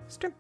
stream.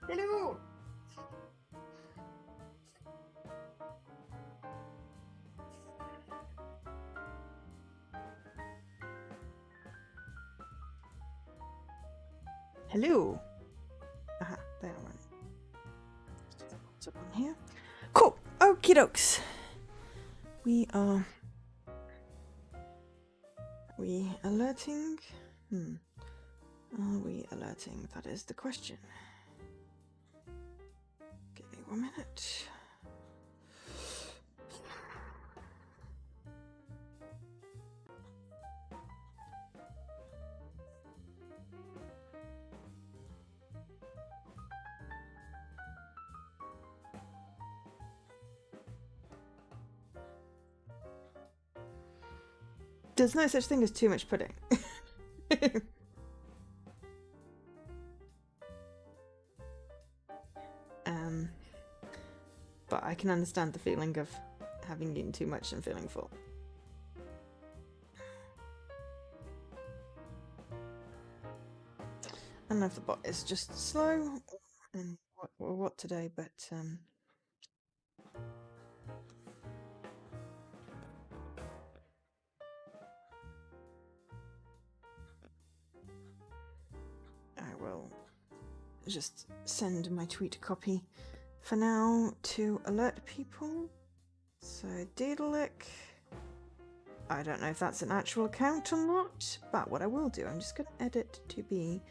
Hello! Hello! Aha, there one. What's up on here? Cool! Okie dokes! Are we alerting? Are we alerting? That is the question. Give me 1 minute. There's no such thing as too much pudding. But I can understand the feeling of having eaten too much and feeling full. I don't know if the bot is just slow and what today, but I will just send my tweet copy for now to alert people. So Daedalic, I don't know if that's an actual account or not, but what I will do, I'm just going to edit to be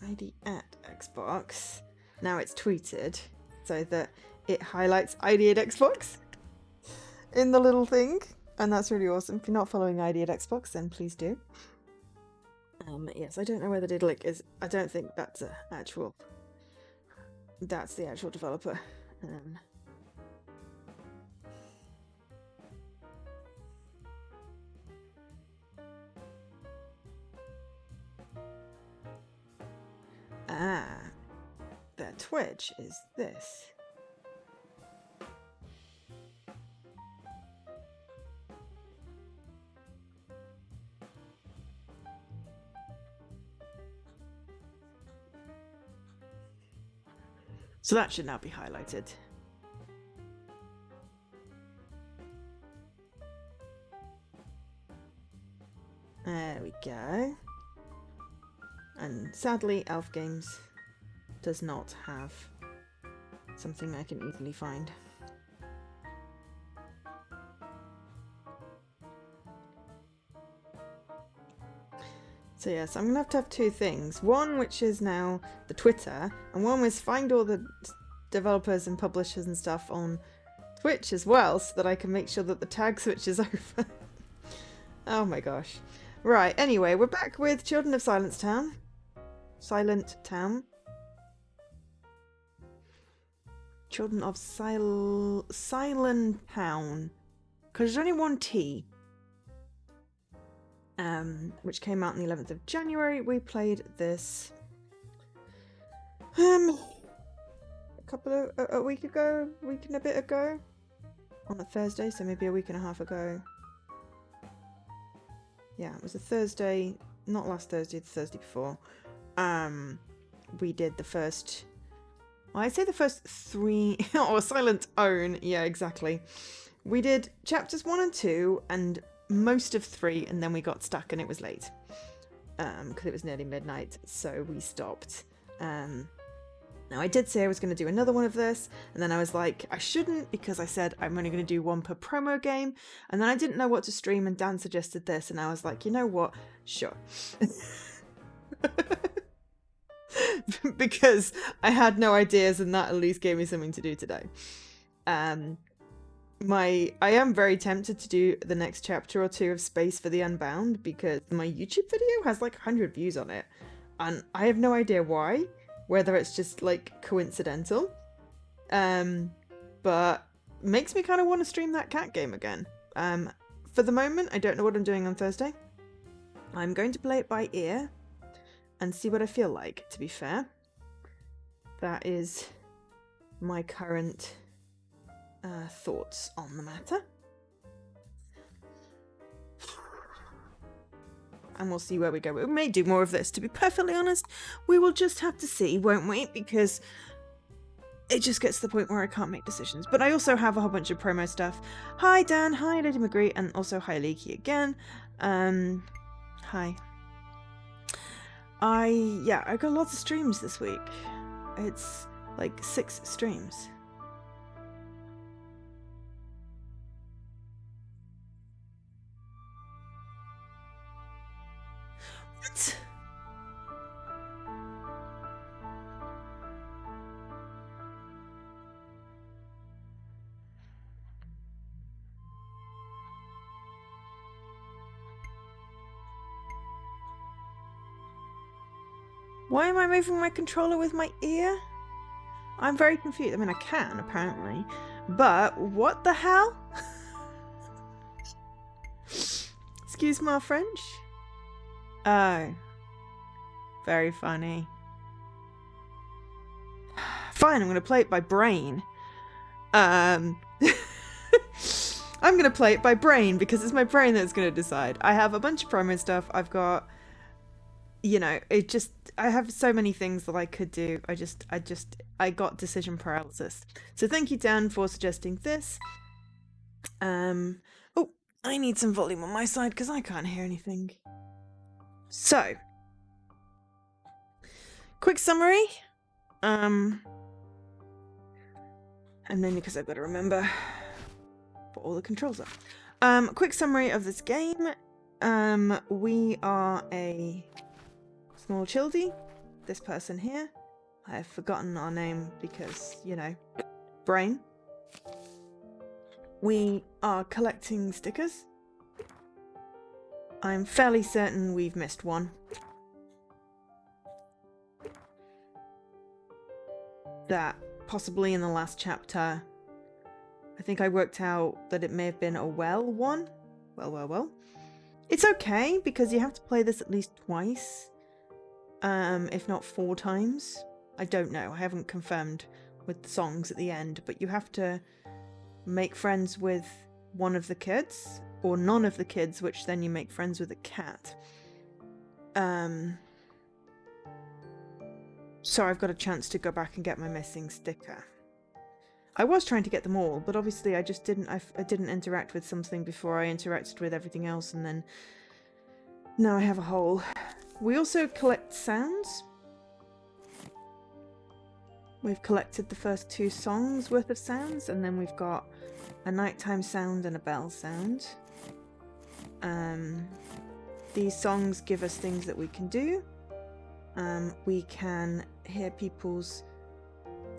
ID at Xbox. Now it's tweeted so that it highlights ID at Xbox in the little thing, and that's really awesome. If you're not following ID at Xbox, then please do. Yes, I don't know where the Daedalic is. I don't think that's that's the actual developer. Their Twitch is this. So that should now be highlighted. There we go. And sadly, Elf Games does not have something I can easily find. So yes, I'm going to have two things. One which is now the Twitter, and one was find all the developers and publishers and stuff on Twitch as well, so that I can make sure that the tag switches over. Oh my gosh. Right, anyway, we're back with Children of Silentown. Silentown. Children of Silentown. Because there's only one T. Which came out on the 11th of January. We played this A week and a bit ago, on a Thursday, so maybe a week and a half ago. Yeah, it was a Thursday, not last Thursday, the Thursday before. We did the first, well, I'd say the first 3, or Silentown, yeah, exactly. We did chapters 1 and 2, and most of 3, and then we got stuck and it was late. Because it was nearly midnight, so we stopped. Now, I did say I was going to do another one of this, and then I was like, I shouldn't, because I said I'm only going to do one per promo game, and then I didn't know what to stream, and Dan suggested this, and I was like, you know what? Sure. Because I had no ideas, and that at least gave me something to do today. I am very tempted to do the next chapter or 2 of Space for the Unbound, because my YouTube video has like 100 views on it, and I have no idea why. Whether it's just like coincidental, but makes me kind of want to stream that cat game again. For the moment, I don't know what I'm doing on Thursday. I'm going to play it by ear and see what I feel like, to be fair. That is my current thoughts on the matter. And we'll see where we go. We may do more of this, to be perfectly honest. We will just have to see, won't we? Because it just gets to the point where I can't make decisions. But I also have a whole bunch of promo stuff. Hi, Dan. Hi, Lady McGree. And also hi, Leaky again. Hi. I got lots of streams this week. It's like 6 streams. What? Why am I moving my controller with my ear? I'm very confused. I mean, I can, apparently. But what the hell? Excuse my French? Oh. Very funny. Fine, I'm going to play it by brain. I'm going to play it by brain because it's my brain that's going to decide. I have a bunch of promo stuff. I've got, I have so many things that I could do. I got decision paralysis. So thank you, Dan, for suggesting this. Oh, I need some volume on my side because I can't hear anything. So, quick summary. And then because I've got to remember what all the controls are. Quick summary of this game. We are a small childie. This person here. I've forgotten our name because, brain. We are collecting stickers. I'm fairly certain we've missed one. That possibly in the last chapter, I think I worked out that it may have been a well one. Well. It's okay because you have to play this at least twice, if not 4 times. I don't know. I haven't confirmed with the songs at the end, but you have to make friends with one of the kids or none of the kids, which then you make friends with a cat. So I've got a chance to go back and get my missing sticker. I was trying to get them all, but obviously I just didn't. I didn't interact with something before I interacted with everything else, and then now I have a hole. We also collect sounds. We've collected the first 2 songs worth of sounds, and then we've got a nighttime sound and a bell sound. These songs give us things that we can do. We can hear people's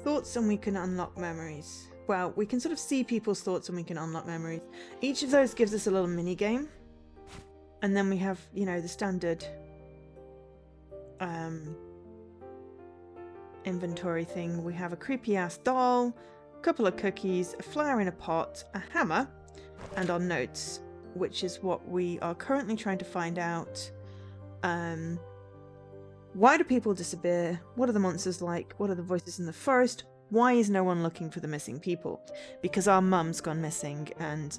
thoughts and we can unlock memories. Well, we can sort of see people's thoughts and we can unlock memories. Each of those gives us a little mini game. And then we have, the standard inventory thing. We have a creepy ass doll, a couple of cookies, a flower in a pot, a hammer, and our notes, which is what we are currently trying to find out Why do people disappear? What are the monsters like? What are the voices in the forest? Why is no one looking for the missing people? Because our mum's gone missing and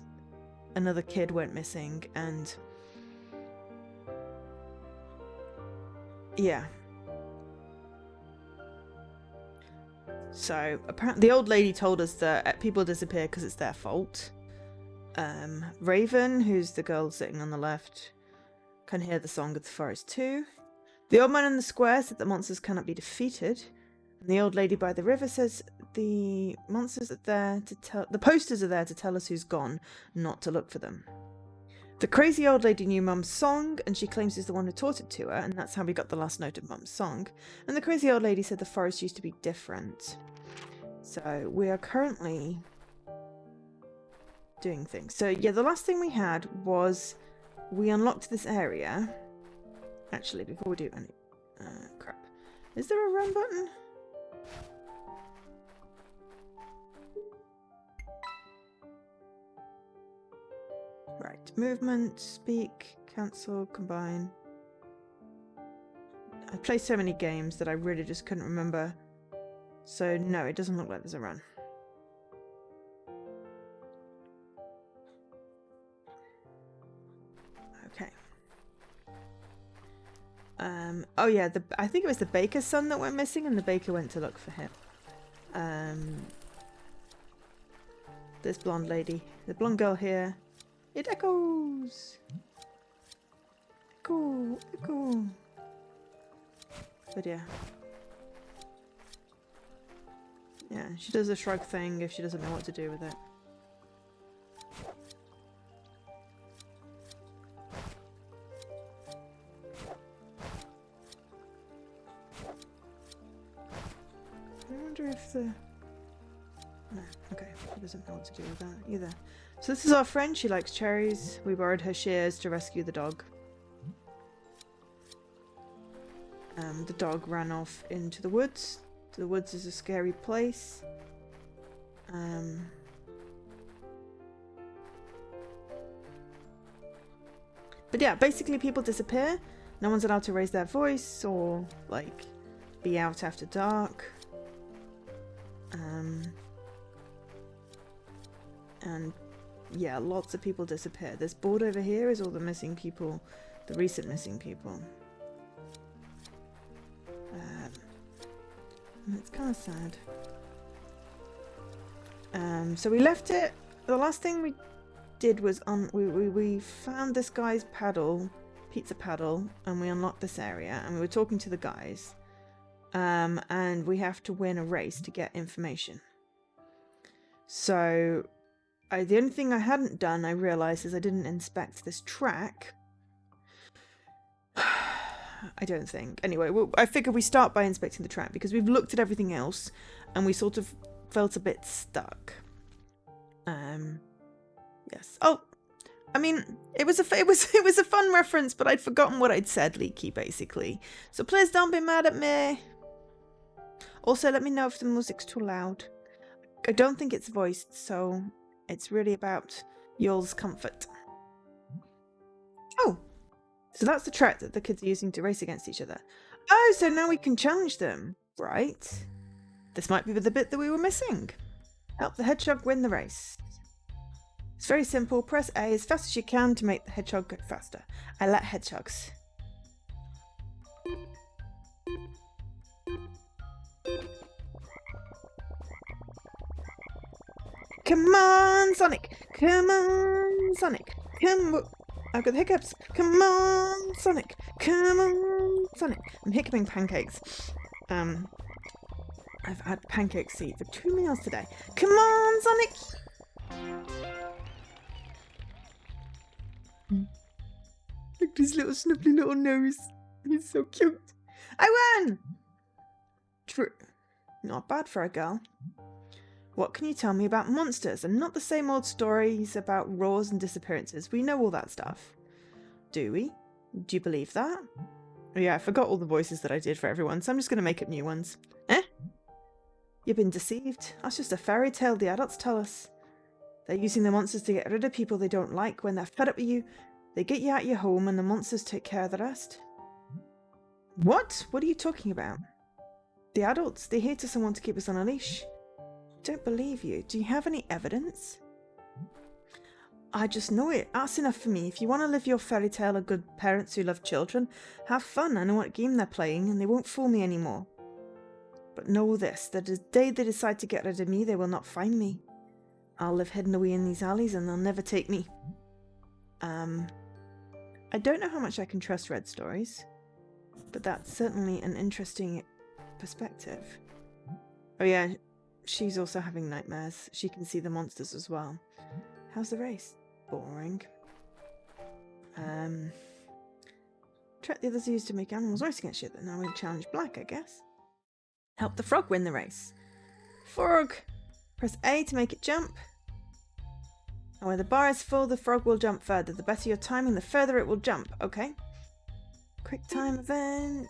another kid went missing and... yeah. So, apparently the old lady told us that people disappear because it's their fault. Raven, who's the girl sitting on the left, can hear the song of the forest too. The old man in the square said that monsters cannot be defeated. And the old lady by the river says the monsters are there to tell... the posters are there to tell us who's gone, not to look for them. The crazy old lady knew Mum's song, and she claims he's the one who taught it to her, and that's how we got the last note of Mum's song. And the crazy old lady said the forest used to be different. So we are currently doing things. So yeah, the last thing we had was we unlocked this area. Actually, before we do any... crap. Is there a run button? Right. Movement, speak, cancel, combine. I play so many games that I really just couldn't remember. So no, it doesn't look like there's a run. Okay. Oh yeah, I think it was the baker's son that went missing, and the baker went to look for him. This blonde lady, the blonde girl here. It echoes. Echo, echo. But yeah. Yeah, she does a shrug thing if she doesn't know what to do with it. I wonder if the... no, okay, she doesn't know what to do with that either. So this is our friend, she likes cherries. We borrowed her shears to rescue the dog. The dog ran off into the woods. The woods is a scary place. But yeah, basically people disappear. No one's allowed to raise their voice or, like, be out after dark. And yeah, lots of people disappear. This board over here is all the missing people, the recent missing people. And it's kind of sad. So we left it. The last thing we did was we found this guy's paddle, pizza paddle, and we unlocked this area. And we were talking to the guys. And we have to win a race to get information. So the only thing I hadn't done, I realised, is I didn't inspect this track. I don't think. Anyway, well, I figured we start by inspecting the track because we've looked at everything else and we sort of felt a bit stuck. Yes. Oh, I mean, it was a fun reference, but I'd forgotten what I'd said, Leaky, basically. So please don't be mad at me. Also, let me know if the music's too loud. I don't think it's voiced, so it's really about y'all's comfort. Oh, so that's the track that the kids are using to race against each other. Oh, so now we can challenge them, right? This might be the bit that we were missing. Help the hedgehog win the race. It's very simple. Press A as fast as you can to make the hedgehog go faster. I like hedgehogs. Come on, Sonic! Come on, Sonic! Come on! I've got the hiccups! Come on, Sonic! Come on, Sonic! I'm hiccuping pancakes. I've had pancakes to eat for 2 meals today. Come on, Sonic! Look at his little snuffly little nose. He's so cute. I won! True. Not bad for a girl. What can you tell me about monsters and not the same old stories about roars and disappearances? We know all that stuff. Do we? Do you believe that? Oh yeah, I forgot all the voices that I did for everyone, so I'm just going to make up new ones. Eh? You've been deceived. That's just a fairy tale the adults tell us. They're using the monsters to get rid of people they don't like. When they're fed up with you, they get you out of your home and the monsters take care of the rest. What? What are you talking about? The adults, they're here to someone to keep us on a leash. Don't believe you. Do you have any evidence? I just know it. That's enough for me. If you want to live your fairy tale of good parents who love children, have fun. I know what game they're playing and they won't fool me anymore. But know this, that the day they decide to get rid of me, they will not find me. I'll live hidden away in these alleys and they'll never take me. I don't know how much I can trust Red stories, but that's certainly an interesting perspective. Oh yeah, she's also having nightmares. She can see the monsters as well. How's the race? Boring. Track the others used to make animals race against shit that now we challenge Black, I guess. Help the frog win the race. Frog! Press A to make it jump. And when the bar is full, the frog will jump further. The better your timing, the further it will jump. Okay. Quick time event.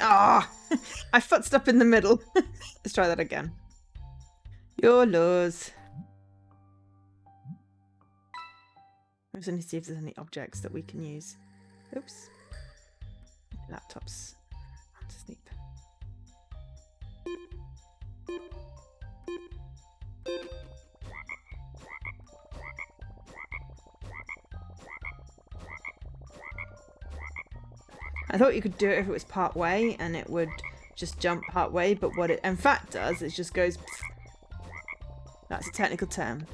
Ah! I futzed up in the middle. Let's try that again. YOLOs. I'm just going to see if there's any objects that we can use. Oops. Laptop's gone to sleep. I thought you could do it if it was part way and it would just jump part way, but what it in fact does is just goes. That's a technical term.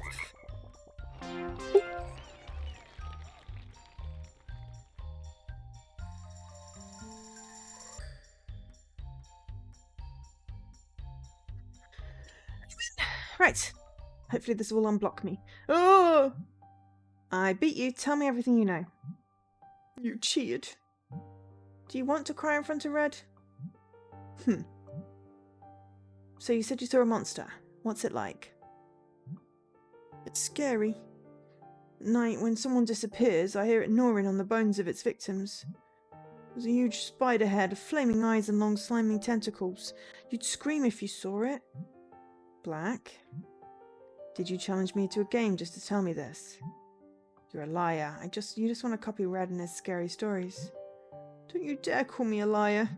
Right. Hopefully this will unblock me. Oh! I beat you. Tell me everything you know. You cheated. Do you want to cry in front of Red? So you said you saw a monster. What's it like? It's scary. At night, when someone disappears, I hear it gnawing on the bones of its victims. There's a huge spider head, flaming eyes and long slimy tentacles. You'd scream if you saw it. Black? Did you challenge me to a game just to tell me this? You're a liar. You just want to copy Red and his scary stories. Don't you dare call me a liar.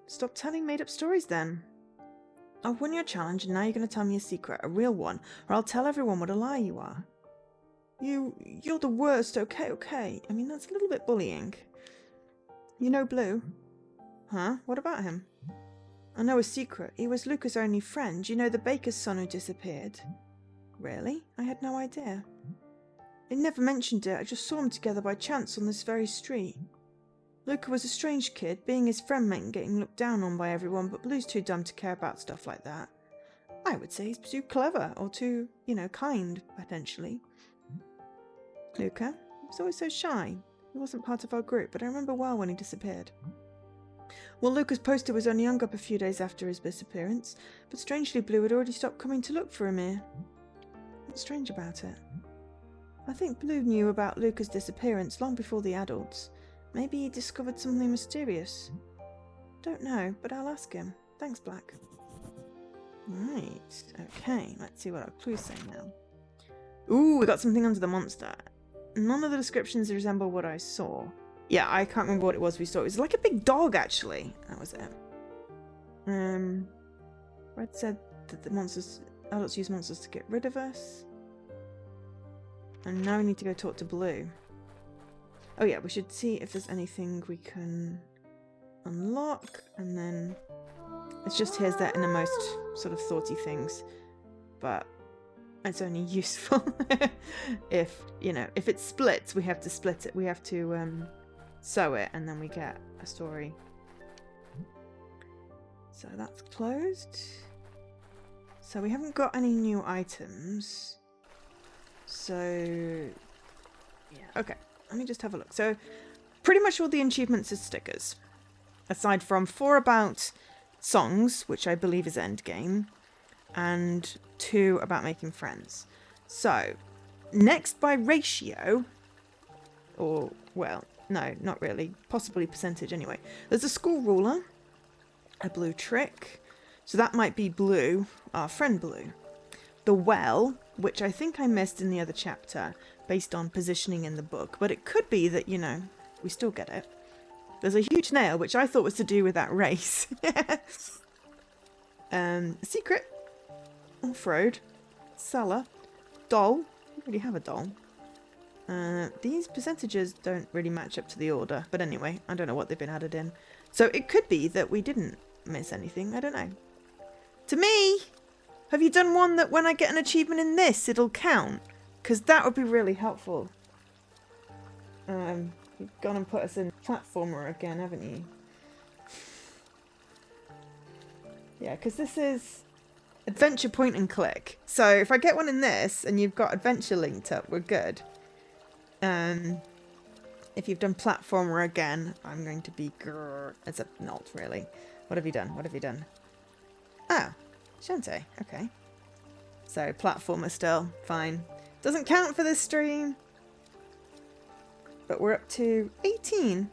Stop telling made-up stories then. I've won your challenge and now you're going to tell me a secret, a real one, or I'll tell everyone what a liar you are. You're the worst, okay. I mean, that's a little bit bullying. You know Blue? Huh? What about him? I know a secret. He was Luca's only friend. You know the baker's son who disappeared? Really? I had no idea. They never mentioned it. I just saw them together by chance on this very street. Luca was a strange kid. Being his friend meant getting looked down on by everyone, but Blue's too dumb to care about stuff like that. I would say he's too clever, or too, kind, potentially. Luca? He was always so shy. He wasn't part of our group, but I remember well when he disappeared. Well, Luca's poster was only hung up a few days after his disappearance, but strangely Blue had already stopped coming to look for him here. What's strange about it? I think Blue knew about Luca's disappearance long before the adults. Maybe he discovered something mysterious. Don't know, but I'll ask him. Thanks, Black. Right, okay, let's see what our clues say now. Ooh, we got something under the monster. None of the descriptions resemble what I saw. Yeah, I can't remember what it was we saw. It was like a big dog, actually. That was it. Red said that the adults use monsters to get rid of us. And now we need to go talk to Blue. Oh yeah, we should see if there's anything we can unlock, and then it's just here's that innermost sort of thoughty things, but it's only useful if it splits. We have to split it. We have to sew it, and then we get a story. So that's closed. So we haven't got any new items. So yeah, okay. Let me just have a look. So, pretty much all the achievements are stickers. Aside from 4 about songs, which I believe is endgame, and 2 about making friends. So, next by ratio or, well, no, not really. Possibly percentage anyway. There's a school ruler, a blue trick. So that might be Blue, our friend Blue. The well, which I think I missed in the other chapter, based on positioning in the book. But it could be that, you know, we still get it. There's a huge nail, which I thought was to do with that race. Secret. Off-road. Cellar. Doll. We already have a doll. These percentages don't really match up to the order. But anyway, I don't know what they've been added in. So it could be that we didn't miss anything. I don't know. To me, have you done one that when I get an achievement in this, it'll count? Because that would be really helpful. You've gone and put us in platformer again, haven't you? Yeah, because this is adventure point and click. So if I get one in this and you've got adventure linked up, we're good. If you've done platformer again, I'm going to be grrr. It's a not really. What have you done? What have you done? Oh, Shantae. Okay. So platformer still. Fine. Doesn't count for this stream. But we're up to 18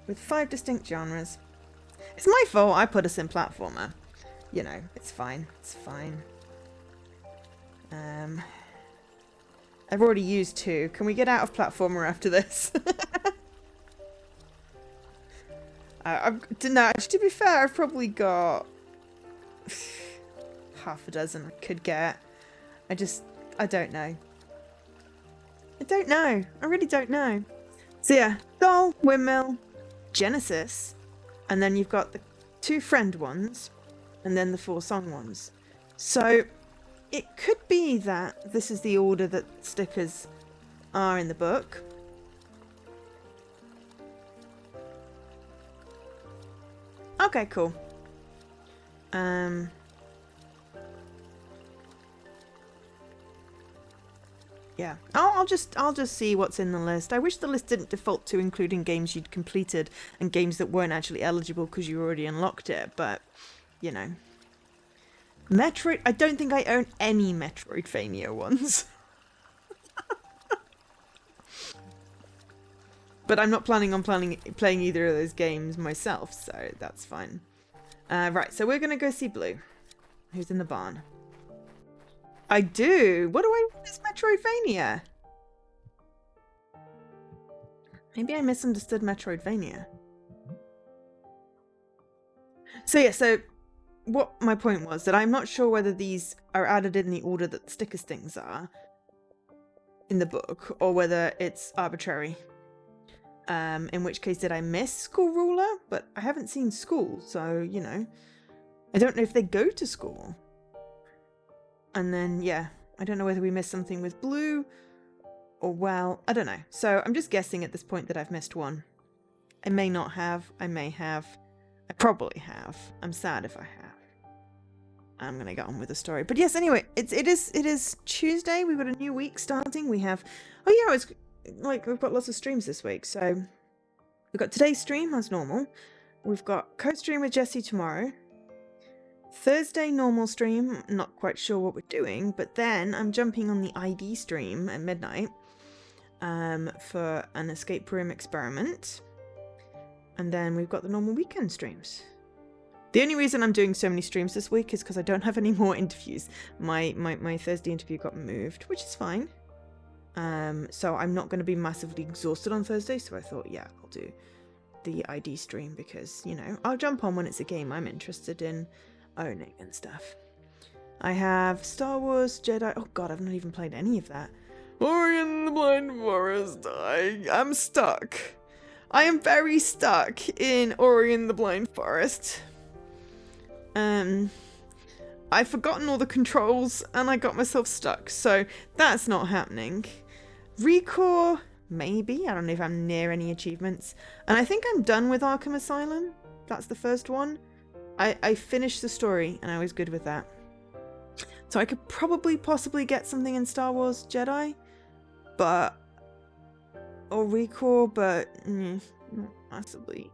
with 5 distinct genres. It's my fault I put us in platformer. You know, it's fine. It's fine. I've already used 2. Can we get out of platformer after this? No, to be fair, I've probably got half a dozen I could get. I don't know. I don't know. I really don't know. So yeah, Doll, Windmill, Genesis, and then you've got the 2 friend ones, and then the 4 song ones. So it could be that this is the order that stickers are in the book. Okay, cool. Yeah, I'll just see what's in the list. I wish the list didn't default to including games you'd completed and games that weren't actually eligible because you already unlocked it, but, you know. Metroid, I don't think I own any Metroidvania ones. But I'm not planning on playing either of those games myself, so that's fine. Right, so we're going to go see Blue, who's in the barn. I do. What do I mean is Metroidvania? Maybe I misunderstood Metroidvania. So yeah, so what my point was that I'm not sure whether these are added in the order that the sticker stings are in the book, or whether it's arbitrary. In which case, did I miss School Ruler? But I haven't seen school, so, you know. I don't know if they go to school. And then, yeah, I don't know whether we missed something with Blue, or, well, I don't know. So I'm just guessing at this point that I've missed one. I may not have. I may have. I probably have. I'm sad if I have. I'm going to get on with the story. But yes, anyway, it is Tuesday. We've got a new week starting. We have... Oh, yeah, it's... Like, we've got lots of streams this week, so we've got today's stream as normal. We've got code stream with Jessie tomorrow. Thursday normal stream, not quite sure what we're doing, but then I'm jumping on the ID stream at midnight for an escape room experiment. And then we've got the normal weekend streams. The only reason I'm doing so many streams this week is because I don't have any more interviews. My Thursday interview got moved, which is fine. So I'm not going to be massively exhausted on Thursday, so I thought, yeah, I'll do the ID stream because, you know, I'll jump on when it's a game I'm interested in owning and stuff. I have Star Wars, Jedi... Oh god, I've not even played any of that. Ori and the Blind Forest. I'm stuck. I am very stuck in Ori and the Blind Forest. I've forgotten all the controls and I got myself stuck, so that's not happening. Recore, maybe. I don't know if I'm near any achievements. And I think I'm done with Arkham Asylum. That's the first one. I finished the story and I was good with that. So I could probably possibly get something in Star Wars Jedi, but... Or Recore, but... not massively.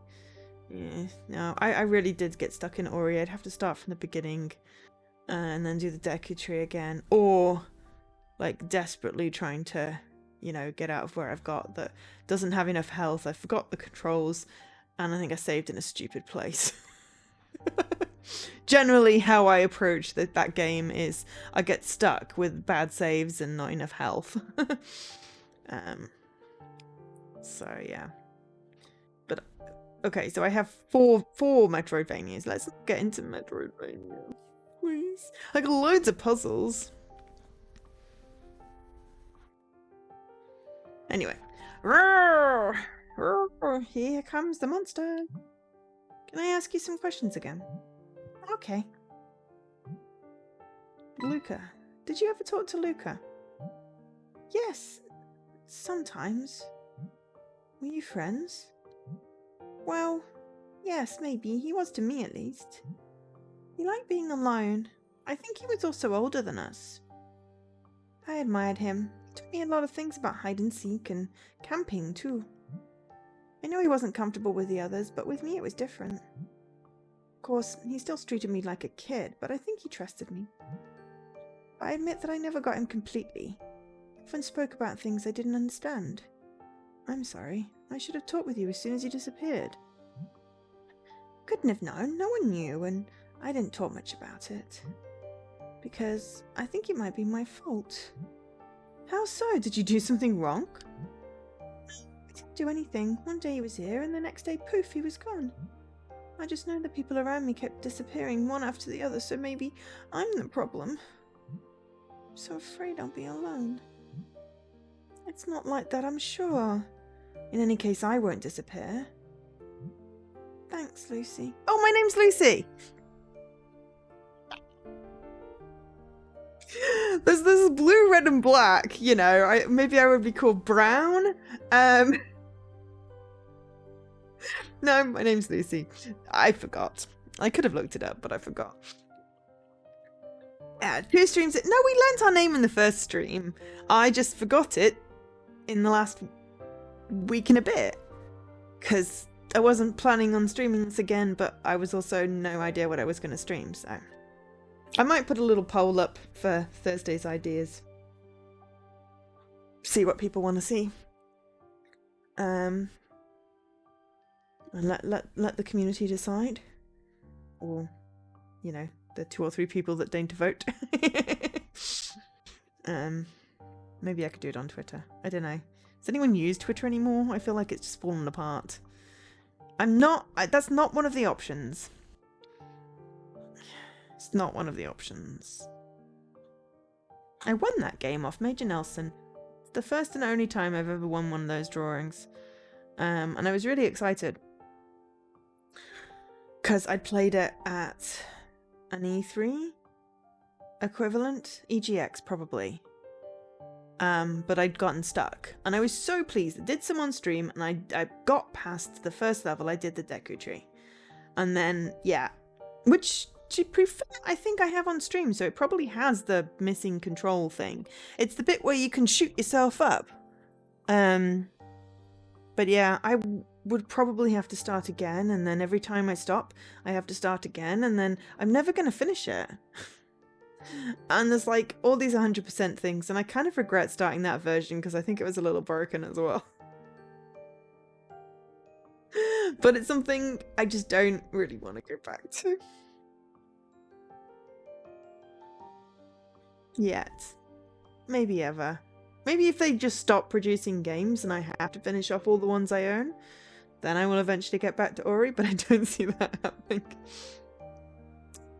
Yeah, no, I really did get stuck in Ori. I'd have to start from the beginning and then do the Deku Tree again. Or, like, desperately trying to, you know, get out of where I've got that doesn't have enough health. I forgot the controls, and I think I saved in a stupid place. Generally, how I approach that game is I get stuck with bad saves and not enough health. So yeah. But okay, so I have four Metroidvanias. Let's get into Metroidvania, please. I got loads of puzzles. Anyway. Here comes the monster. Can I ask you some questions again? Okay. Luca. Did you ever talk to Luca? Yes. Sometimes. Were you friends? Well, yes, maybe. He was to me, at least. He liked being alone. I think he was also older than us. I admired him. He taught me a lot of things about hide and seek and camping, too. I know he wasn't comfortable with the others, but with me it was different. Of course, he still treated me like a kid, but I think he trusted me. I admit that I never got him completely. I often spoke about things I didn't understand. I'm sorry. I should have talked with you as soon as you disappeared. Couldn't have known. No one knew, and I didn't talk much about it. Because I think it might be my fault. How so? Did you do something wrong? I didn't do anything. One day he was here, and the next day, poof, he was gone. I just know the people around me kept disappearing one after the other, so maybe I'm the problem. I'm so afraid I'll be alone. It's not like that, I'm sure. In any case, I won't disappear. Thanks, Lucy. Oh, my name's Lucy! There's blue, red, and black, you know. Maybe I would be called Brown. No, my name's Lucy. I forgot. I could have looked it up, but I forgot. 2 streams. No, we learnt our name in the first stream. I just forgot it in the last week and a bit. Because I wasn't planning on streaming this again, but I was also no idea what I was going to stream, so... I might put a little poll up for Thursday's ideas. See what people want to see. And let the community decide. Or, you know, the 2 or 3 people that deign to vote. Maybe I could do it on Twitter. I don't know. Does anyone use Twitter anymore? I feel like it's just fallen apart. That's not one of the options. It's not one of the options. I won that game off Major Nelson. It's the first and only time I've ever won one of those drawings. And I was really excited. Because I'd played it at an E3 equivalent. EGX, probably. But I'd gotten stuck. And I was so pleased. I did some on stream, and I got past the first level. I did the Deku Tree. And then, yeah. Which... I think I have on stream, so it probably has the missing control thing. It's the bit where you can shoot yourself up. But yeah, I would probably have to start again, and then every time I stop, I have to start again, and then I'm never going to finish it. And there's like all these 100% things, and I kind of regret starting that version because I think it was a little broken as well. But it's something I just don't really want to go back to. Yet. Maybe ever. Maybe if they just stop producing games and I have to finish off all the ones I own, then I will eventually get back to Ori, but I don't see that happening.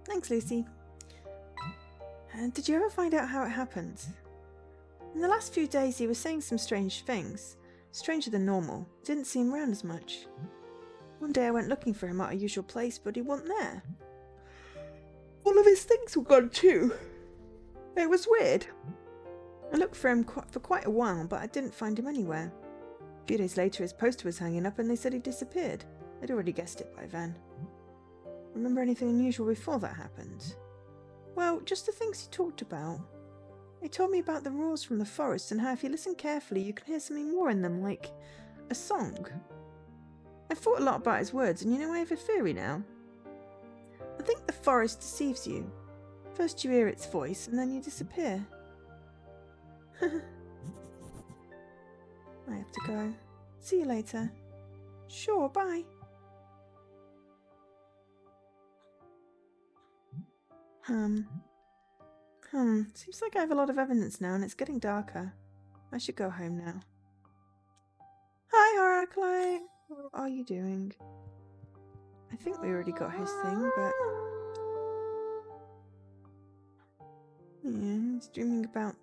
Thanks, Lucy. And did you ever find out how it happened? In the last few days he was saying some strange things. Stranger than normal. Didn't see him around as much. One day I went looking for him at our usual place, but he wasn't there. All of his things were gone too. It was weird. I looked for him for quite a while, but I didn't find him anywhere. A few days later his poster was hanging up and they said he disappeared. I'd already guessed it by then. Remember anything unusual before that happened? Well, just the things he talked about. He told me about the roars from the forest and how if you listen carefully you can hear something more in them, like a song. I thought a lot about his words, and you know I have a theory now. I think the forest deceives you. First you hear its voice, and then you disappear. I have to go. See you later. Sure, bye. Seems like I have a lot of evidence now and it's getting darker. I should go home now. Hi, Heraclite. What are you doing? I think we already got his thing, but... yeah, he's dreaming about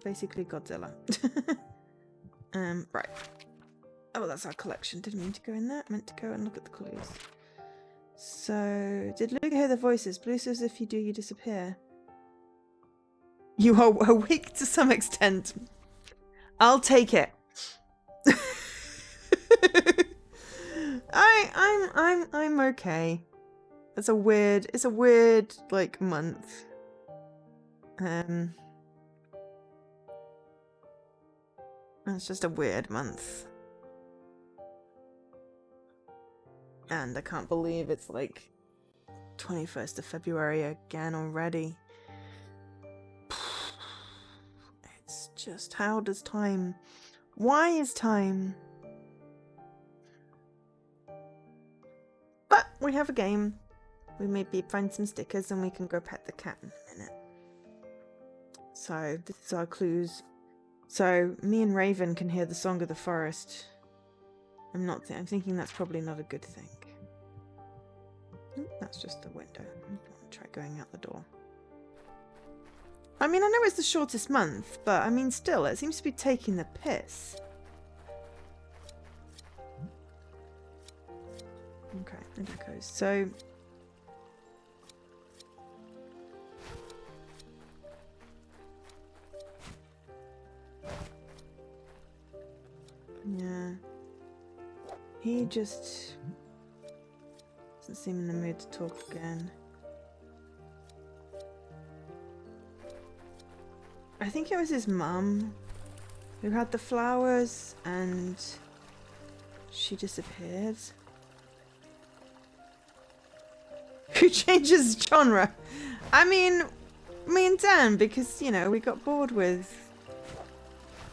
basically Godzilla. Right. Oh, that's our collection. Didn't mean to go in there. I meant to go and look at the clues. So, did Luke hear the voices? Blue says if you do, you disappear. You are awake to some extent. I'll take it. I'm okay. It's a weird like month. It's just a weird month. And I can't believe it's like 21st of February again already. It's just, how does time... why is time... But we have a game. We maybe find some stickers and we can go pet the cat in a minute. So this is our clues. So me and Raven can hear the song of the forest. I'm thinking that's probably not a good thing. That's just the window. I'll try going out the door. I mean, I know it's the shortest month, but I mean, still, it seems to be taking the piss. Okay, there it goes. So... yeah. He just... doesn't seem in the mood to talk again. I think it was his mum who had the flowers and she disappeared. Who changes genre? I mean, me and Dan, because, you know, we got bored with...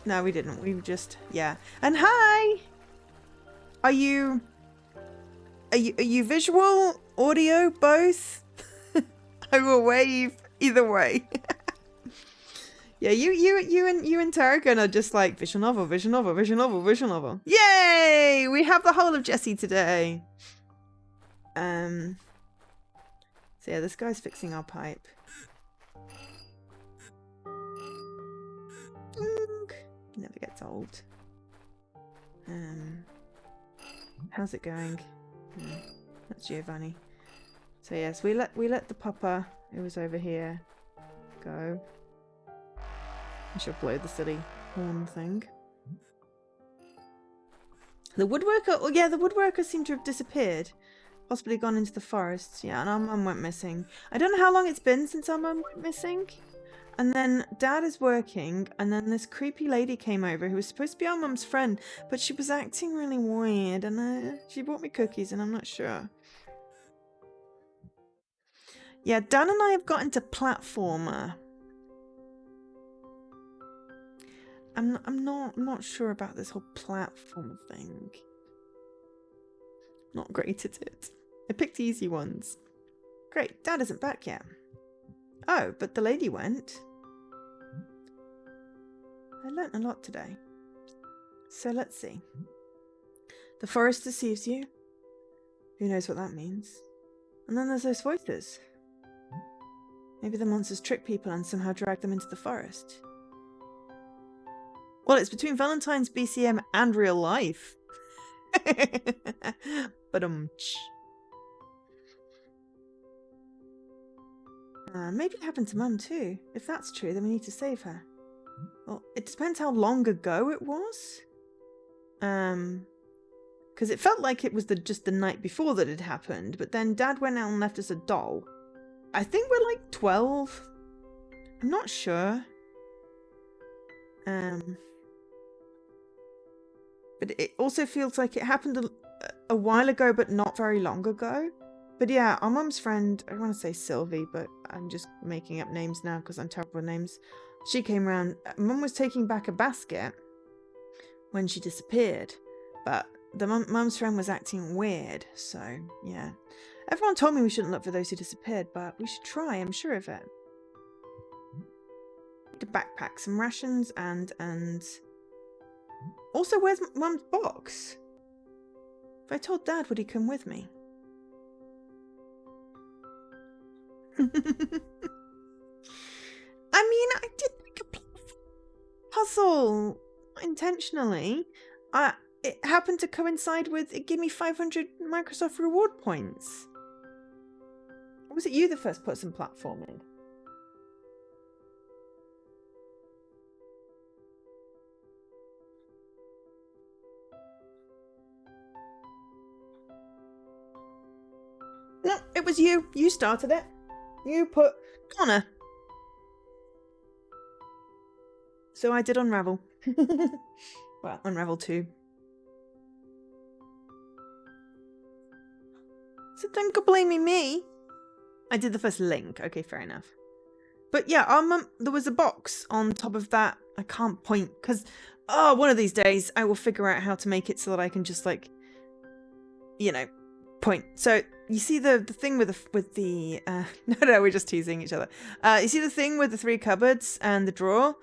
no, we didn't. We just... yeah. And hi! Are you visual, audio, both? I will wave either way. Yeah, you and Tarragon are just like visual novel, visual novel, visual novel, visual novel. Yay! We have the whole of Jessie today. So yeah, this guy's fixing our pipe. Never gets old. How's it going? That's Giovanni. So yes, we let the pupper who was over here go. I should blow the silly horn thing. The woodworker, oh yeah, the woodworker seemed to have disappeared. Possibly gone into the forest. Yeah, and our mum went missing. I don't know how long it's been since our mum went missing. And then Dad is working, and then this creepy lady came over who was supposed to be our mum's friend, but she was acting really weird, and she bought me cookies, and I'm not sure. Yeah, Dan and I have got into platformer. I'm not sure about this whole platform thing. Not great at it. I picked easy ones. Great, Dad isn't back yet. Oh, but the lady went. I learnt a lot today. So let's see. The forest deceives you. Who knows what that means? And then there's those voices. Maybe the monsters trick people and somehow drag them into the forest. Well, it's between Valentine's BCM and real life. But maybe it happened to Mum too. If that's true, then we need to save her. Well, it depends how long ago it was. Because it felt like it was just the night before that it happened, but then Dad went out and left us a doll. I think we're like 12. I'm not sure. But it also feels like it happened a while ago, but not very long ago. But yeah, our mum's friend, I want to say Sylvie, but I'm just making up names now because I'm terrible with names. She came round. Mum was taking back a basket when she disappeared, but the mum's friend was acting weird, so yeah. Everyone told me we shouldn't look for those who disappeared, but we should try, I'm sure of it. To backpack some rations and also, where's Mum's box? If I told Dad, would he come with me? I mean, I did make a puzzle intentionally. It happened to coincide with it gave me 500 Microsoft reward points. Or was it you that first put some platforming? No, it was you. You started it. You put Connor. So I did Unravel. Well, Unravel 2. So don't go blaming me. I did the first link. Okay, fair enough. But yeah, our mum, there was a box on top of that. I can't point because, one of these days I will figure out how to make it so that I can just like, point. So you see the thing with the no, we're just teasing each other. You see the thing with the 3 cupboards and the drawer,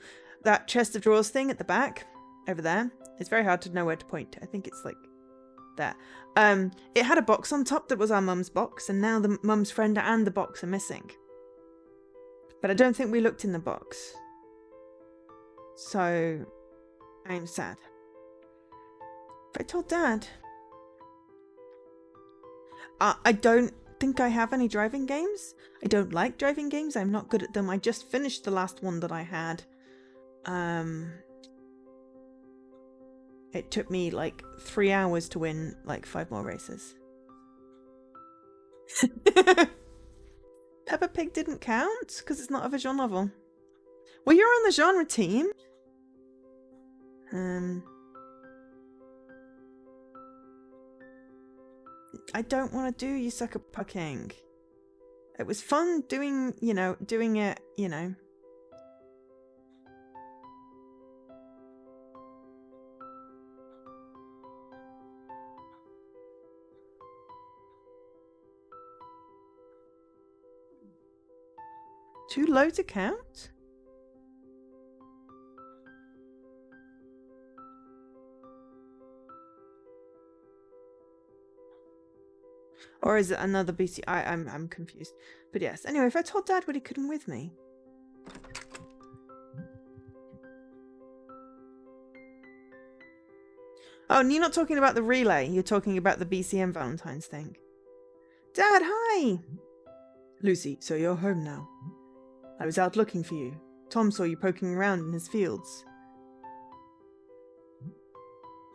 that chest of drawers thing at the back over there. It's very hard to know where to point. I think it's like there. It had a box on top that was our mum's box, and now the mum's friend and the box are missing. But I don't think we looked in the box. So I'm sad. But I told Dad. I don't think I have any driving games. I don't like driving games. I'm not good at them. I just finished the last one that I had. It took me like 3 hours to win like 5 more races. Peppa Pig didn't count because it's not a visual novel. Well, you're on the genre team. I don't want to do You Suck at Pucking. It was fun doing it. Too low to count? Or is it another BC? I'm confused. But yes. Anyway, if I told Dad, would he come with me? Oh, and you're not talking about the relay. You're talking about the BCM Valentine's thing. Dad, hi! Lucy, so you're home now. I was out looking for you. Tom saw you poking around in his fields.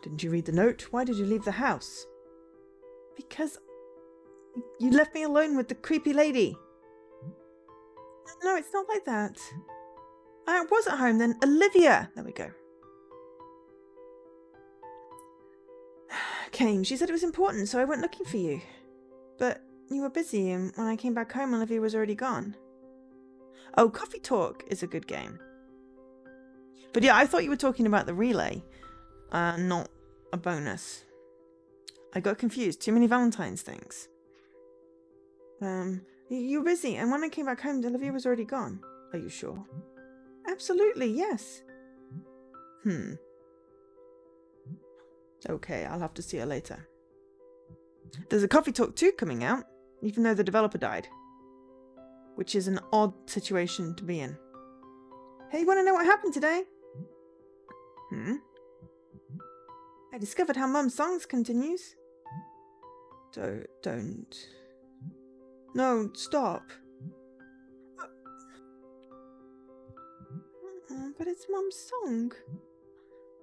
Didn't you read the note? Why did you leave the house? Because you left me alone with the creepy lady. No, it's not like that. I was at home then. Olivia! There we go. Came. She said it was important, so I went looking for you. But you were busy, and when I came back home, Olivia was already gone. Oh, Coffee Talk is a good game. But yeah, I thought you were talking about the relay, not a bonus. I got confused. Too many Valentine's things. You were busy, and when I came back home, Olivia was already gone. Are you sure? Absolutely, yes. Okay, I'll have to see her later. There's a Coffee Talk 2 coming out, even though the developer died. Which is an odd situation to be in. Hey, you want to know what happened today? I discovered how Mum's songs continues. Don't. No, stop. But it's Mum's song.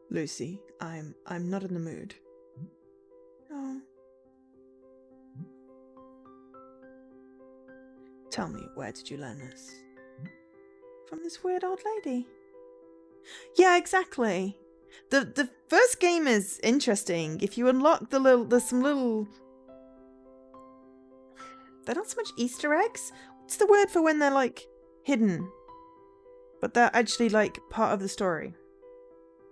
Lucy, I'm not in the mood. Oh. Tell me, where did you learn this? From this weird old lady. Yeah, exactly. The first game is interesting. If you unlock there's some little... They're not so much Easter eggs. What's the word for when they're like hidden? But they're actually like part of the story.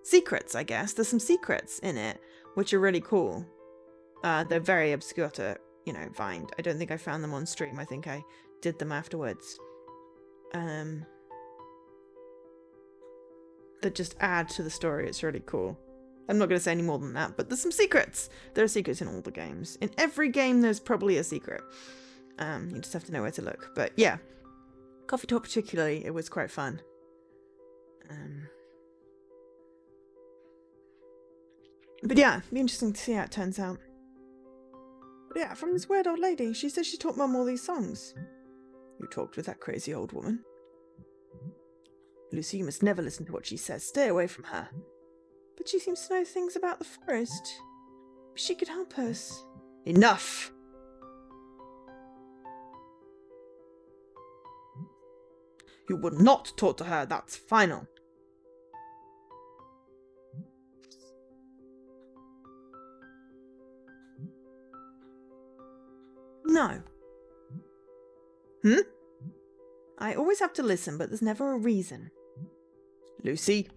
secrets, I guess. There's some secrets in it, which are really cool. They're very obscure to, you know, find. I don't think I found them on stream. I think I did them afterwards. That just add to the story. It's really cool. I'm not going to say any more than that, but there's some secrets. There are secrets in all the games. In every game, there's probably a secret. You just have to know where to look. But yeah, Coffee Talk particularly, it was quite fun. But yeah, it'd be interesting to see how it turns out. But yeah, from this weird old lady, she says she taught Mum all these songs. You talked with that crazy old woman. Lucy, you must never listen to what she says. Stay away from her. But she seems to know things about the forest. She could help us. Enough! You will not talk to her. That's final. No. I always have to listen, but there's never a reason. Lucy.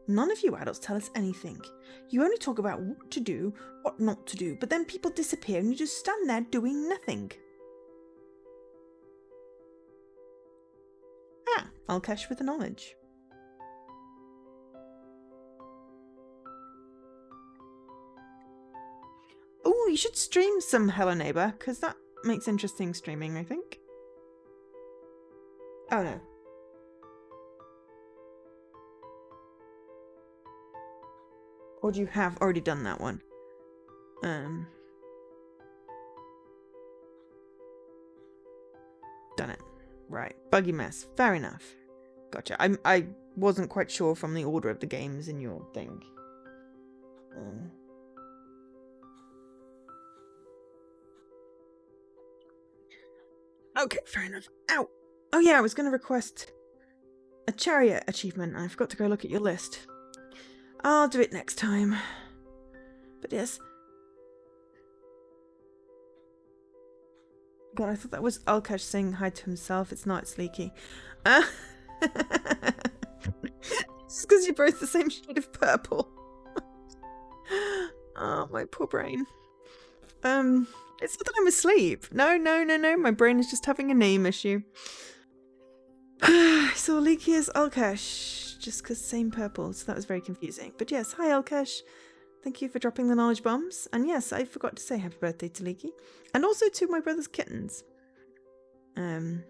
None of you adults tell us anything. You only talk about what to do, what not to do, but then people disappear and you just stand there doing nothing. Alkesh with the knowledge. Oh, you should stream some Hello Neighbor, because that makes interesting streaming, I think. Oh no. Or do you have already done that one? Done it. Right. Buggy mess. Fair enough. Gotcha. I wasn't quite sure from the order of the games in your thing. Okay, fair enough. Ow! Oh yeah, I was going to request a chariot achievement. I forgot to go look at your list. I'll do it next time. But yes. God, I thought that was Alkesh saying hi to himself. It's not, it's Leaky. It's because you're both the same shade of purple. Oh, my poor brain. It's not that I'm asleep. No. My brain is just having a name issue. I saw Leaky as Alkesh, just because same purple, so that was very confusing. But yes, hi Alkesh. Thank you for dropping the knowledge bombs. And yes, I forgot to say happy birthday to Leaky. And also to my brother's kittens. You're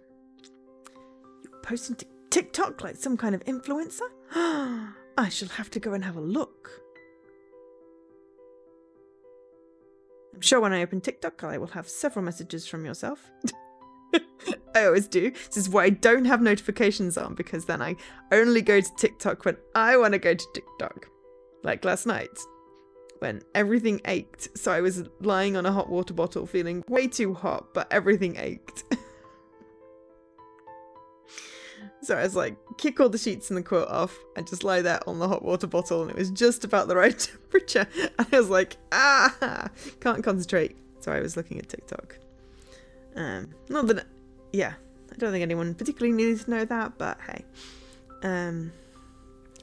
posting to TikTok like some kind of influencer? I shall have to go and have a look. I'm sure when I open TikTok, I will have several messages from yourself. I always do. This is why I don't have notifications on, because then I only go to TikTok when I want to go to TikTok. Like last night, when everything ached. So I was lying on a hot water bottle feeling way too hot, but everything ached. So I was like, kick all the sheets and the quilt off and just lie there on the hot water bottle, and it was just about the right temperature. And I was like, can't concentrate. So I was looking at TikTok. Not that, yeah, I don't think anyone particularly needed to know that, but hey. I'm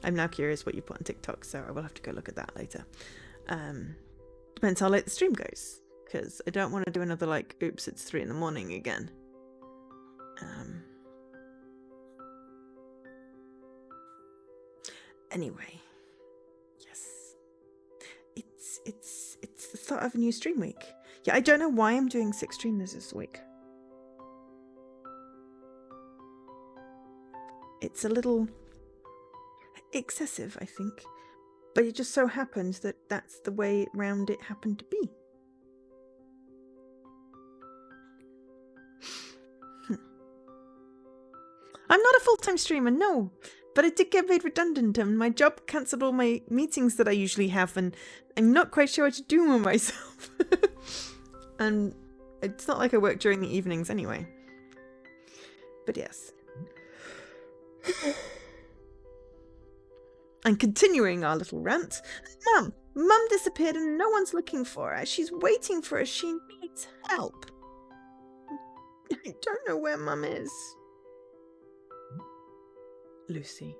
now curious what you put on TikTok, so I will have to go look at that later. Depends how late the stream goes, because I don't want to do another like, oops, it's 3 a.m. again. Anyway, yes, it's the start of a new stream week. Yeah, I don't know why I'm doing 6 streams this week. It's a little excessive, I think, but it just so happens that that's the way round it happened to be. I'm not a full-time streamer, no. But I did get made redundant, and my job cancelled all my meetings that I usually have, and I'm not quite sure what to do with myself. And it's not like I work during the evenings anyway. But yes. And continuing our little rant, Mum disappeared and no one's looking for her. She's waiting for us. She needs help. I don't know where Mum is. Lucy.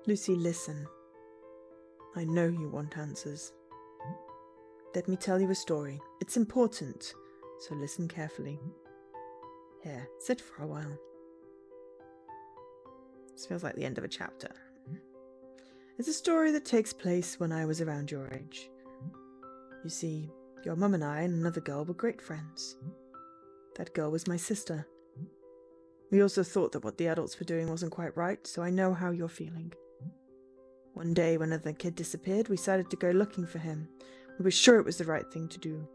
Lucy, listen. I know you want answers. Let me tell you a story. It's important, so listen carefully. Here, sit for a while. This feels like the end of a chapter. It's a story that takes place when I was around your age. You see, your mum and I and another girl were great friends. That girl was my sister. We also thought that what the adults were doing wasn't quite right, so I know how you're feeling. One day, when another kid disappeared, we decided to go looking for him. We were sure it was the right thing to do.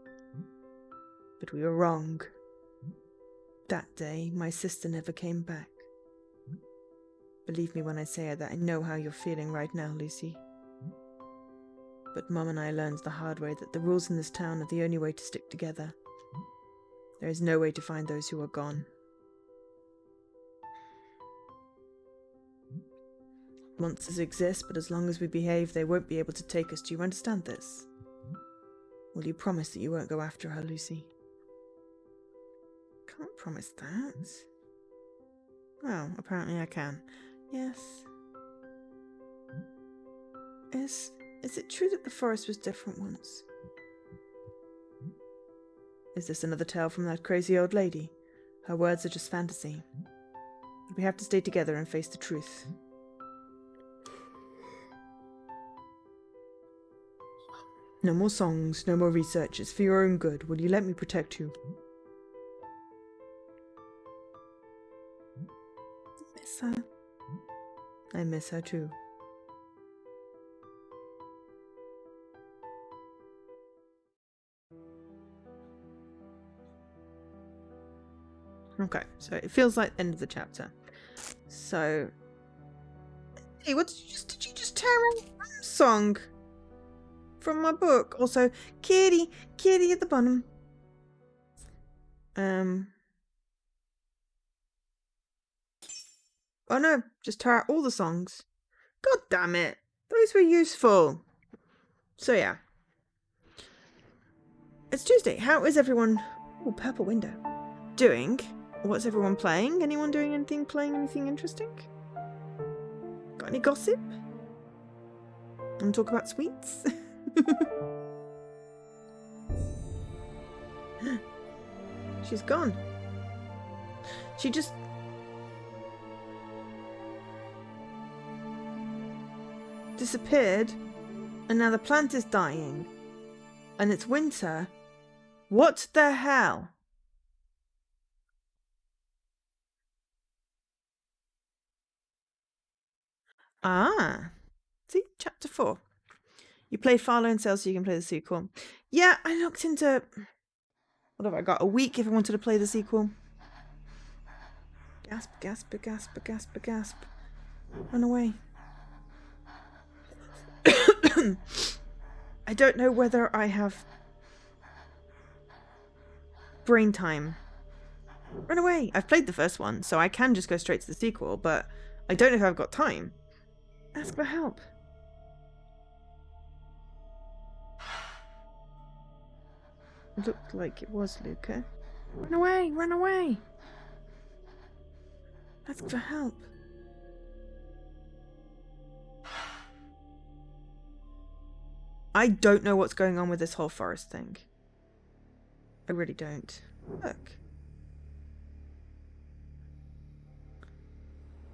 But we were wrong. That day, my sister never came back. Believe me when I say that I know how you're feeling right now, Lucy. But Mum and I learned the hard way that the rules in this town are the only way to stick together. There is no way to find those who are gone. Monsters exist, but as long as we behave, they won't be able to take us. Do you understand this? Will you promise that you won't go after her, Lucy? Can't promise that. Oh, apparently I can. Yes. Is it true that the forest was different once? Is this another tale from that crazy old lady? Her words are just fantasy. We have to stay together and face the truth. No more songs, no more research. It's for your own good. Will you let me protect you? I miss her. I miss her too. Okay, so it feels like the end of the chapter. So, hey, what did you just tear a song from my book? Also, kitty at the bottom. Oh no, just tear out all the songs. God damn it. Those were useful. So yeah. It's Tuesday. How is everyone... Oh, purple window. Doing? What's everyone playing? Anyone doing anything, playing anything interesting? Got any gossip? Want to talk about sweets? She's gone. She just... disappeared, and now the plant is dying, and it's winter. What the hell? Ah, see, chapter 4. You play far low in sales so you can play the sequel. Yeah, I looked into... What have I got? A week if I wanted to play the sequel. Gasp, gasp, gasp, gasp, gasp. Run away. I don't know whether I have brain time. Run away! I've played the first one, so I can just go straight to the sequel, but I don't know if I've got time. Ask for help. It looked like it was Luca. Run away! Run away! Ask for help. I don't know what's going on with this whole forest thing. I really don't. Look.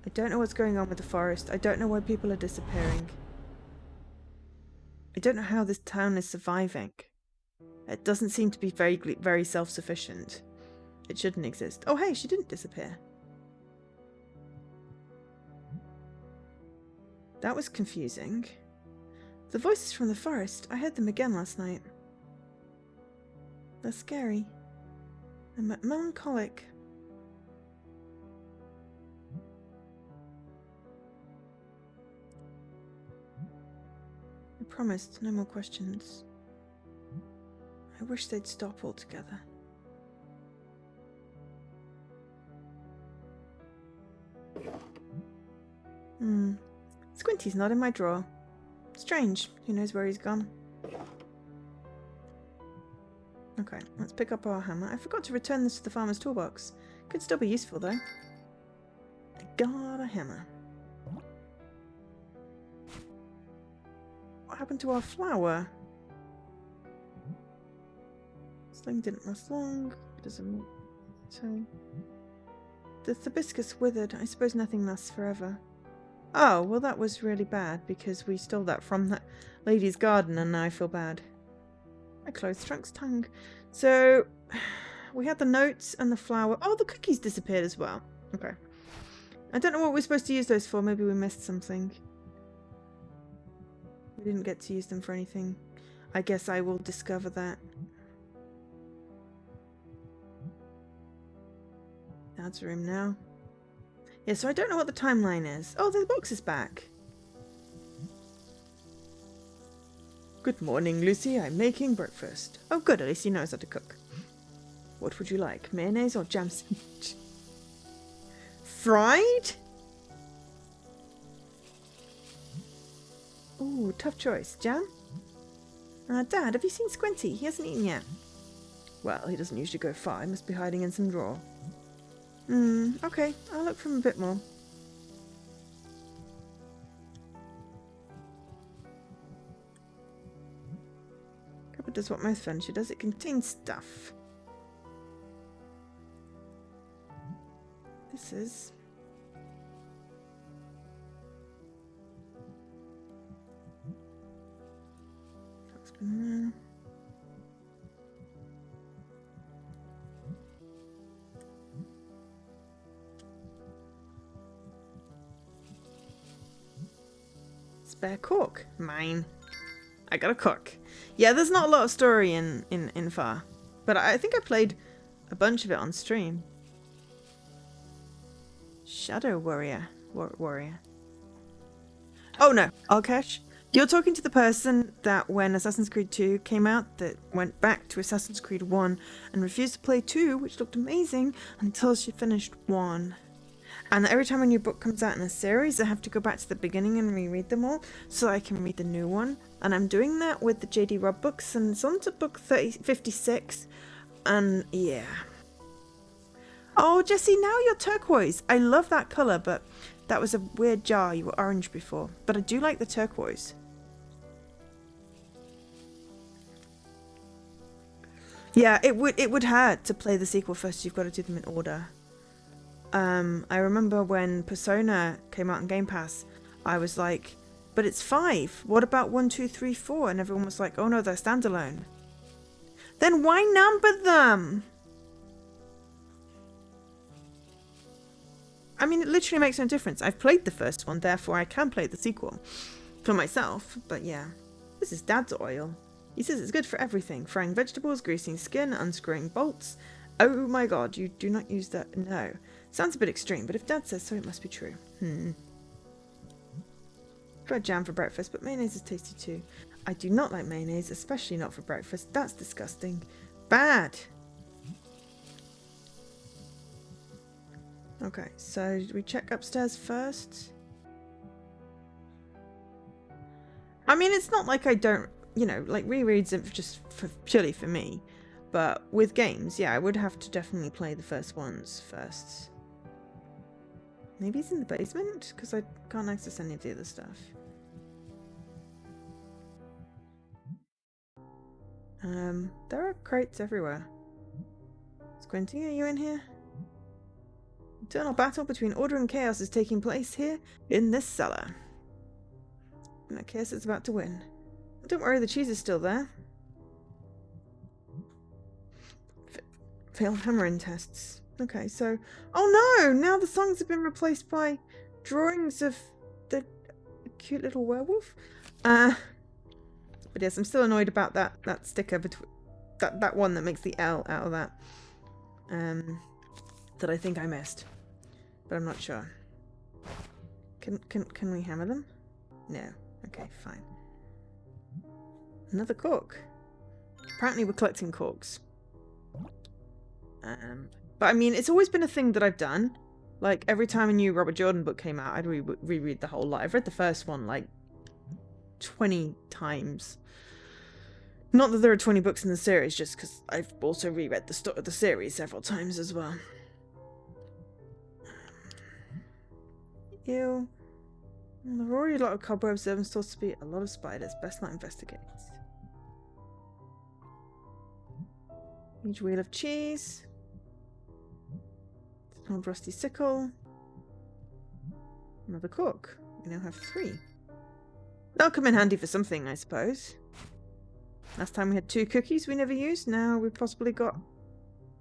I don't know what's going on with the forest. I don't know why people are disappearing. I don't know how this town is surviving. It doesn't seem to be very self-sufficient. It shouldn't exist. Oh hey, she didn't disappear. That was confusing. The voices from the forest, I heard them again last night. They're scary. They're melancholic. I promised no more questions. I wish they'd stop altogether. Squinty's not in my drawer. Strange. Who knows where he's gone? Okay, let's pick up our hammer. I forgot to return this to the farmer's toolbox. Could still be useful though. I got a hammer. happened to our flower? Sling didn't last long. Doesn't so. The hibiscus withered. I suppose nothing lasts forever. Oh, well that was really bad because we stole that from that lady's garden and now I feel bad. I closed Trunk's tongue. So, we had the notes and the flower. Oh, the cookies disappeared as well. Okay. I don't know what we're supposed to use those for. Maybe we missed something. We didn't get to use them for anything. I guess I will discover that. Dad's room now. Yeah, so I don't know what the timeline is. Oh, the box is back. Good morning, Lucy. I'm making breakfast. Oh, good. At least he knows how to cook. What would you like? Mayonnaise or jam sandwich? Fried? Ooh, tough choice. Jam? Dad, have you seen Squinty? He hasn't eaten yet. Well, he doesn't usually go far. He must be hiding in some drawer. Okay. I'll look for him a bit more. Cupboard does what most furniture does. It contains stuff. This is... Spare cork. Mine. I got a cork. Yeah, there's not a lot of story in Far. But I think I played a bunch of it on stream. Shadow Warrior. Warrior. Oh no, Alkesh. You're talking to the person that when Assassin's Creed 2 came out, that went back to Assassin's Creed 1 and refused to play 2, which looked amazing, until she finished 1. And every time a new book comes out in a series, I have to go back to the beginning and reread them all, so I can read the new one. And I'm doing that with the J.D. Robb books, and it's on to book 56, and yeah. Oh, Jessie, now you're turquoise. I love that colour, but that was a weird jar. You were orange before. But I do like the turquoise. Yeah, it would hurt to play the sequel first. You've got to do them in order. I remember when Persona came out on Game Pass, I was like, but it's 5. What about 1, 2, 3, 4? And everyone was like, oh no, they're standalone. Then why number them? I mean, it literally makes no difference. I've played the first one, therefore I can play the sequel for myself. But yeah, this is Dad's oil. He says it's good for everything. Frying vegetables, greasing skin, unscrewing bolts. Oh my god, you do not use that. No. Sounds a bit extreme, but if Dad says so, it must be true. Bread jam for breakfast, but mayonnaise is tasty too. I do not like mayonnaise, especially not for breakfast. That's disgusting. Bad. Okay, so do we check upstairs first? I mean, it's not like I don't, you know, like rereads it just purely for me. But with games, yeah, I would have to definitely play the first ones first. Maybe it's in the basement? Because I can't access any of the other stuff. There are crates everywhere. Squinty, are you in here? Eternal battle between order and chaos is taking place here in this cellar. And that chaos is about to win. Don't worry, the cheese is still there. Failed hammering tests. Okay, so... Oh no! Now the songs have been replaced by drawings of the cute little werewolf. But yes, I'm still annoyed about that sticker between... That one that makes the L out of that. That I think I missed. But I'm not sure. Can we hammer them? No. Okay, fine. Another cork. Apparently we're collecting corks. But I mean, it's always been a thing that I've done. Like, every time a new Robert Jordan book came out, I'd reread the whole lot. I've read the first one, like, 20 times. Not that there are 20 books in the series, just because I've also reread the series several times as well. Ew. There are already a lot of cobwebs there and supposed to be a lot of spiders. Best not investigate. Huge wheel of cheese. An old rusty sickle. Another cork. We now have 3. That'll come in handy for something, I suppose. Last time we had 2 cookies we never used. Now we've possibly got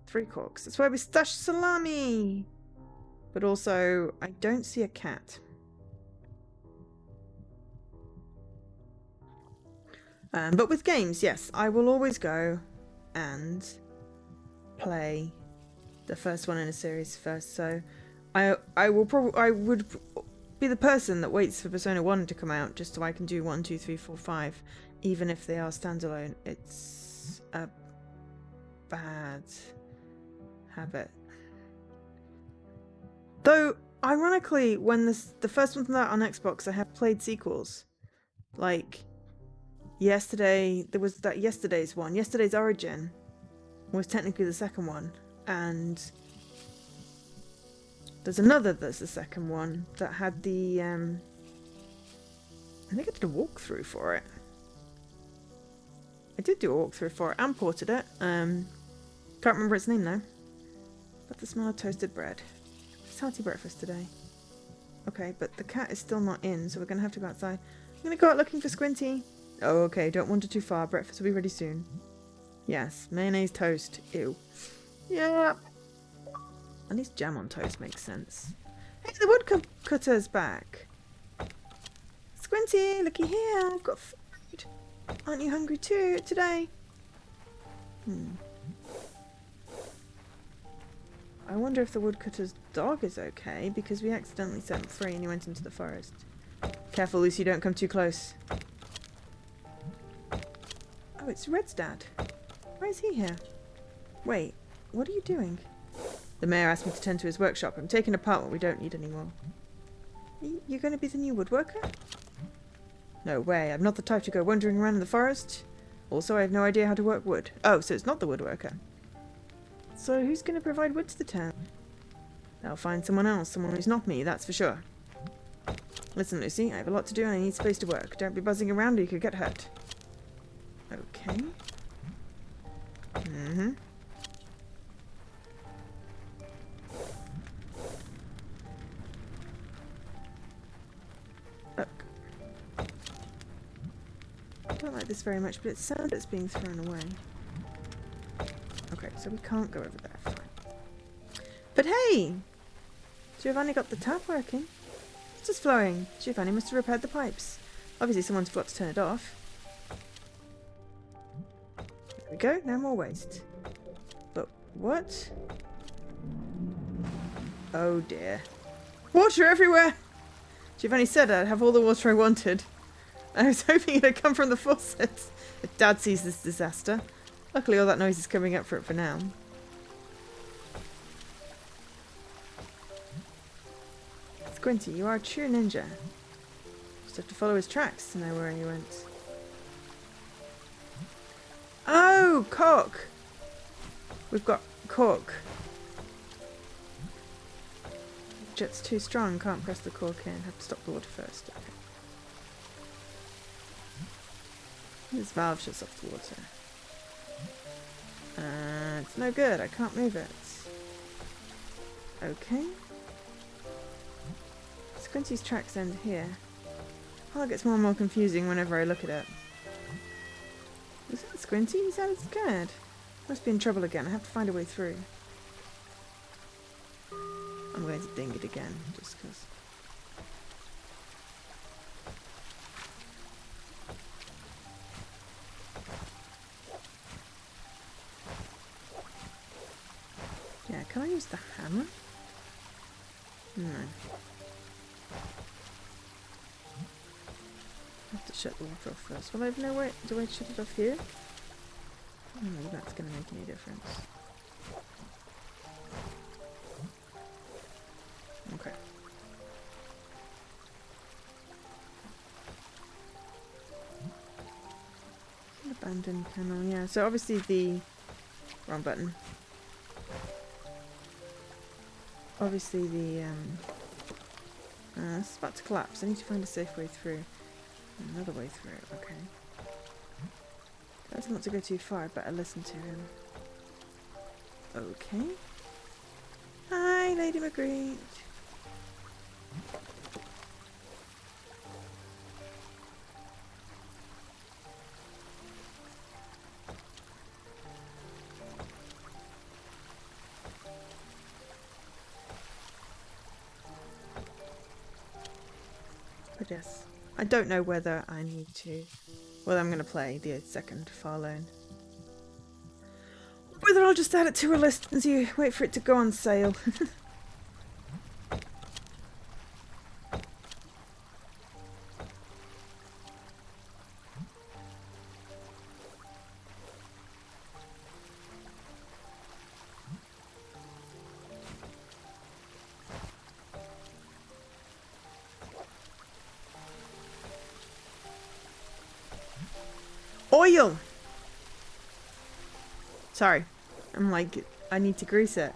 3 corks. That's where we stashed salami. But also, I don't see a cat. But with games, yes, I will always go and play the first one in a series first. So I would be the person that waits for Persona 1 to come out just so I can do 1, 2, 3, 4, 5, even if they are standalone. It's a bad habit. Though, ironically, when the first one came out on Xbox, I have played sequels. Like, yesterday, there was that yesterday's one. Yesterday's Origin was technically the second one. And there's another that's the second one that had the, I think I did a walkthrough for it. I did do a walkthrough for it and ported it. Can't remember its name though. But the smell of toasted bread. It's hearty breakfast today. Okay, but the cat is still not in, so we're going to have to go outside. I'm going to go out looking for Squinty. Oh, okay, don't wander too far. Breakfast will be ready soon. Yes, mayonnaise toast. Ew. Yeah. At least jam on toast makes sense. Hey, the woodcutter's back. Squinty, looky here. I've got food. Aren't you hungry too today? I wonder if the woodcutter's dog is okay, because we accidentally set him free and he went into the forest. Careful, Lucy, don't come too close. Oh, it's Red's dad. Why is he here? Wait, what are you doing? The mayor asked me to tend to his workshop. I'm taking apart what we don't need anymore. You're going to be the new woodworker? No way, I'm not the type to go wandering around in the forest. Also, I have no idea how to work wood. Oh, so it's not the woodworker. So who's going to provide wood to the town? They'll find someone else, someone who's not me, that's for sure. Listen, Lucy, I have a lot to do and I need space to work. Don't be buzzing around or you could get hurt. Okay. Look. I don't like this very much, but it's sand that's being thrown away. Okay, so we can't go over there. Fine. But hey! Giovanni got the tap working. It's just flowing. Giovanni must have repaired the pipes. Obviously someone's forgot to turn it off. There we go, no more waste. But what? Oh dear. Water everywhere! Giovanni said I'd have all the water I wanted. I was hoping it had come from the faucet. If Dad sees this disaster. Luckily all that noise is coming up for it for now. Squinty, you are a true ninja. Just have to follow his tracks to know where he went. Oh, cork! We've got cork. Jet's too strong, can't press the cork in. Have to stop the water first. Okay. This valve shuts off the water. It's no good, I can't move it. Okay. Squinty's tracks end here. Oh, it gets more and more confusing whenever I look at it. Was that Squinty? He sounded scared. Must be in trouble again. I have to find a way through. I'm going to ding it again, just because. Yeah, can I use the hammer? No. I have to shut the water off first. Well, I have no way. Do I shut it off here? I don't know if that's going to make any difference. Okay. Abandoned panel, yeah. So obviously the wrong button. Obviously the It's about to collapse. I need to find a safe way through. Another way through. Okay. That's not to go too far. I better listen to him. Okay. Hi, Lady Magritte. But yes, I don't know whether I need to. Well, I'm going to play the second Far Lone. Whether I'll just add it to a list and see, wait for it to go on sale. Oil! Sorry. I'm like, I need to grease it.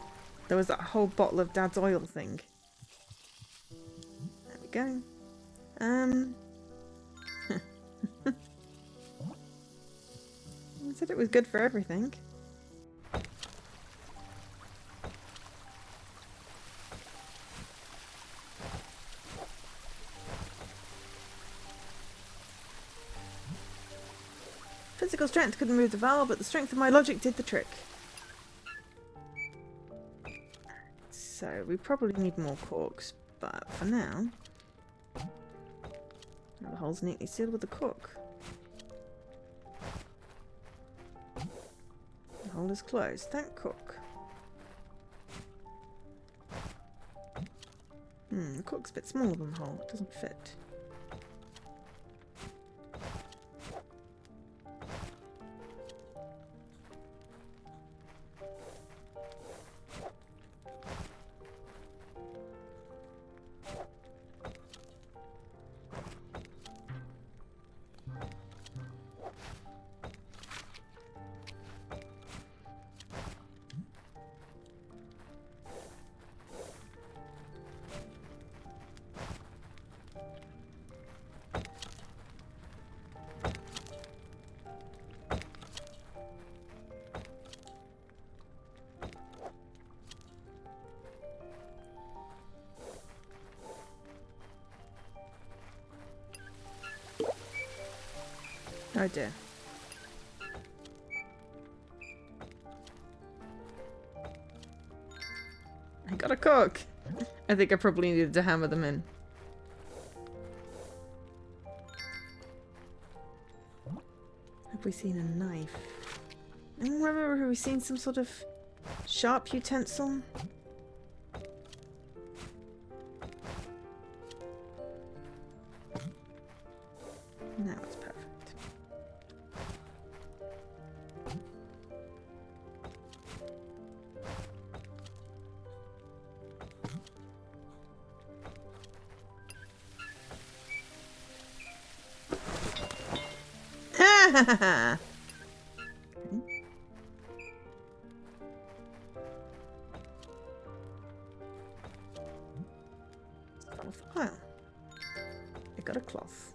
There was that whole bottle of Dad's oil thing. There we go. I said it was good for everything. Physical strength couldn't move the valve, but the strength of my logic did the trick. So we probably need more corks, but for now, the hole's neatly sealed with a cork. The hole is closed. Thank cork. The cork's a bit smaller than the hole. It doesn't fit. Oh dear. I got a cork. I think I probably needed to hammer them in. Have we seen a knife? Anyone remember, have we seen some sort of sharp utensil? Now it's perfect. Ha ha ha! Well, I got a cloth.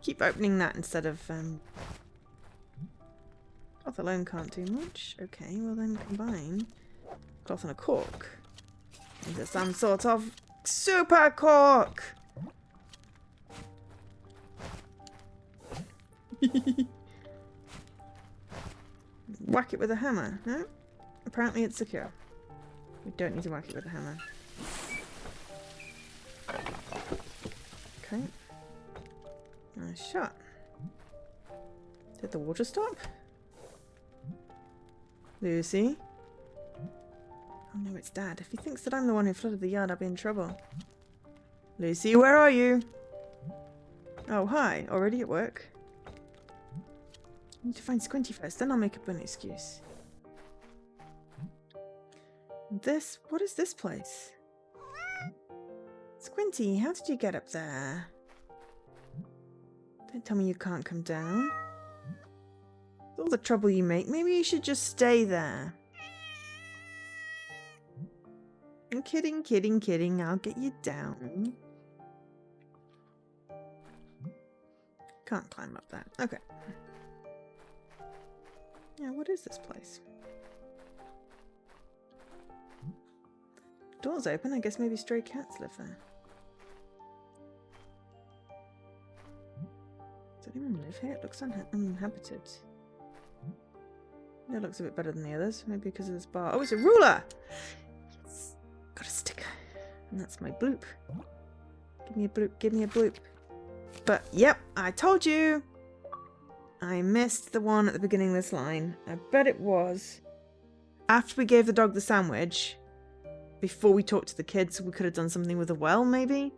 Keep opening that instead of cloth alone can't do much. Okay, well then combine cloth and a cork into some sort of super cork. Whack it with a hammer. No? Apparently it's secure. We don't need to whack it with a hammer. Okay. Nice shot. Did the water stop? Lucy? Oh no, it's Dad. If he thinks that I'm the one who flooded the yard, I'll be in trouble. Lucy, where are you? Oh, hi. Already at work? I need to find Squinty first, then I'll make up an excuse. What is this place? Squinty, how did you get up there? Don't tell me you can't come down. With all the trouble you make, maybe you should just stay there. I'm kidding, kidding, kidding. I'll get you down. Can't climb up that. Okay. Yeah, what is this place? Door's open. I guess maybe stray cats live there. Does anyone live here? It looks uninhabited. It looks a bit better than the others. Maybe because of this bar. Oh, it's a ruler! Yes. Got a sticker. And that's my bloop. Give me a bloop. Give me a bloop. But, yep, I told you! I missed the one at the beginning of this line. I bet it was after we gave the dog the sandwich, before we talked to the kids, we could have done something with a well, maybe?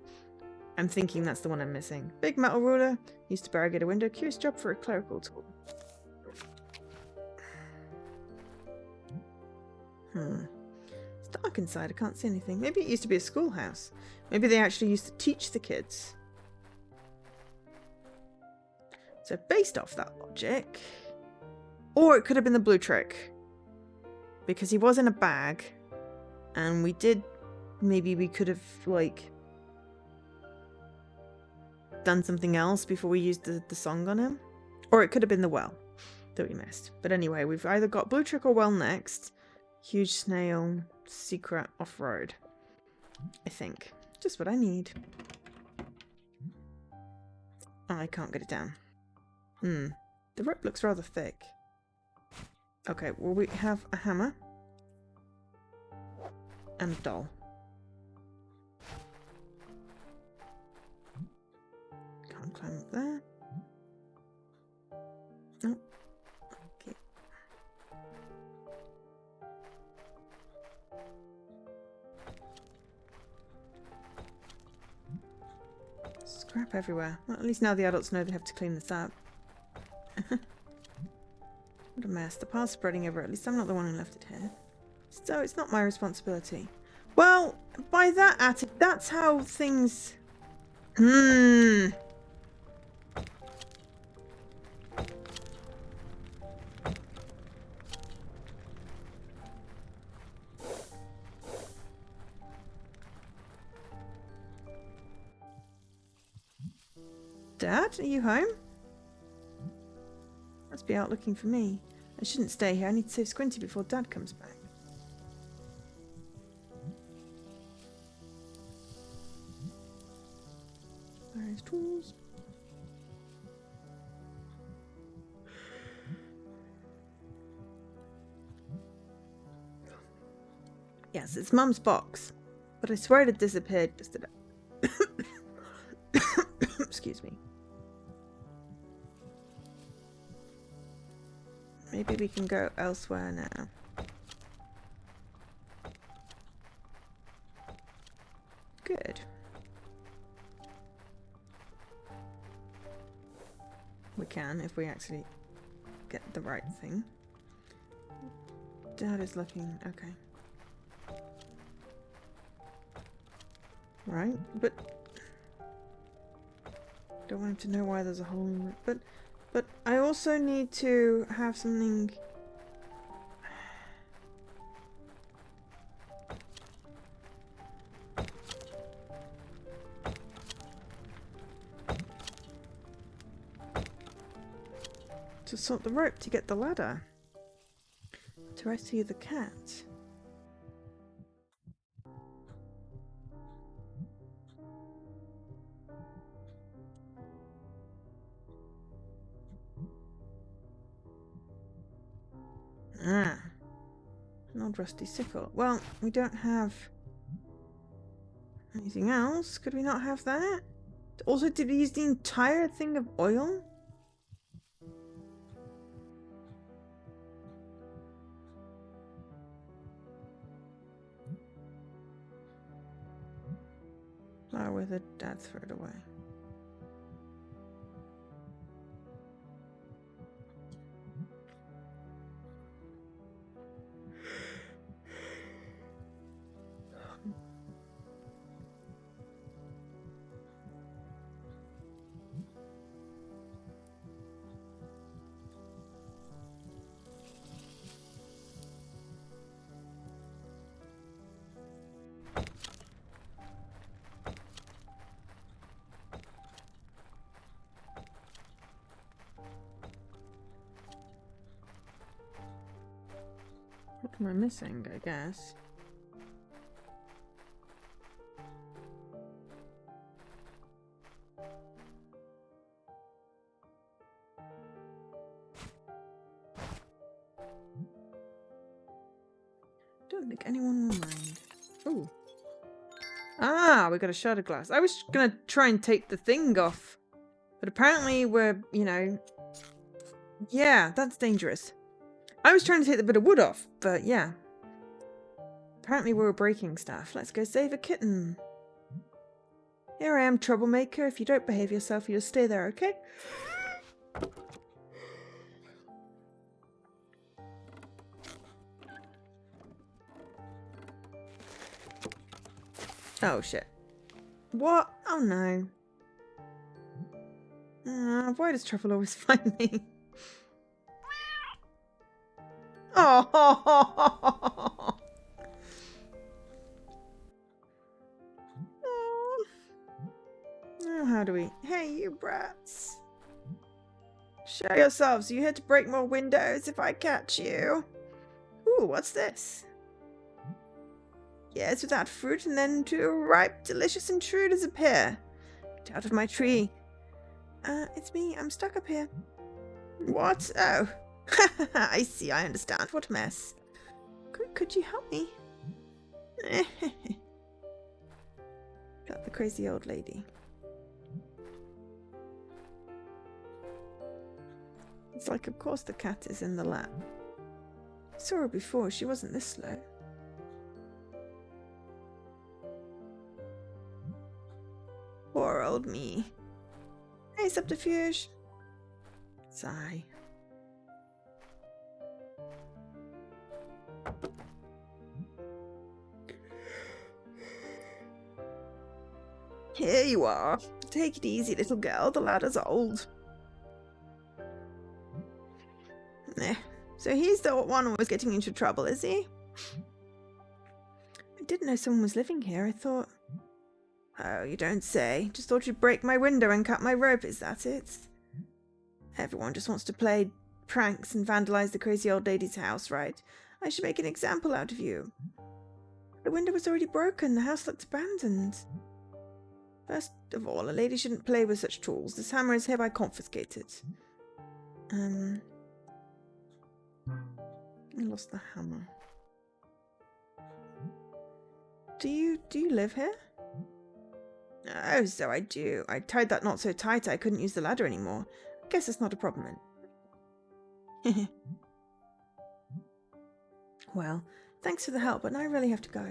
I'm thinking that's the one I'm missing. Big metal ruler. Used to barricade a window. Curious job for a clerical tool. It's dark inside. I can't see anything. Maybe it used to be a schoolhouse. Maybe they actually used to teach the kids. So based off that logic... Or it could have been the blue trick. Because he was in a bag. And we did... Maybe we could have, like... done something else before we used the song on him. Or it could have been the well that we missed. But anyway, we've either got blue trick or well next. Huge snail, secret off-road. I think. Just what I need. Oh, I can't get it down. The rope looks rather thick. Okay, well we have a hammer. And a doll. Can't climb up there. Oh. Okay. Scrap everywhere. Well, at least now the adults know they have to clean this up. What a mess. The pile's spreading over. At least I'm not the one who left it here. So it's not my responsibility. Well, by that attitude, that's how things... Dad, are you home? Must be out looking for me. I shouldn't stay here. I need to save Squinty before Dad comes back. Various tools. Yes, it's Mum's box. But I swear it had disappeared yesterday. Excuse me. Maybe we can go elsewhere now. Good. We can if we actually get the right thing. Dad is looking... okay. Right, but... don't want him to know why there's a hole in it. But I also need to have something... to sort the rope to get the ladder. To rescue the cat. Ah. An old rusty sickle. Well, we don't have anything else. Could we not have that? Also, did we use the entire thing of oil? Flower with it, Dad threw it away. am I missing, I guess? Don't think anyone will mind. Ooh. Ah, we got a shard of glass. I was gonna try and take the thing off. But apparently we're, you know... Yeah, that's dangerous. I was trying to take the bit of wood off, but yeah. Apparently we were breaking stuff. Let's go save a kitten. Here I am, troublemaker. If you don't behave yourself, you'll stay there, okay? Oh, shit. What? Oh, no. Why does Truffle always find me? Oh! Oh, how do we... Hey, you brats. Show yourselves. You here to break more windows if I catch you. Ooh, what's this? Yes, without fruit, and then two ripe, delicious intruders appear. Get out of my tree. It's me. I'm stuck up here. What? Oh. I see. I understand. What a mess. Could you help me? Got the crazy old lady. It's like, of course the cat is in the lap. I saw her before. She wasn't this slow. Poor old me. Hey, subterfuge. Sigh. Here you are. Take it easy, little girl. The ladder's old. So he's the one who was getting into trouble, is he? I didn't know someone was living here. I thought... Oh, you don't say. Just thought you'd break my window and cut my rope, is that it? Everyone just wants to play pranks and vandalize the crazy old lady's house, right? I should make an example out of you. The window was already broken. The house looked abandoned. First of all, a lady shouldn't play with such tools. This hammer is hereby confiscated. I lost the hammer. Do you live here? Oh, so I do. I tied that knot so tight I couldn't use the ladder anymore. Guess it's not a problem then. Well, thanks for the help, but now I really have to go.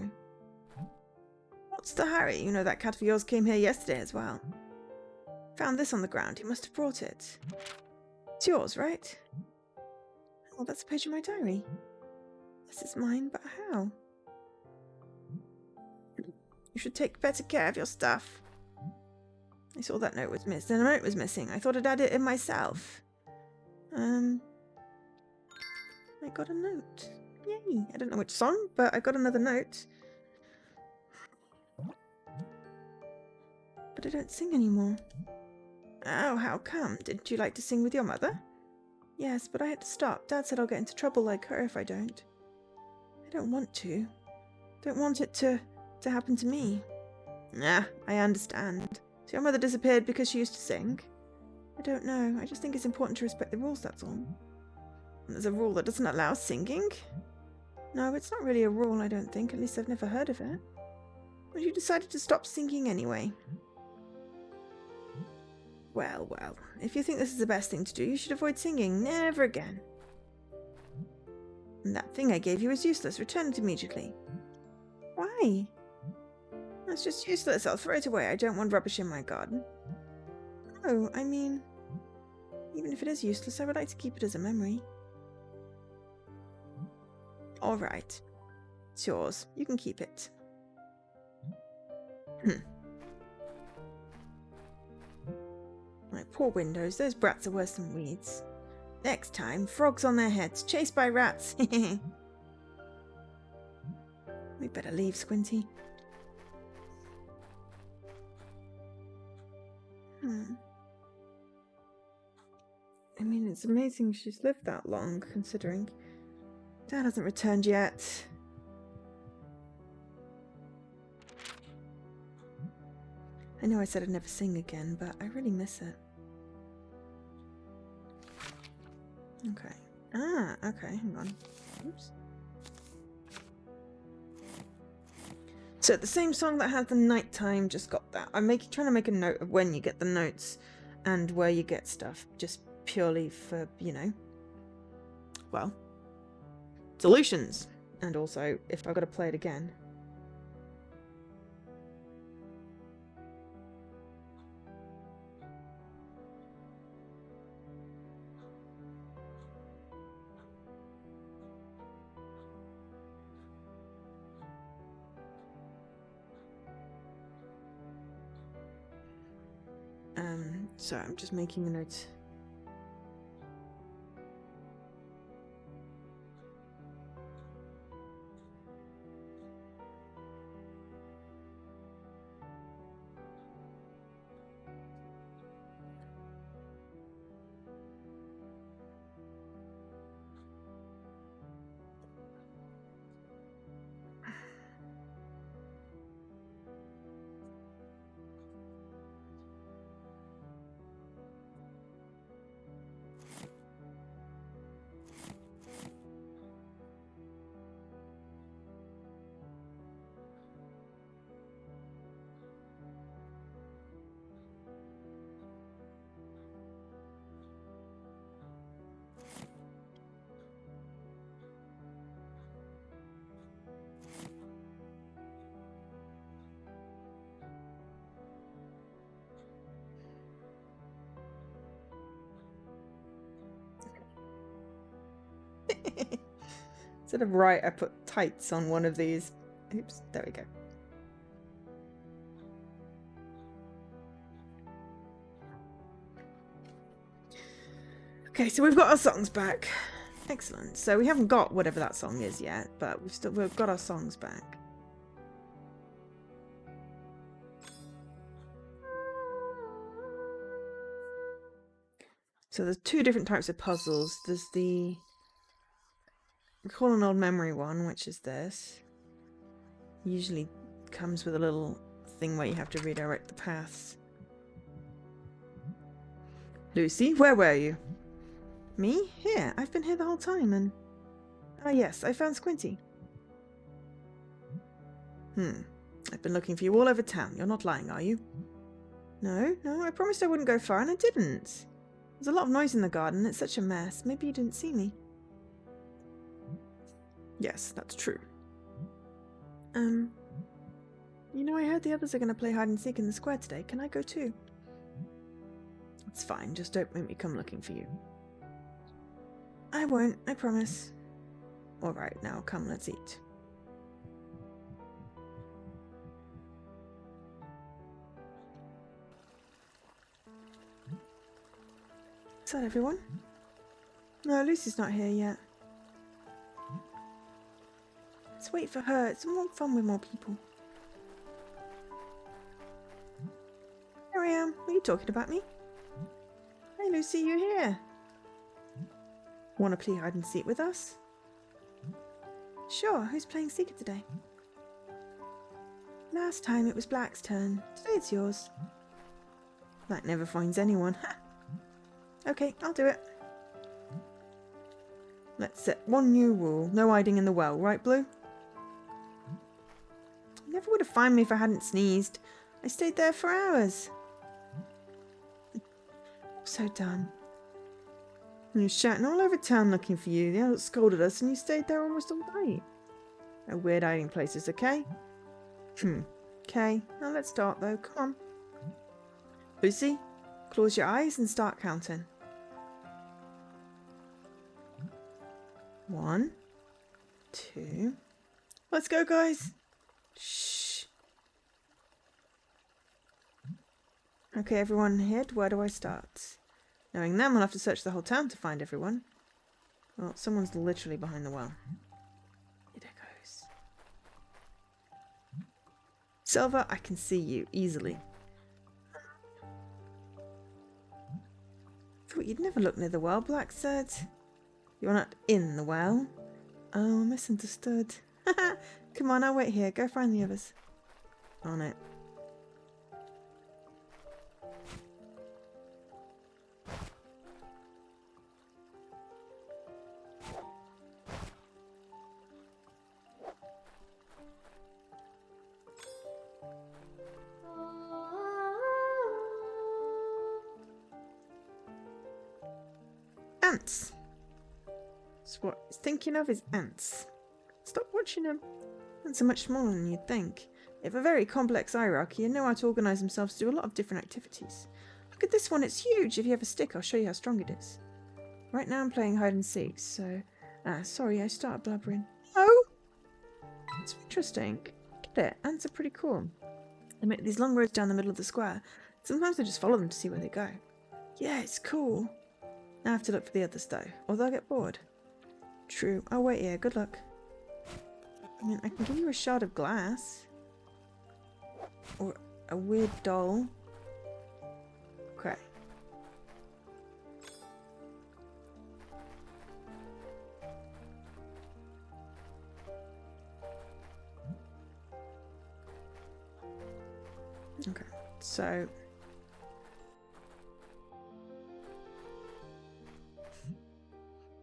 What's the hurry? You know that cat of yours came here yesterday as well. Found this on the ground. He must have brought it. It's yours, right? Oh, that's a page in my diary. This is mine, but how? You should take better care of your stuff. I saw that note was missing. The note was missing. I thought I'd add it in myself. I got a note. Yay. I don't know which song, but I got another note. But I don't sing anymore. Oh, how come? Didn't you like to sing with your mother? Yes, but I had to stop. Dad said I'll get into trouble like her if I don't. I don't want to. Don't want it to happen to me. Nah, I understand. So your mother disappeared because she used to sing? I don't know. I just think it's important to respect the rules, that's all. And there's a rule that doesn't allow singing? No, it's not really a rule, I don't think. At least I've never heard of it. But you decided to stop singing anyway. Well, well. If you think this is the best thing to do, you should avoid singing. Never again. And that thing I gave you is useless. Return it immediately. Why? It's just useless. I'll throw it away. I don't want rubbish in my garden. Oh, I mean... Even if it is useless, I would like to keep it as a memory. Alright. It's yours. You can keep it. My poor windows. Those brats are worse than weeds. Next time, frogs on their heads, chased by rats. We better leave, Squinty. I mean, it's amazing she's lived that long, considering Dad hasn't returned yet. I know I said I'd never sing again, but I really miss it. Okay. Ah, okay, hang on. Oops. So the same song that had the nighttime just got that. I'm trying to make a note of when you get the notes and where you get stuff, just purely for, you know, well, solutions. And also, if I've got to play it again. So I'm just making a note. Instead of right, I put tights on one of these. Oops, there we go. Okay, so we've got our songs back. Excellent. So we haven't got whatever that song is yet, but we've got our songs back. So there's two different types of puzzles. There's the recall an old memory one, which is this. Usually comes with a little thing where you have to redirect the paths. Lucy, where were you? Me? Here. I've been here the whole time and... Ah yes, I found Squinty. I've been looking for you all over town. You're not lying, are you? No, I promised I wouldn't go far and I didn't. There's a lot of noise in the garden. It's such a mess. Maybe you didn't see me. Yes, that's true. You know, I heard the others are going to play hide and seek in the square today. Can I go too? It's fine. Just don't make me come looking for you. I won't. I promise. All right, now come, let's eat. Is that everyone? No, Lucy's not here yet. Let's wait for her. It's more fun with more people. Here I am. Are you talking about me? Hey Lucy, you're here. Want to play hide and seek with us? Sure, who's playing Seeker today? Last time it was Black's turn. Today it's yours. Black never finds anyone. Okay, I'll do it. Let's set one new rule. No hiding in the well, right, Blue? You never would have found me if I hadn't sneezed. I stayed there for hours. So done. We were shouting all over town looking for you. The adults scolded us and you stayed there almost all night. No weird hiding places, okay? Okay, now let's start though. Come on. Lucy, close your eyes and start counting. 1, 2. Let's go, guys. Shh. Okay, everyone hid. Where do I start? Knowing them, I'll have to search the whole town to find everyone. Well, someone's literally behind the well. Here it goes. Silver, I can see you easily. Thought you'd never look near the well, Black said. You're not in the well. Oh, misunderstood. Come on, I'll wait here. Go find the others. On it. Ants. So what he's thinking of is ants. Stop watching them. Ants are much smaller than you'd think. They have a very complex hierarchy and know how to organise themselves to do a lot of different activities. Look at this one, it's huge. If you have a stick, I'll show you how strong it is. Right now I'm playing hide and seek, so... sorry, I started blabbering. Oh! It's interesting. Get it? Ants are pretty cool. They make these long roads down the middle of the square. Sometimes I just follow them to see where they go. Yeah, it's cool. Now I have to look for the others though, or they'll get bored. True. I'll wait here. Good luck. I mean, I can give you a shard of glass. Or a weird doll. Okay. Okay, so...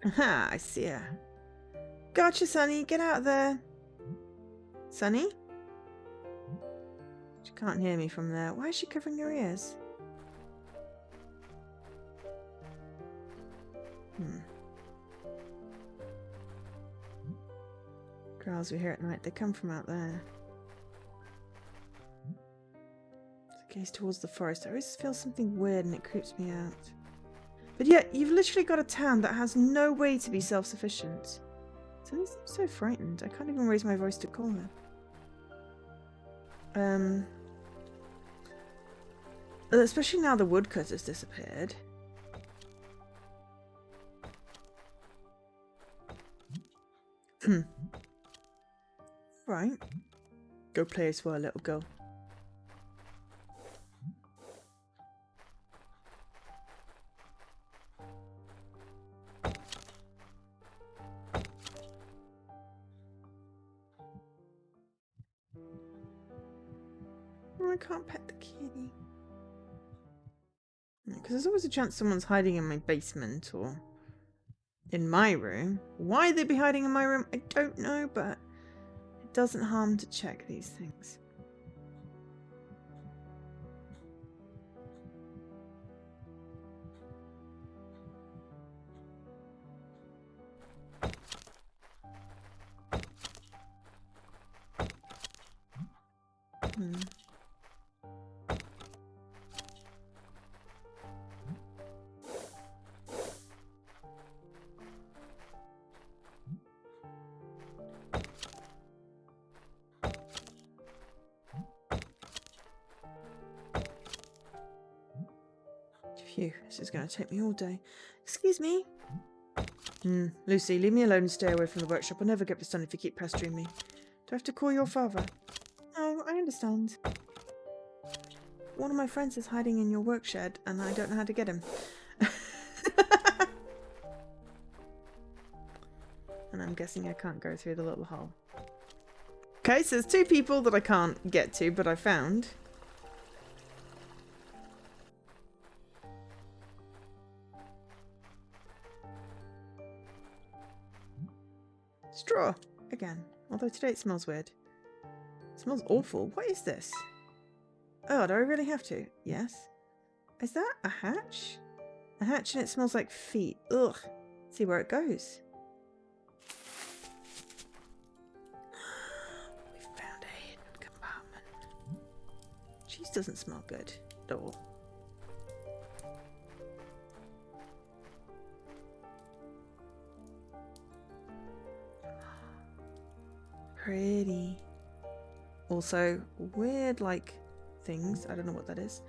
Aha, I see her. Gotcha, Sunny. Get out of there. Sunny? She can't hear me from there. Why is she covering her ears? Growls we hear at night. They come from out there. I gaze towards the forest. I always feel something weird and it creeps me out. But yet, you've literally got a town that has no way to be self-sufficient. Sunny seems so frightened. I can't even raise my voice to call her. Especially now the woodcutter's disappeared. Right. Go play as well, little girl. Oh, I can't pet the kitty. Because there's always a chance someone's hiding in my basement or in my room. Why they'd be hiding in my room, I don't know, but it doesn't harm to check these things. Phew, this is going to take me all day. Excuse me? Lucy, leave me alone and stay away from the workshop. I'll never get this done if you keep pestering me. Do I have to call your father? Oh, I understand. One of my friends is hiding in your work shed and I don't know how to get him. And I'm guessing I can't go through the little hole. Okay, so there's two people that I can't get to, but I found. Straw. Again. Although today it smells weird. It smells awful. What is this? Oh, do I really have to? Yes. Is that a hatch? A hatch and it smells like feet. Ugh. Let's see where it goes. We found a hidden compartment. Cheese doesn't smell good at all. Pretty. Also, weird, like, things. I don't know what that is.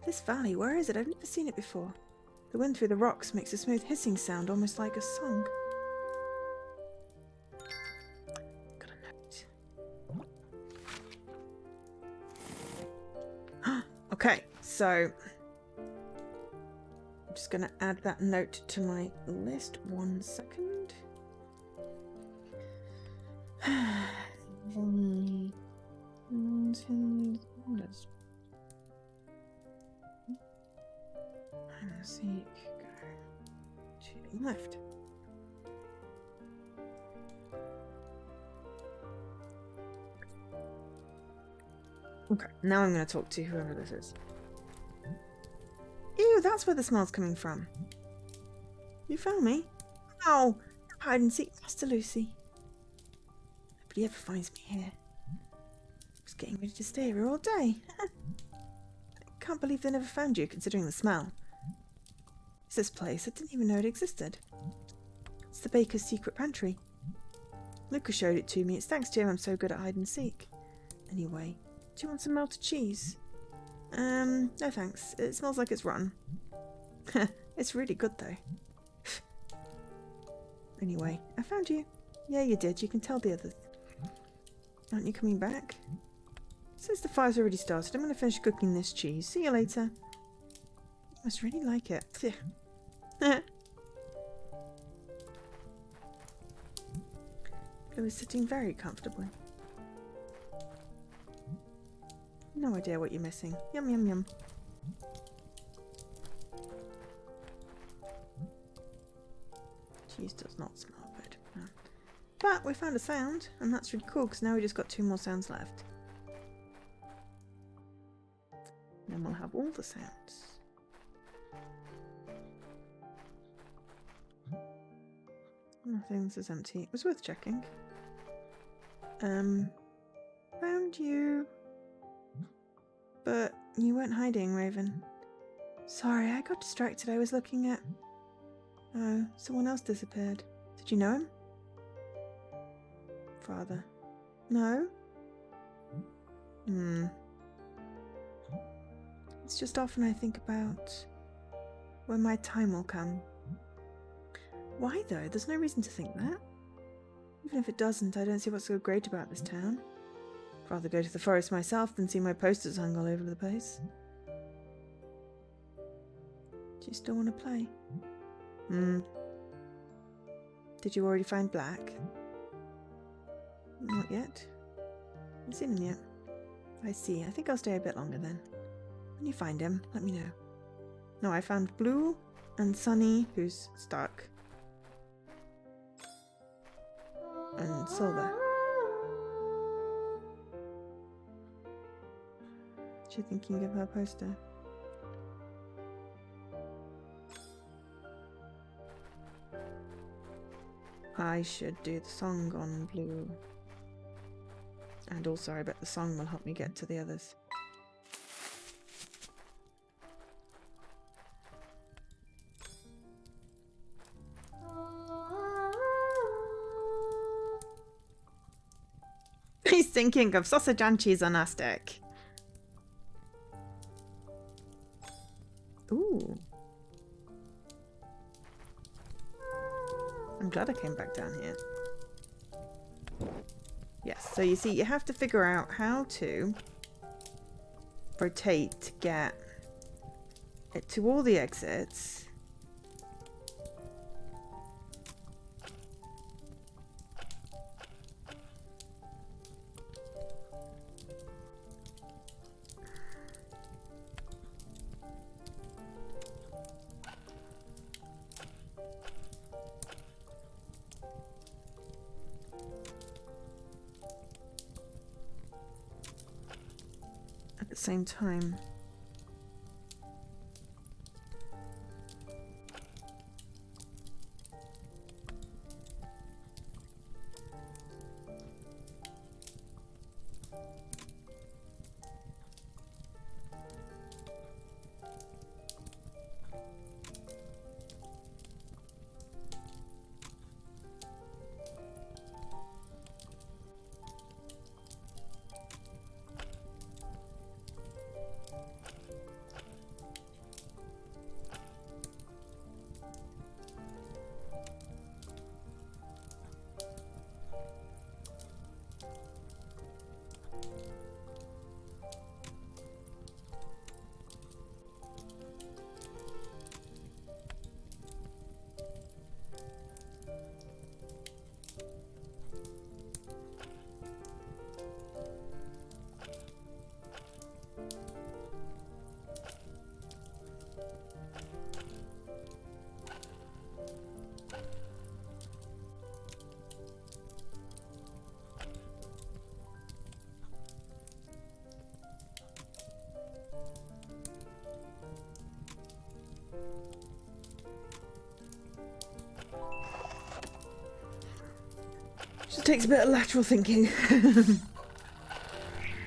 This valley, where is it? I've never seen it before. The wind through the rocks makes a smooth hissing sound, almost like a song. Got a note. Okay, so I'm just going to add that note to my list. 1 second. Seek, go to left. Okay, now I'm going to talk to whoever this is. Ew, that's where the smell's coming from. You found me? Oh, hide and seek, Master Lucy. Nobody ever finds me here. I was getting ready to stay here all day. I can't believe they never found you, considering the smell. What's this place? I didn't even know it existed. It's the baker's secret pantry. Lucas showed it to me. It's thanks to him I'm so good at hide and seek. Anyway, do you want some melted cheese? No thanks. It smells like it's rotten. It's really good though. Anyway, I found you. Yeah, you did. You can tell the others. Aren't you coming back? Since the fire's already started, I'm going to finish cooking this cheese. See you later. You must really like it. Blue is sitting very comfortably. No idea what you're missing. Yum, yum, yum. Cheese does not smell good. No. But we found a sound, and that's really cool, because now we just got 2 more sounds left. Then we'll have all the sounds. Nothing, this is empty. It was worth checking. Found you. But you weren't hiding, Raven. Sorry, I got distracted. I was looking at... Oh, someone else disappeared. Did you know him? Father. No? It's just often I think about when my time will come. Why though? There's no reason to think that. Even if it doesn't, I don't see what's so great about this town. I'd rather go to the forest myself than see my posters hung all over the place. Do you still want to play? Did you already find Black? Not yet. Haven't seen him yet. I see. I think I'll stay a bit longer then. When you find him, let me know. No, I found Blue and Sunny, who's stuck. And Silver. Is she thinking of her poster? I should do the song on Blue. And also I bet the song will help me get to the others. He's thinking of sausage and cheese on a stick. Ooh. I'm glad I came back down here. Yes, so you see, you have to figure out how to rotate to get it to all the exits. At the same time. takes a bit of lateral thinking.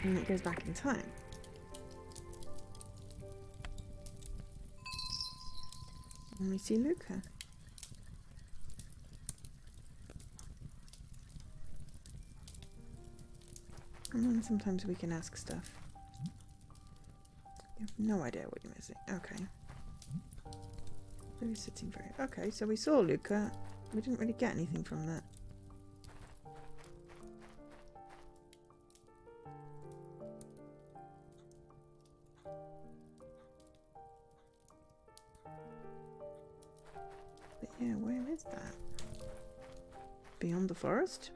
And it goes back in time. And we see Luca. And then sometimes we can ask stuff. You have no idea what you're missing. Okay. Louis sitting very... Okay, so we saw Luca. We didn't really get anything from that. But yeah, where is that? Beyond the forest?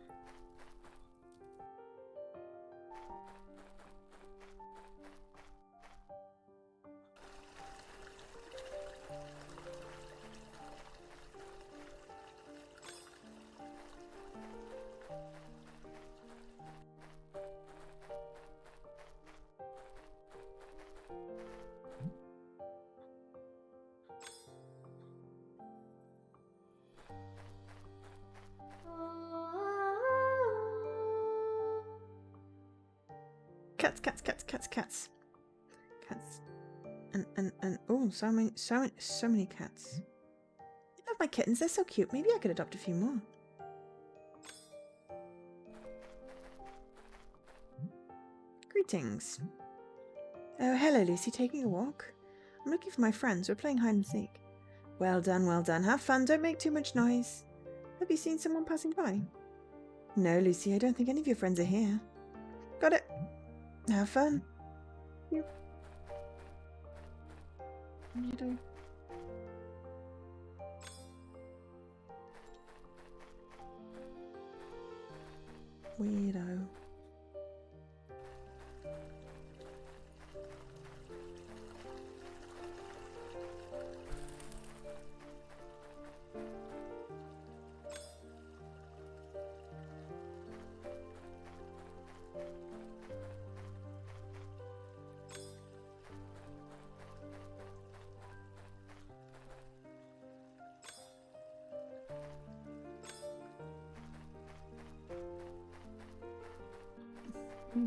Cats, cats, cats, cats, cats. Cats. And oh, so many cats. I love my kittens, they're so cute. Maybe I could adopt a few more. Greetings. Oh, hello, Lucy. Taking a walk? I'm looking for my friends. We're playing hide and seek. Well done, well done. Have fun. Don't make too much noise. Have you seen someone passing by? No, Lucy. I don't think any of your friends are here. Got it. Have fun. Yep. Weirdo. Weirdo.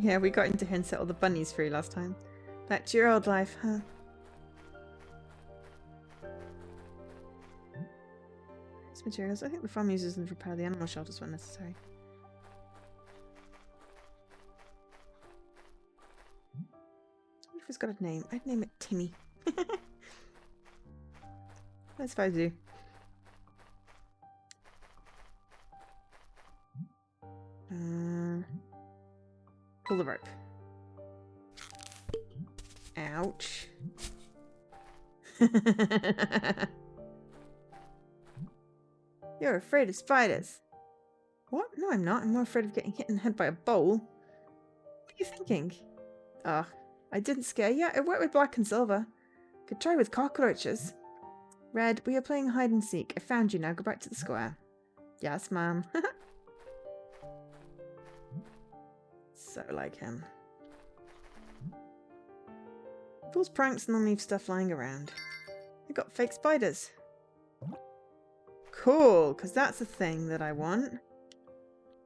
Yeah, we got into here and set all the bunnies free last time. Back to your old life, huh? These materials. I think the farm uses them to repair the animal shelters when necessary. I wonder if it's got a name. I'd name it Timmy. That's what I do. Pull the rope. Ouch. You're afraid of spiders. What? No, I'm not. I'm more afraid of getting hit in the head by a bowl. What are you thinking? Ah, I didn't scare you. I work with black and silver. Could try with cockroaches. Red, we are playing hide and seek. I found you now. Go back to the square. Yes, ma'am. So like him. Pulls pranks and then leaves stuff lying around. I got fake spiders. Cool, because that's a thing that I want.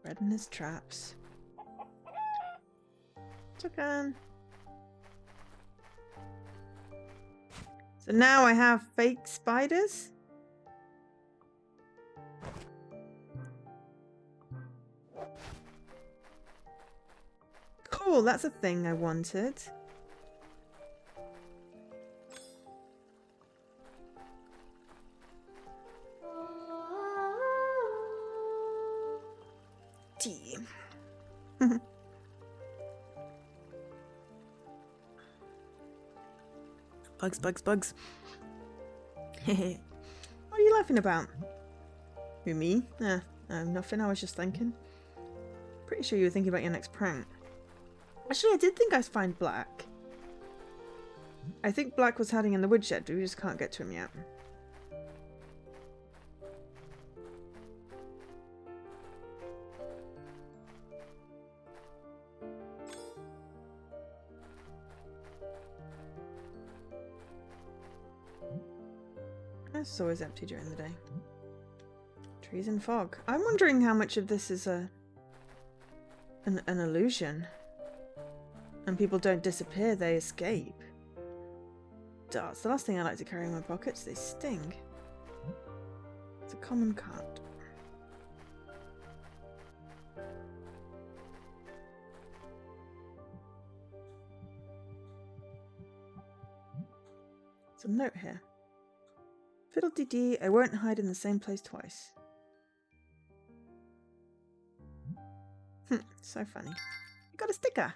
Red in his traps. Toucan. So now I have fake spiders? Cool, that's a thing I wanted. Tea. Bugs, bugs, bugs. What are you laughing about? Who, me? No, nothing. I was just thinking. Pretty sure you were thinking about your next prank. Actually, I did think I found Black. I think Black was hiding in the woodshed, but we just can't get to him yet. It's always empty during the day. Trees and fog. I'm wondering how much of this is a an illusion. And people don't disappear, they escape. Darts, the last thing I like to carry in my pockets, they sting. It's a common card. Some note here. Fiddle-dee-dee, I won't hide in the same place twice. So funny. You got a sticker!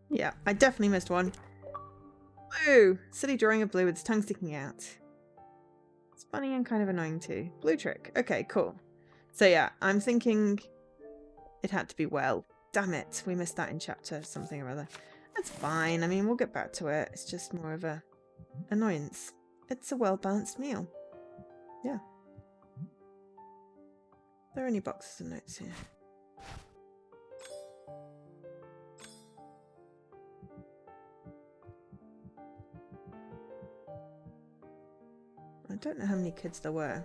Yeah, I definitely missed one. Blue! Silly drawing of blue with its tongue sticking out. It's funny and kind of annoying too. Blue trick. Okay, cool. So yeah, I'm thinking it had to be well. Damn it, we missed that in chapter something or other. That's fine, I mean, we'll get back to it. It's just more of a annoyance. It's a well-balanced meal. Yeah. Are there any boxes of notes here? I don't know how many kids there were.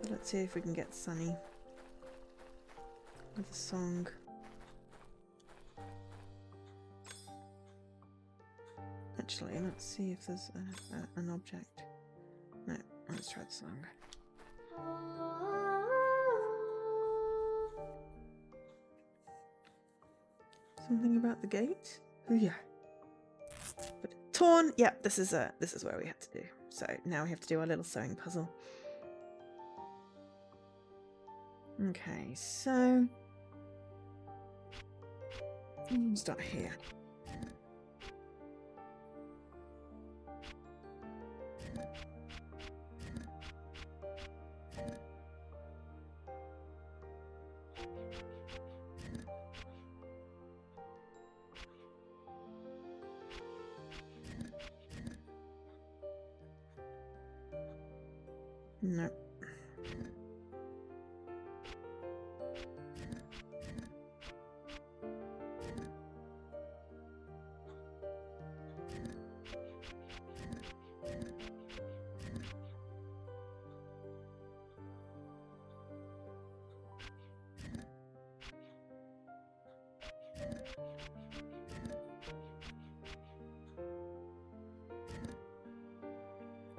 But let's see if we can get Sunny with a song. Actually, let's see if there's an object. No, let's try the song. Something about the gate? Oh yeah. But torn. Yeah, this is where we have to do. So now we have to do our little sewing puzzle. Okay, so start here. No.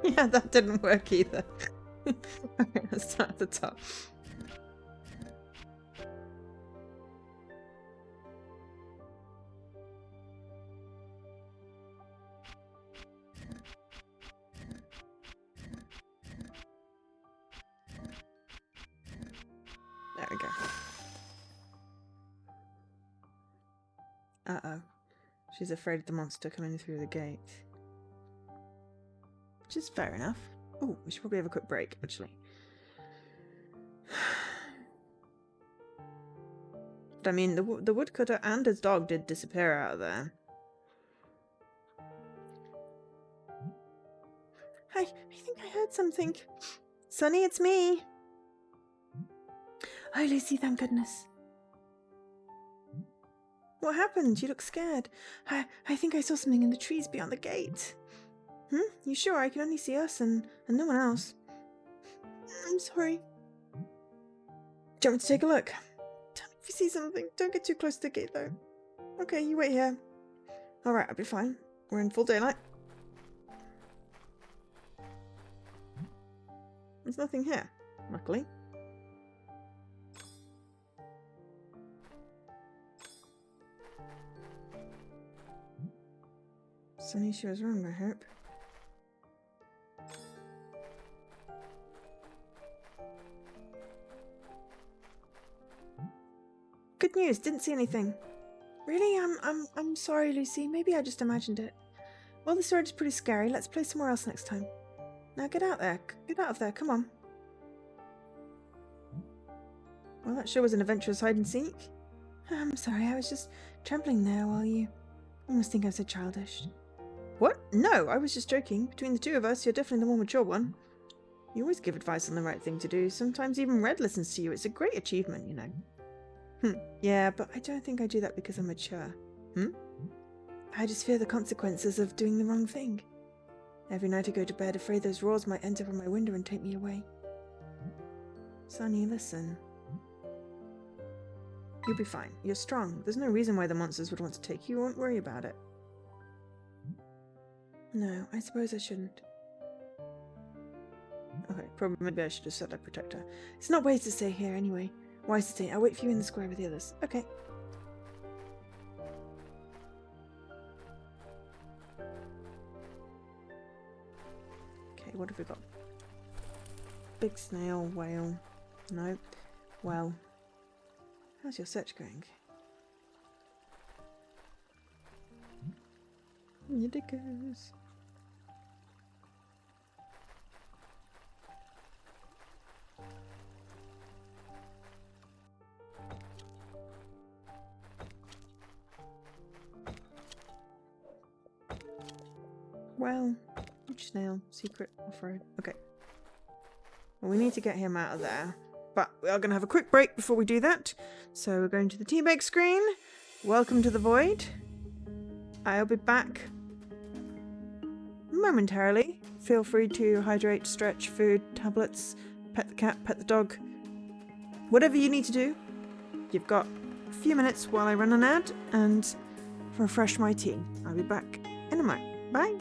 Yeah, that didn't work either. Okay, let's start at the top. There we go. Uh-oh. She's afraid of the monster coming through the gate. Which is fair enough. Oh, we should probably have a quick break, actually. But I mean, the woodcutter and his dog did disappear out of there. Hi, I think I heard something. Sunny, it's me. Oh, Lucy, thank goodness. What happened? You look scared. I think I saw something in the trees beyond the gate. You sure? I can only see us and no one else. I'm sorry. Do you want me to take a look? Tell me if you see something. Don't get too close to the gate, though. Okay, you wait here. Alright, I'll be fine. We're in full daylight. There's nothing here, luckily. Sunny, she was wrong, I hope. Good news, didn't see anything. Really? I'm sorry, Lucy. Maybe I just imagined it. Well, the story is pretty scary. Let's play somewhere else next time. Now get out there. Get out of there. Come on. Well, that sure was an adventurous hide and seek. I'm sorry, I was just trembling there while you almost think I was so childish. What? No, I was just joking. Between the two of us, you're definitely the more mature one. You always give advice on the right thing to do. Sometimes even Red listens to you. It's a great achievement, you know. Yeah, but I don't think I do that because I'm mature. I just fear the consequences of doing the wrong thing. Every night I go to bed afraid those roars might enter from my window and take me away. Sonny, listen. You'll be fine. You're strong. There's no reason why the monsters would want to take you. You won't worry about it. No, I suppose I shouldn't. Okay, probably maybe I should have said I'd protect her. It's not wise to stay here anyway. Wise to stay. I'll wait for you in the square with the others. Okay. Okay, what have we got? Big snail, whale. No. Well. How's your search going? You dickers. Well, huge snail, secret off-road. Okay. Well, we need to get him out of there. But we are going to have a quick break before we do that. So we're going to the teabag screen. Welcome to the void. I'll be back momentarily. Feel free to hydrate, stretch, food, tablets, pet the cat, pet the dog. Whatever you need to do. You've got a few minutes while I run an ad and refresh my tea. I'll be back in a moment. Bye.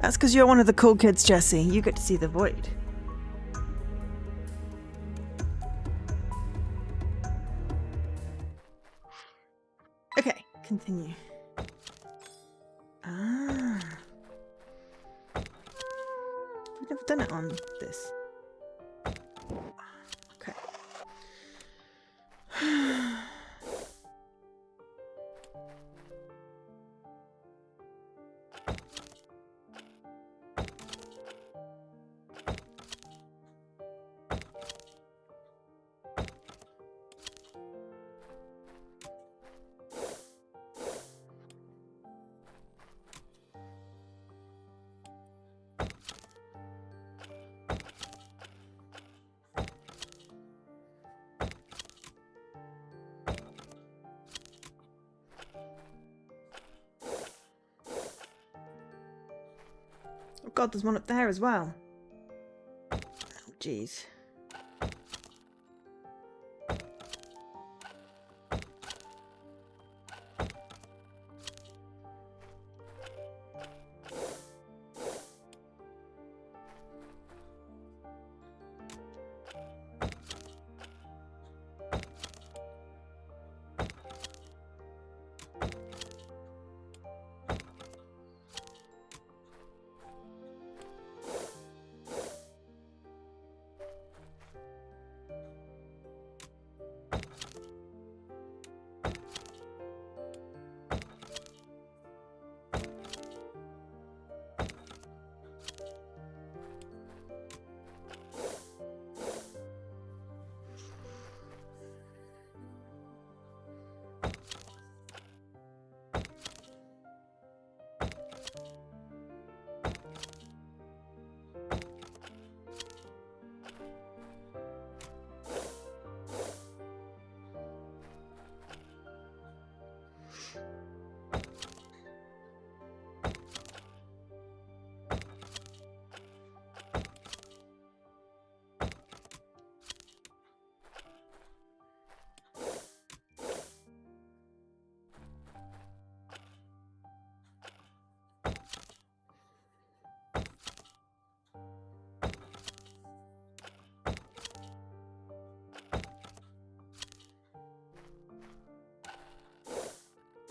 That's because you're one of the cool kids, Jesse. You get to see the void. Okay, continue. Ah. We've never done it on this. Okay. Oh god, there's one up there as well. Oh jeez.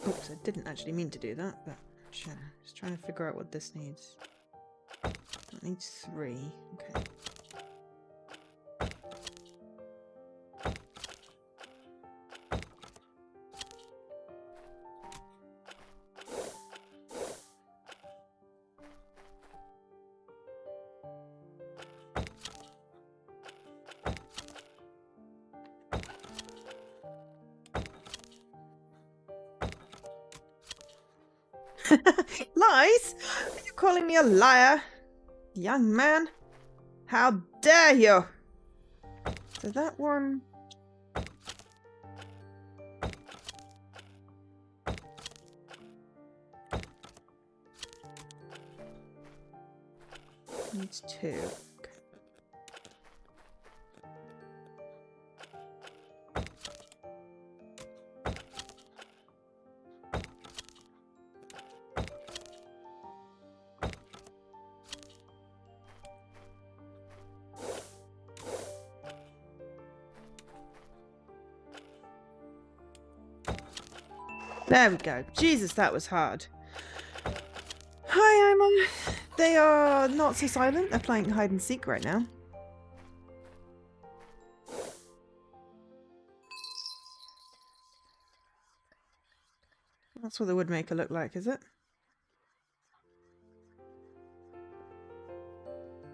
Oops, I didn't actually mean to do that, but sure. Just trying to figure out what this needs. That needs 3. Okay. Lies? Are you calling me a liar? Young man? How dare you? So that one... needs 2. Okay. There we go. Jesus, that was hard. Hi, Emma. They are not so silent. They're playing hide and seek right now. That's what the woodmaker looked like, is it?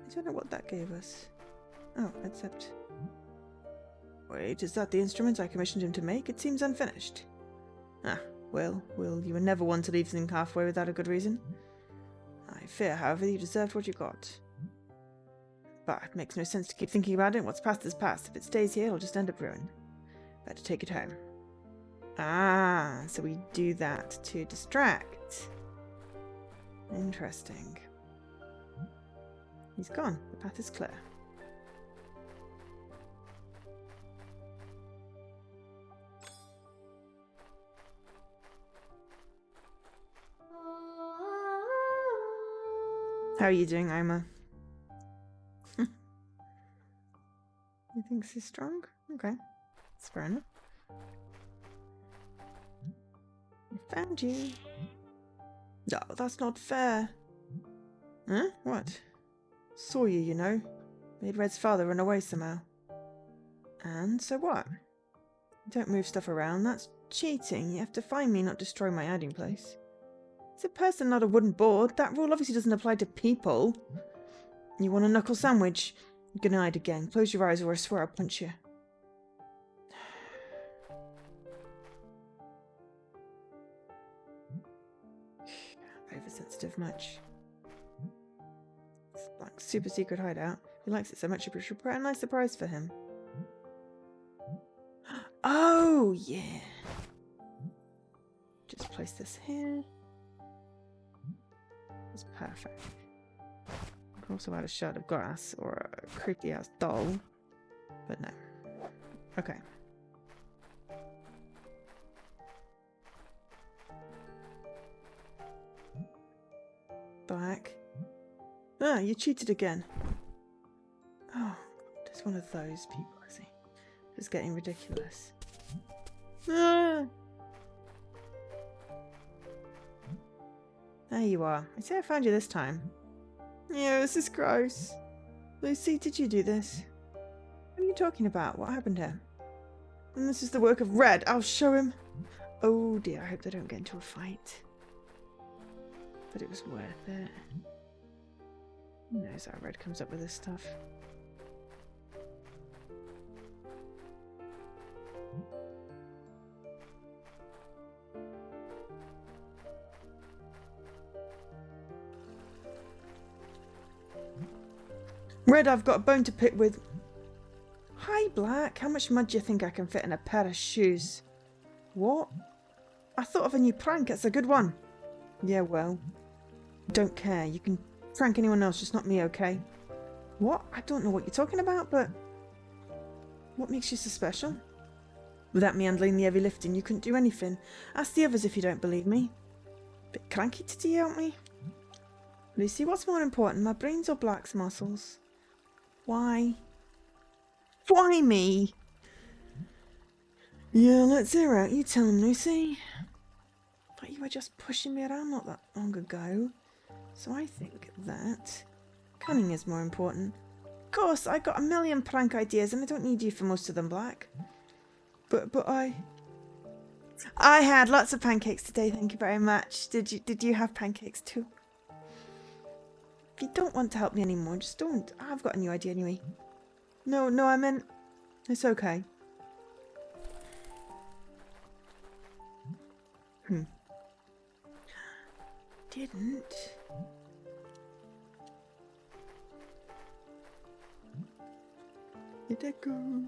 I don't know what that gave us. Oh, except... Wait, is that the instrument I commissioned him to make? It seems unfinished. Ah, well, you were never one to leave something halfway without a good reason. I fear, however, you deserved what you got. But it makes no sense to keep thinking about it. What's past is past. If it stays here, it'll just end up ruined. Better take it home. Ah, so we do that to distract. Interesting. He's gone. The path is clear. How are you doing, Ima? You think she's strong? Okay. That's fair enough. I found you. No, that's not fair. Huh? What? Saw you, you know. Made Red's father run away somehow. And so what? Don't move stuff around. That's cheating. You have to find me, not destroy my hiding place. It's a person, not a wooden board. That rule obviously doesn't apply to people. You want a knuckle sandwich? Good night again. Close your eyes or I swear I'll punch you. Oversensitive much. It's like super secret hideout. He likes it so much you should prepare a nice surprise for him. Oh, yeah. Just place this here. That's perfect. Could also add a shard of glass or a creepy ass doll. But no. Okay. Back. Ah, you cheated again. Oh, just one of those people, I see. It's getting ridiculous. Ah! There you are. I say I found you this time. Yeah, this is gross. Lucy, did you do this? What are you talking about? What happened here? And this is the work of Red. I'll show him. Oh dear, I hope they don't get into a fight. But it was worth it. Who knows how Red comes up with this stuff. Red, I've got a bone to pick with. Hi, Black. How much mud do you think I can fit in a pair of shoes? What? I thought of a new prank. It's a good one. Yeah, well. Don't care. You can prank anyone else, just not me, okay? What? I don't know what you're talking about, but... What makes you so special? Without me handling the heavy lifting, you couldn't do anything. Ask the others if you don't believe me. Bit cranky today, aren't we? Lucy, what's more important, my brains or Black's muscles? Why? Why me? Yeah, let's hear out. You tell him, Lucy. But you were just pushing me around not that long ago. So I think that cunning is more important. Of course, I got a million prank ideas and I don't need you for most of them, Black. But I had lots of pancakes today, thank you very much. Did you have pancakes too? If you don't want to help me anymore, just don't. I've got a new idea anyway. No, I meant... It's okay. Didn't. Did it go?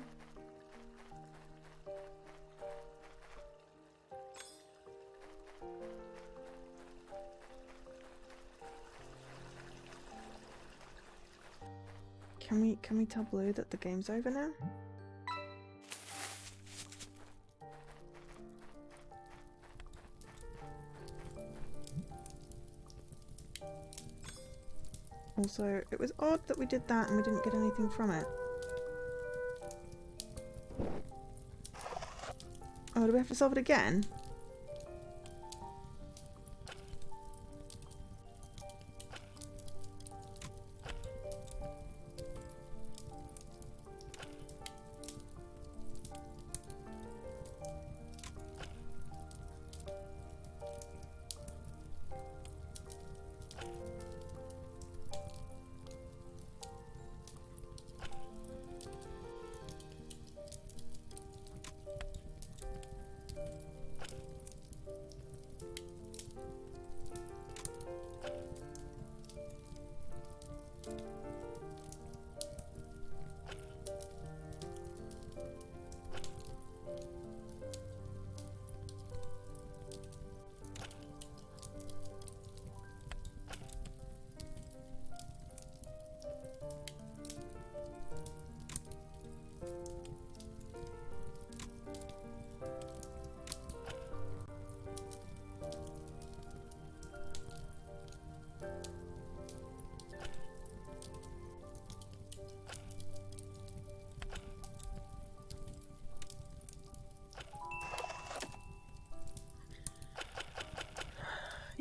Can we tell Blue that the game's over now? Also, it was odd that we did that and we didn't get anything from it. Oh, do we have to solve it again?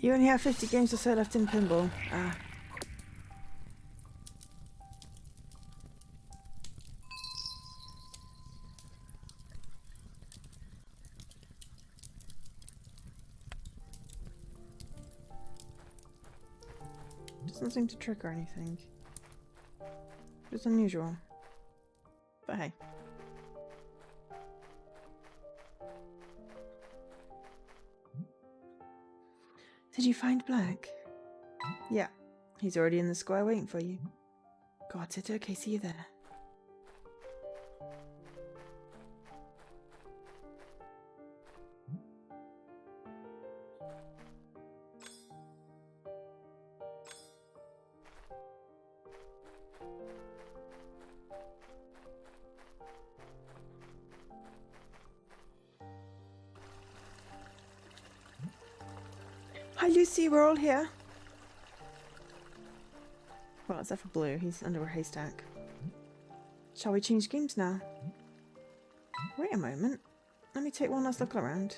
You only have 50 games or so left in pinball. Ah. Doesn't seem to trigger anything. It's unusual. But hey. Did you find Black? Yeah. He's already in the square waiting for you. God, it's okay, see you there. Hi Lucy, we're all here. Well, except for Blue, he's under a haystack. Shall we change games now? Wait a moment. Let me take one last look around.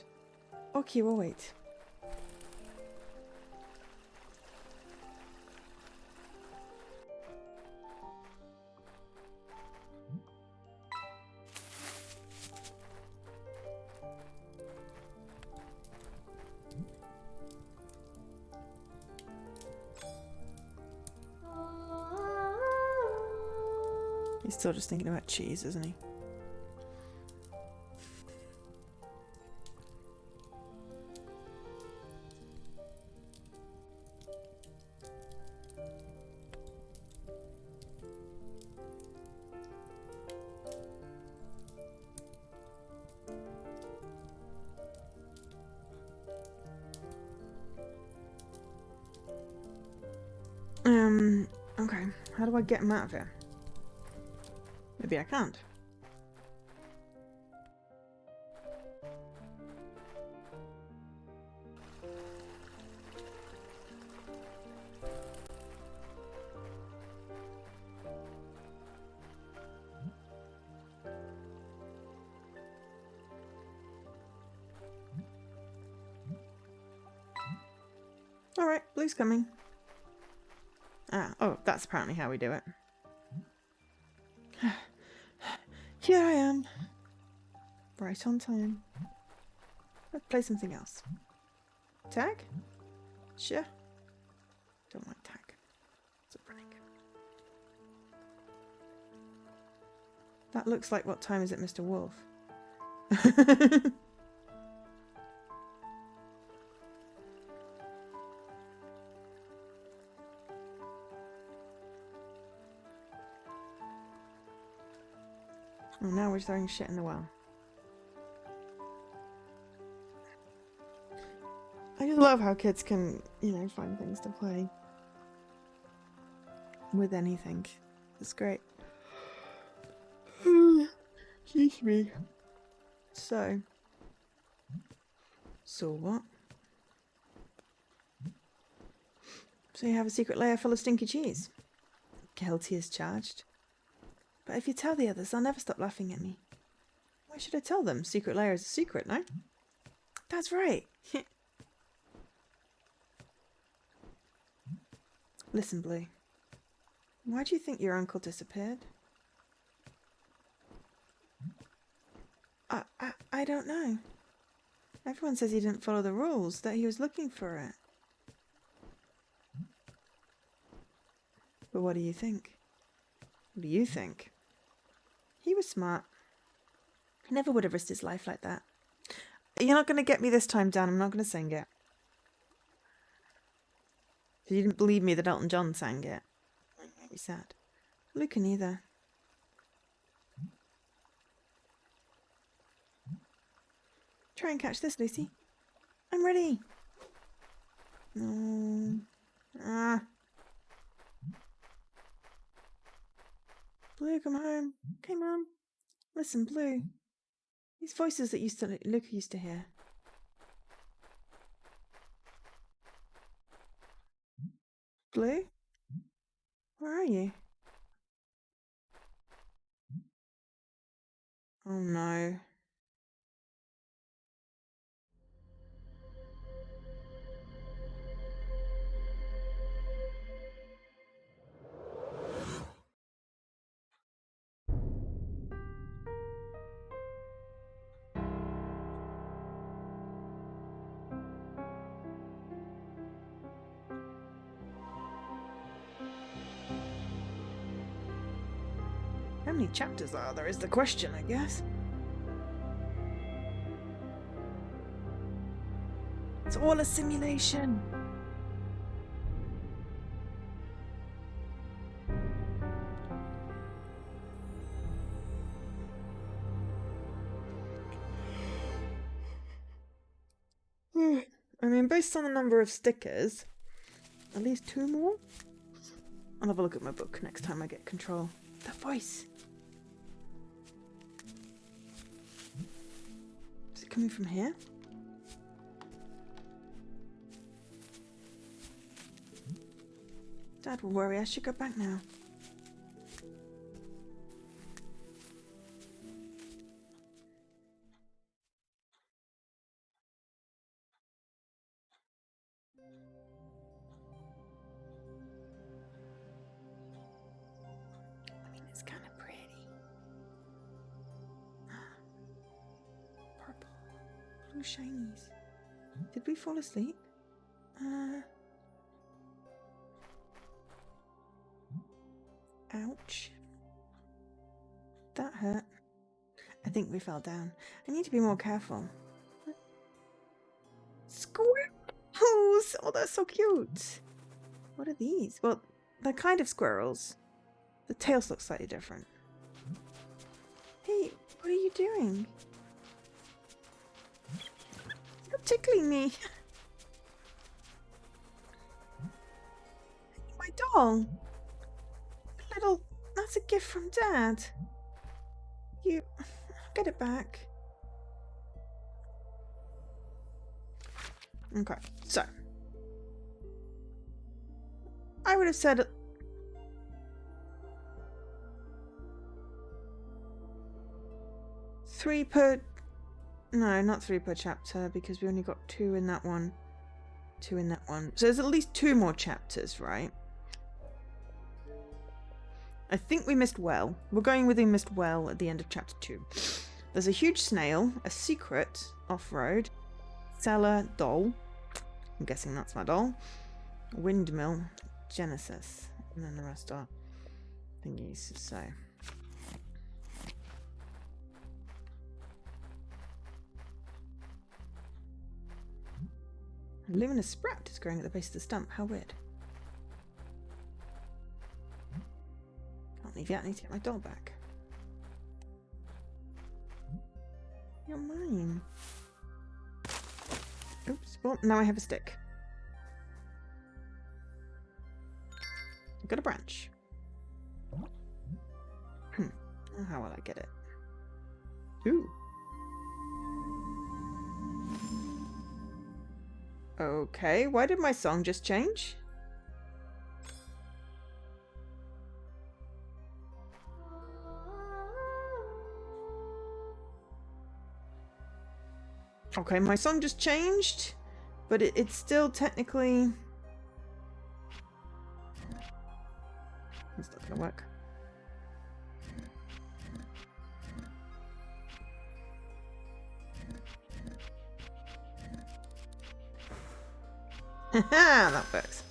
Okay, we'll wait. He's still just thinking about cheese, isn't he? Okay. How do I get him out of here? Maybe I can't. Alright, Blue's coming. Oh, that's apparently how we do it. Here I am. Right on time. Let's play something else. Tag? Sure. Don't like tag. It's a break. That looks like what time is it, Mr. Wolf? Oh, now we're throwing shit in the well. I just love how kids can, you know, find things to play with anything. It's great. Excuse me. So what? So you have a secret lair full of stinky cheese. Guilty as charged. But if you tell the others, they'll never stop laughing at me. Why should I tell them? Secret lair is a secret, no? That's right. Listen, Blue. Why do you think your uncle disappeared? I don't know. Everyone says he didn't follow the rules, that he was looking for it. But what do you think? What do you think? He was smart. He never would have risked his life like that. You're not going to get me this time, Dan. I'm not going to sing it. You didn't believe me that Elton John sang it. It made me sad. Luke can either. Try and catch this, Lucy. I'm ready. No. Blue, come home. Come on. Listen, Blue. These voices that Luke used to hear. Blue? Where are you? Oh no. many chapters are there is the question, I guess. It's all a simulation. I mean, based on the number of stickers, at least 2 more? I'll have a look at my book next time I get control. That voice! Is it coming from here? Dad will worry, I should go back now. I mean, it's kind of pretty. Purple. Blue shinies. Did we fall asleep? Ouch. That hurt. I think we fell down. I need to be more careful. Squirrels! Oh, that's so cute. What are these? Well, they're kind of squirrels. The tails look slightly different. Hey, what are you doing? Stop tickling me. My doll. That's a gift from Dad. Get it back. Okay, so I would have said three per... No, not 3 per chapter, because we only got 2 in that one. 2 in that one. So there's at least 2 more chapters, right? I think we missed well. We're going with we missed well at the end of chapter 2. There's a huge snail, a secret off-road, cellar doll. I'm guessing that's my doll. Windmill, Genesis, and then the rest are thingies. So a luminous sprout is growing at the base of the stump. How weird. Can't leave yet. I need to get my doll back. You're mine. Oops. Well, now I have a stick. I've got a branch. How will I get it? Ooh. Okay, why did my song just change? Okay, my song just changed, but it's still technically... It's not gonna work. Haha, that works.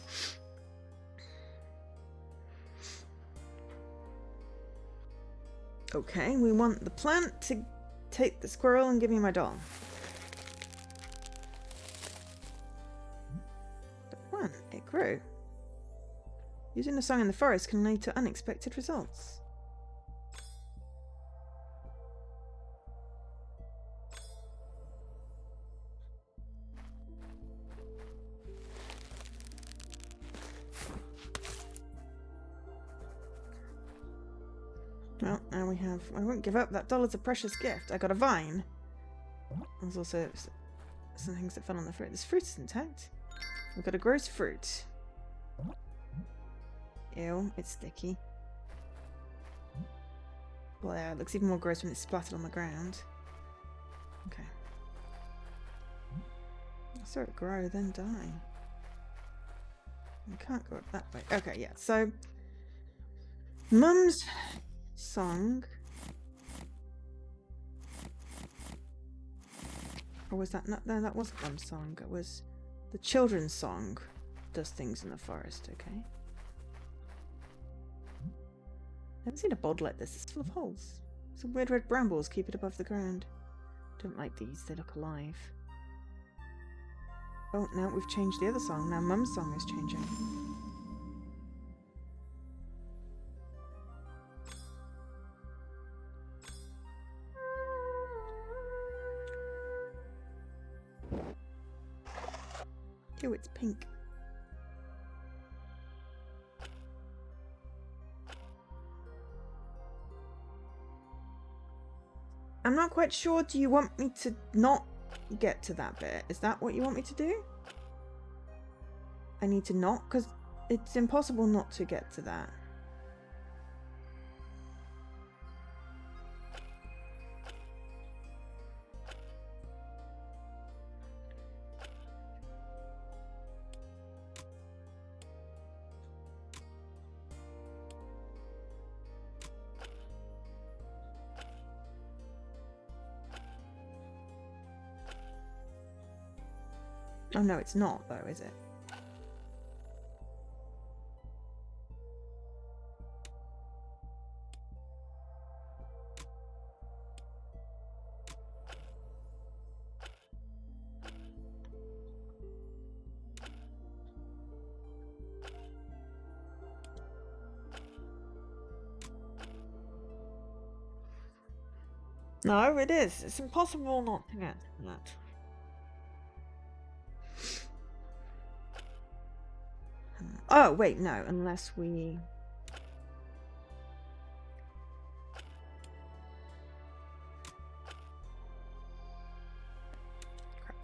Okay, we want the plant to take the squirrel and give me my doll. The plant, it grew. Using a song in the forest can lead to unexpected results. Well, now we have... I won't give up. That doll is a precious gift. I got a vine. There's also some things that fell on the fruit. This fruit is intact. We've got a gross fruit. Ew, it's sticky. Well, yeah, it looks even more gross when it's splattered on the ground. Okay. I saw it grow, then die. I can't go up that way. Okay, yeah, so... Mum's song. Or was that not... No, that wasn't Mum's song. It was the children's song. Does things in the forest, okay? Never seen a bod like this. It's full of holes. Some weird red brambles keep it above the ground. Don't like these. They look alive. Oh, now we've changed the other song. Now Mum's song is changing. Oh, it's pink. I'm not quite sure. Do you want me to not get to that bit? Is that what you want me to do? I need to not? Because it's impossible not to get to that. Oh no, it's not though, is it? No, it is. It's impossible not to get that. Oh, wait, no, unless we... Crap.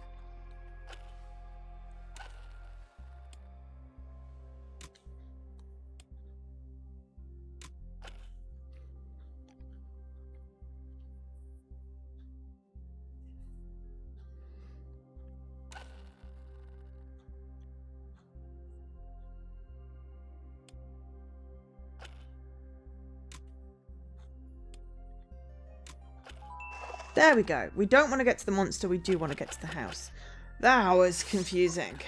There we go. We don't want to get to the monster, we do want to get to the house. That was confusing.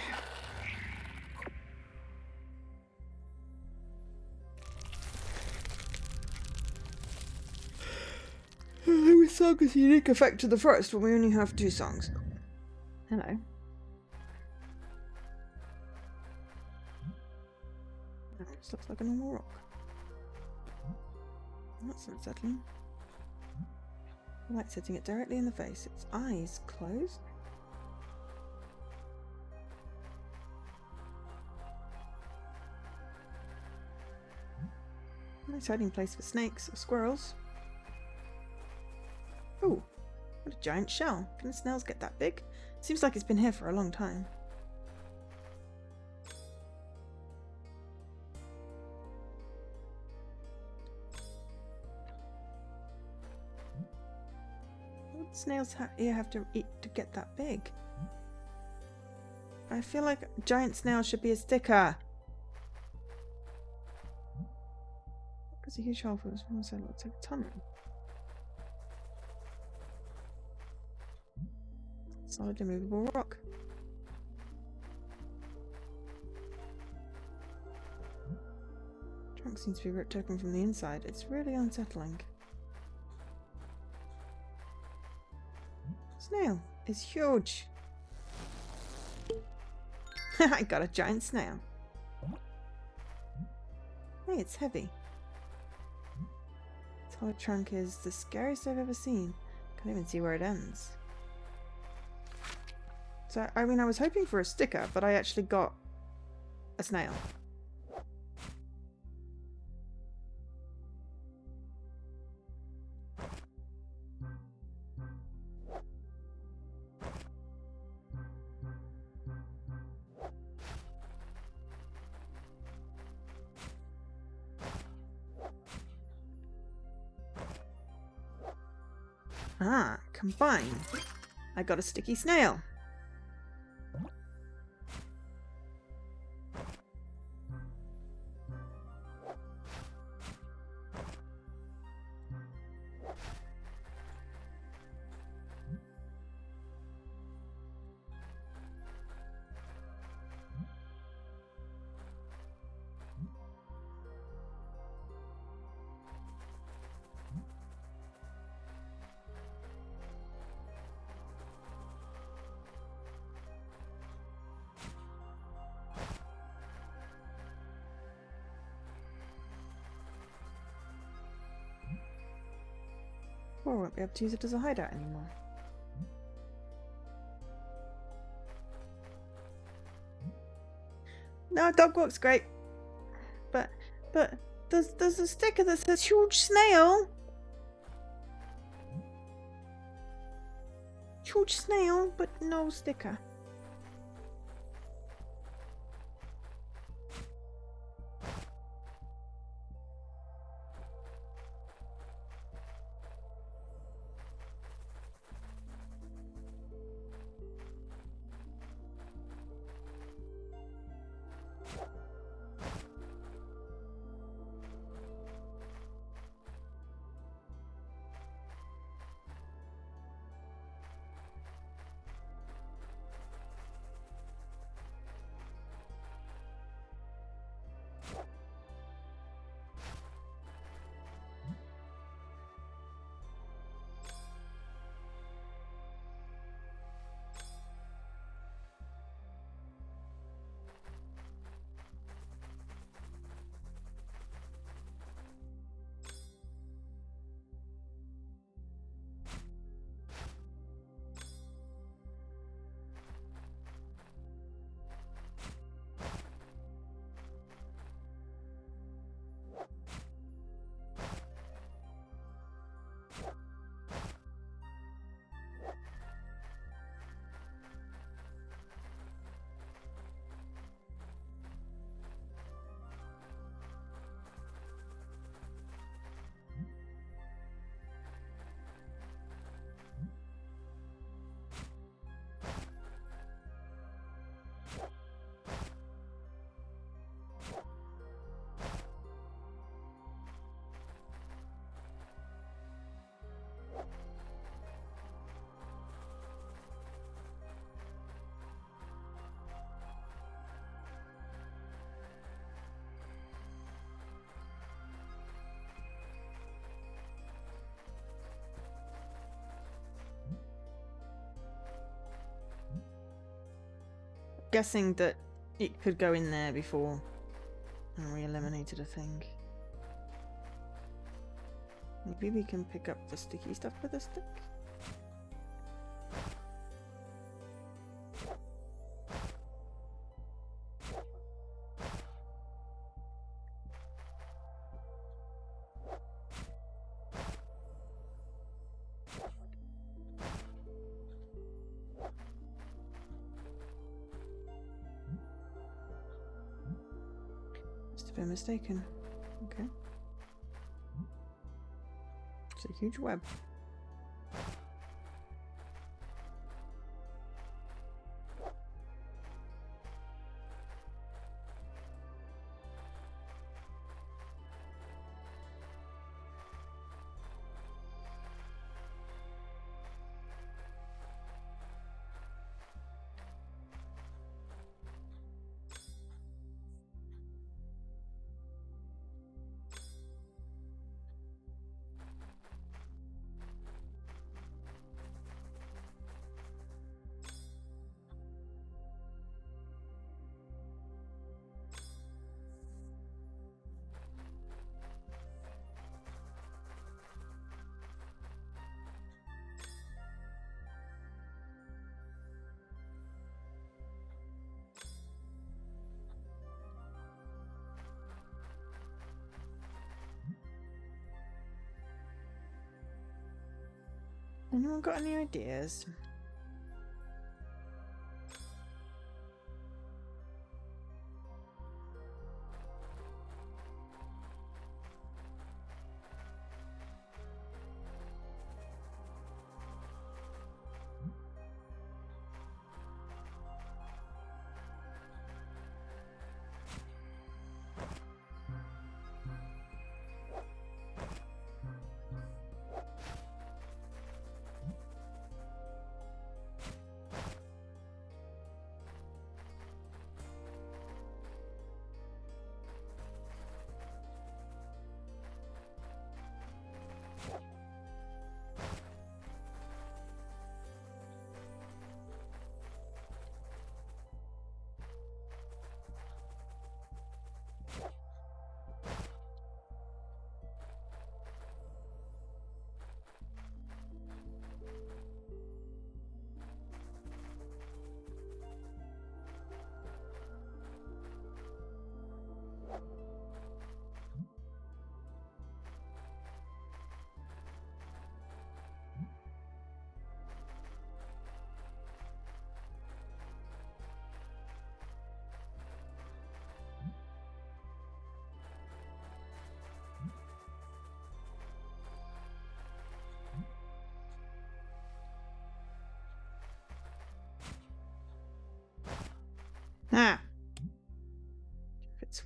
Which song has a unique effect to the forest when we only have 2 songs? Hello. This looks like a normal rock. That's unsettling. Light hitting it directly in the face. Its eyes closed. Nice hiding place for snakes or squirrels. Oh, what a giant shell. Can the snails get that big? Seems like it's been here for a long time. Snails here have to eat to get that big. I feel like giant snail should be a sticker. Because a huge hole for this one, so it looks like a tunnel. Solid immovable rock. Trunk seems to be ripped open from the inside. It's really unsettling. Snail is huge. I got a giant snail. Hey, it's heavy. Its hollow trunk is the scariest I've ever seen. Can't even see where it ends. So, I mean, I was hoping for a sticker, but I actually got a snail. Ah, combine. I got a sticky snail. Well, I won't be able to use it as a hideout anymore. No, dog walk's great. But there's a sticker that says huge snail. Huge snail, but no sticker. Guessing that it could go in there before I re-eliminated a thing. Maybe we can pick up the sticky stuff with a stick? Must have been mistaken. Okay. It's a huge web. Anyone got any ideas?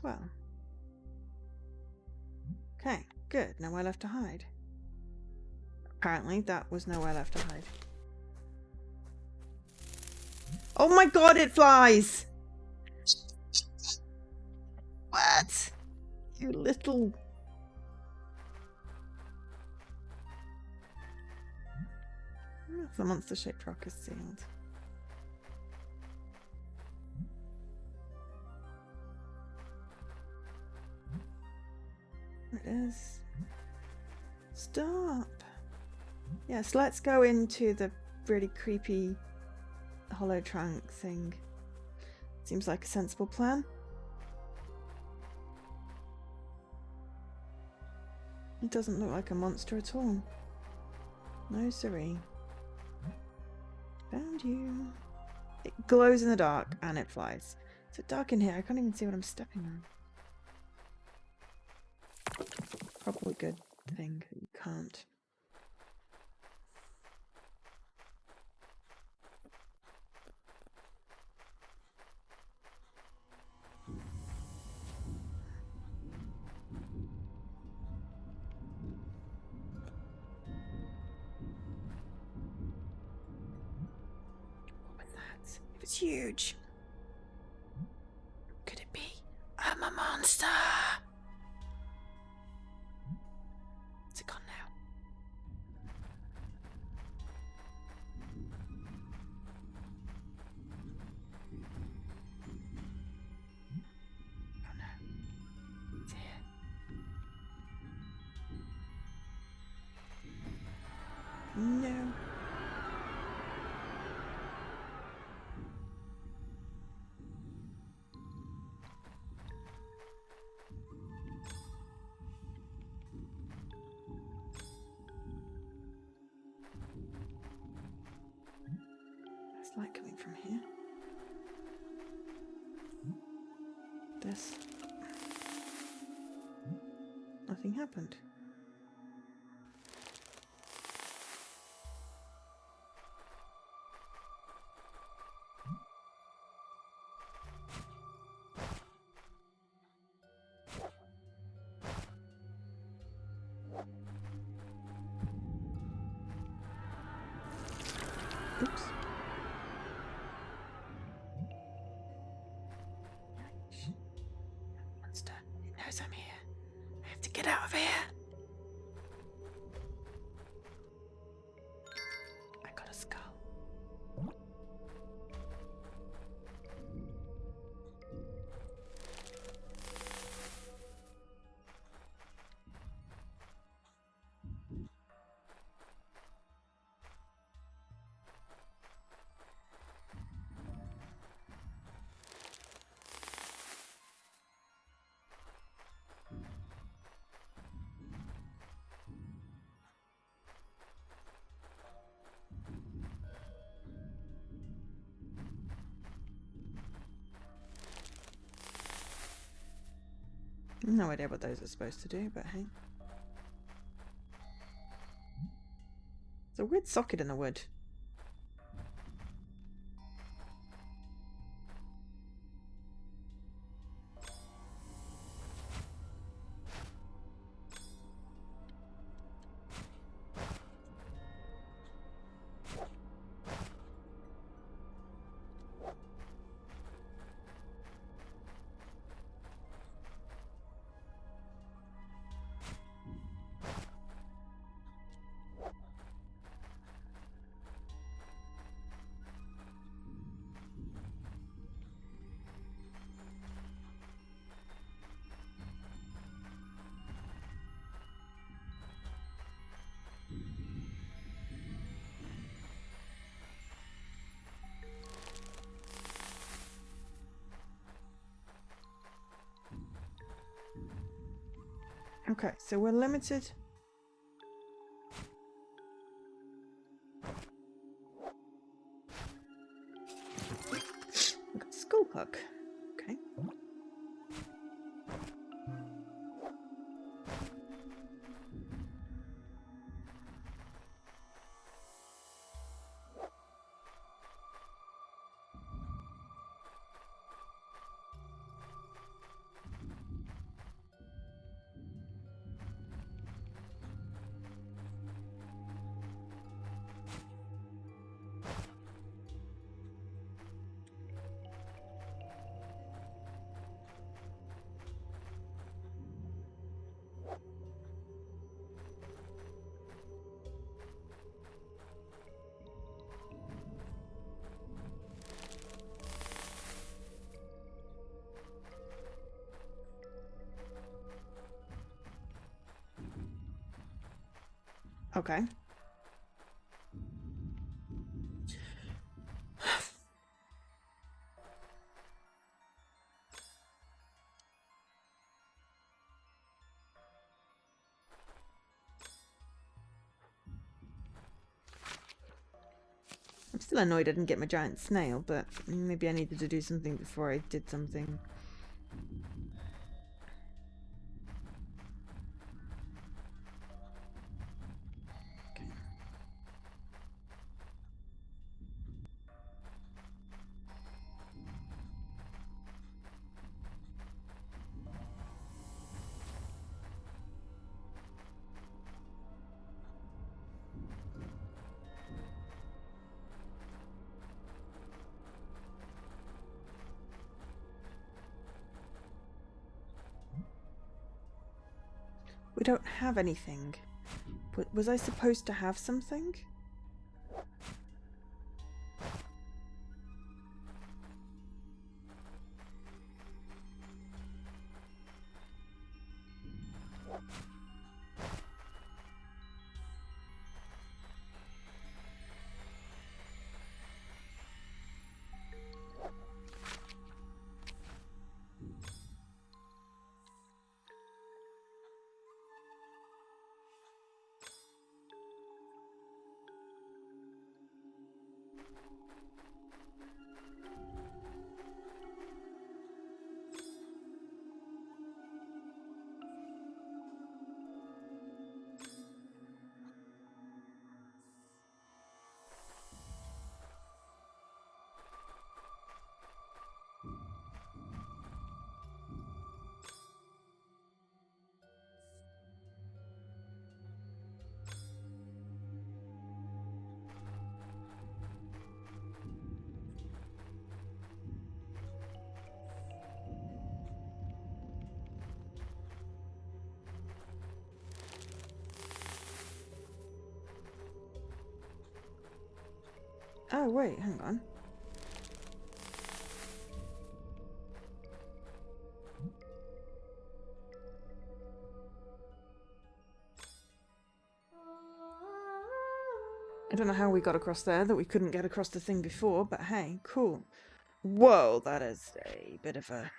well. Okay, good. Nowhere left to hide. Apparently, that was nowhere left to hide. Oh my god, it flies! What? You little... The monster-shaped rock is sealed. There it is. Stop! Yes, let's go into the really creepy hollow trunk thing. Seems like a sensible plan. It doesn't look like a monster at all. No siree. Found you. It glows in the dark and it flies. It's so dark in here, I can't even see what I'm stepping on. Probably a good thing that you can't. What was that? It was huge. Could it be? I'm a monster! Is it gone now? Oh no. It's here. No. There's light coming from here. This. Nothing happened. Oops. Monster. It knows I'm here. I have to get out of here. I got a skull. No idea what those are supposed to do, but hey. There's a weird socket in the wood. Okay, so we're limited. We've got skull puck. Okay. Okay. I'm still annoyed I didn't get my giant snail, but maybe I needed to do something before I did something. We don't have anything. Was I supposed to have something? Oh, wait, hang on. I don't know how we got across there, that we couldn't get across the thing before, but hey, cool. Whoa, that is a bit of a...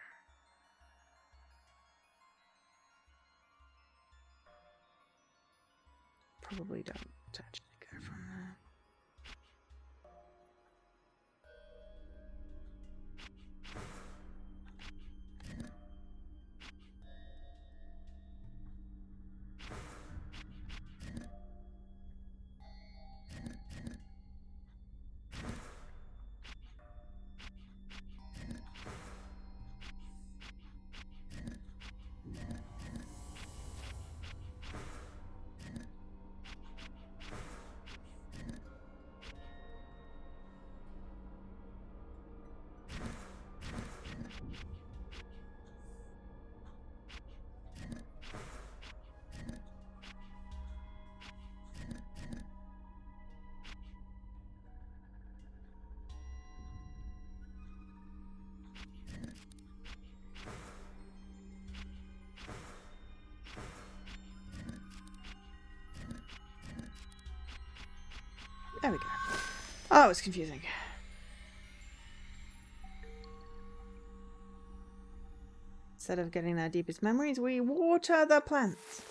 Probably don't actually go from there. There we go. Oh, it's confusing. Instead of getting our deepest memories, we water the plants.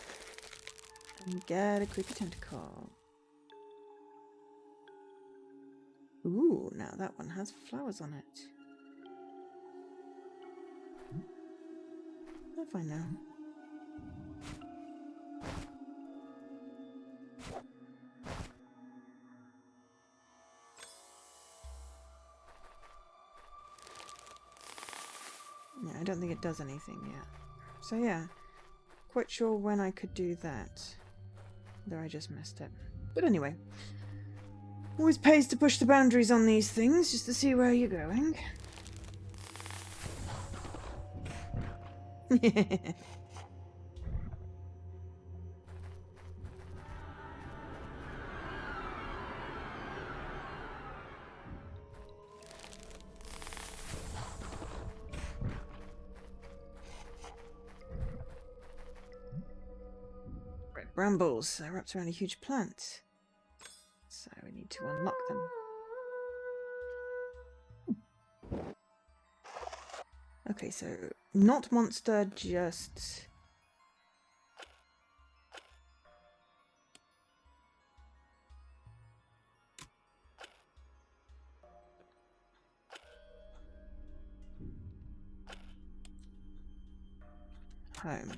And get a creepy tentacle. Ooh, now that one has flowers on it. I'll find now. Yeah, I don't think it does anything yet. So yeah, quite sure when I could do that. Though I just missed it. But anyway, always pays to push the boundaries on these things just to see where you're going. brambles. They're wrapped around a huge plant. So we need to unlock them. Okay, so not monster, just... home.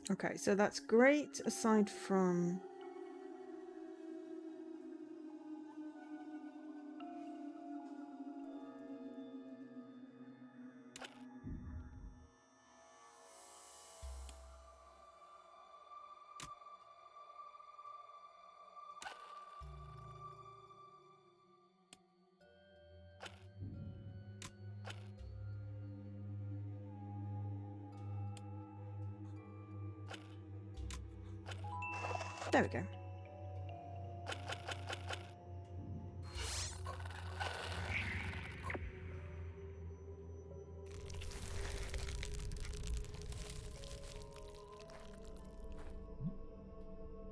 Okay, so that's great, aside from... There we go.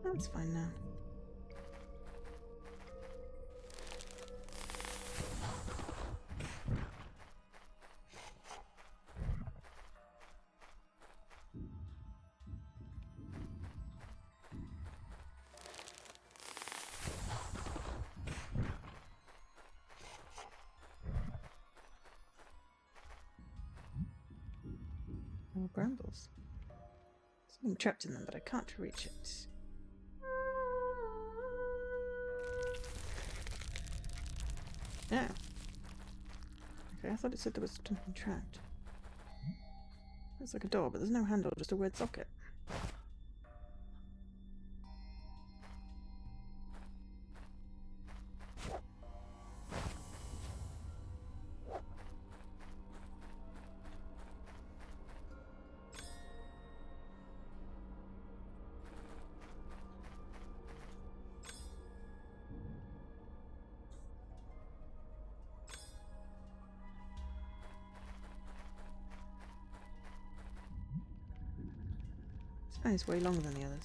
That's fine now. More brambles. Something trapped in them, but I can't reach it. Yeah. Okay, I thought it said there was something trapped. It's like a door, but there's no handle, just a weird socket. Oh, it's way longer than the others.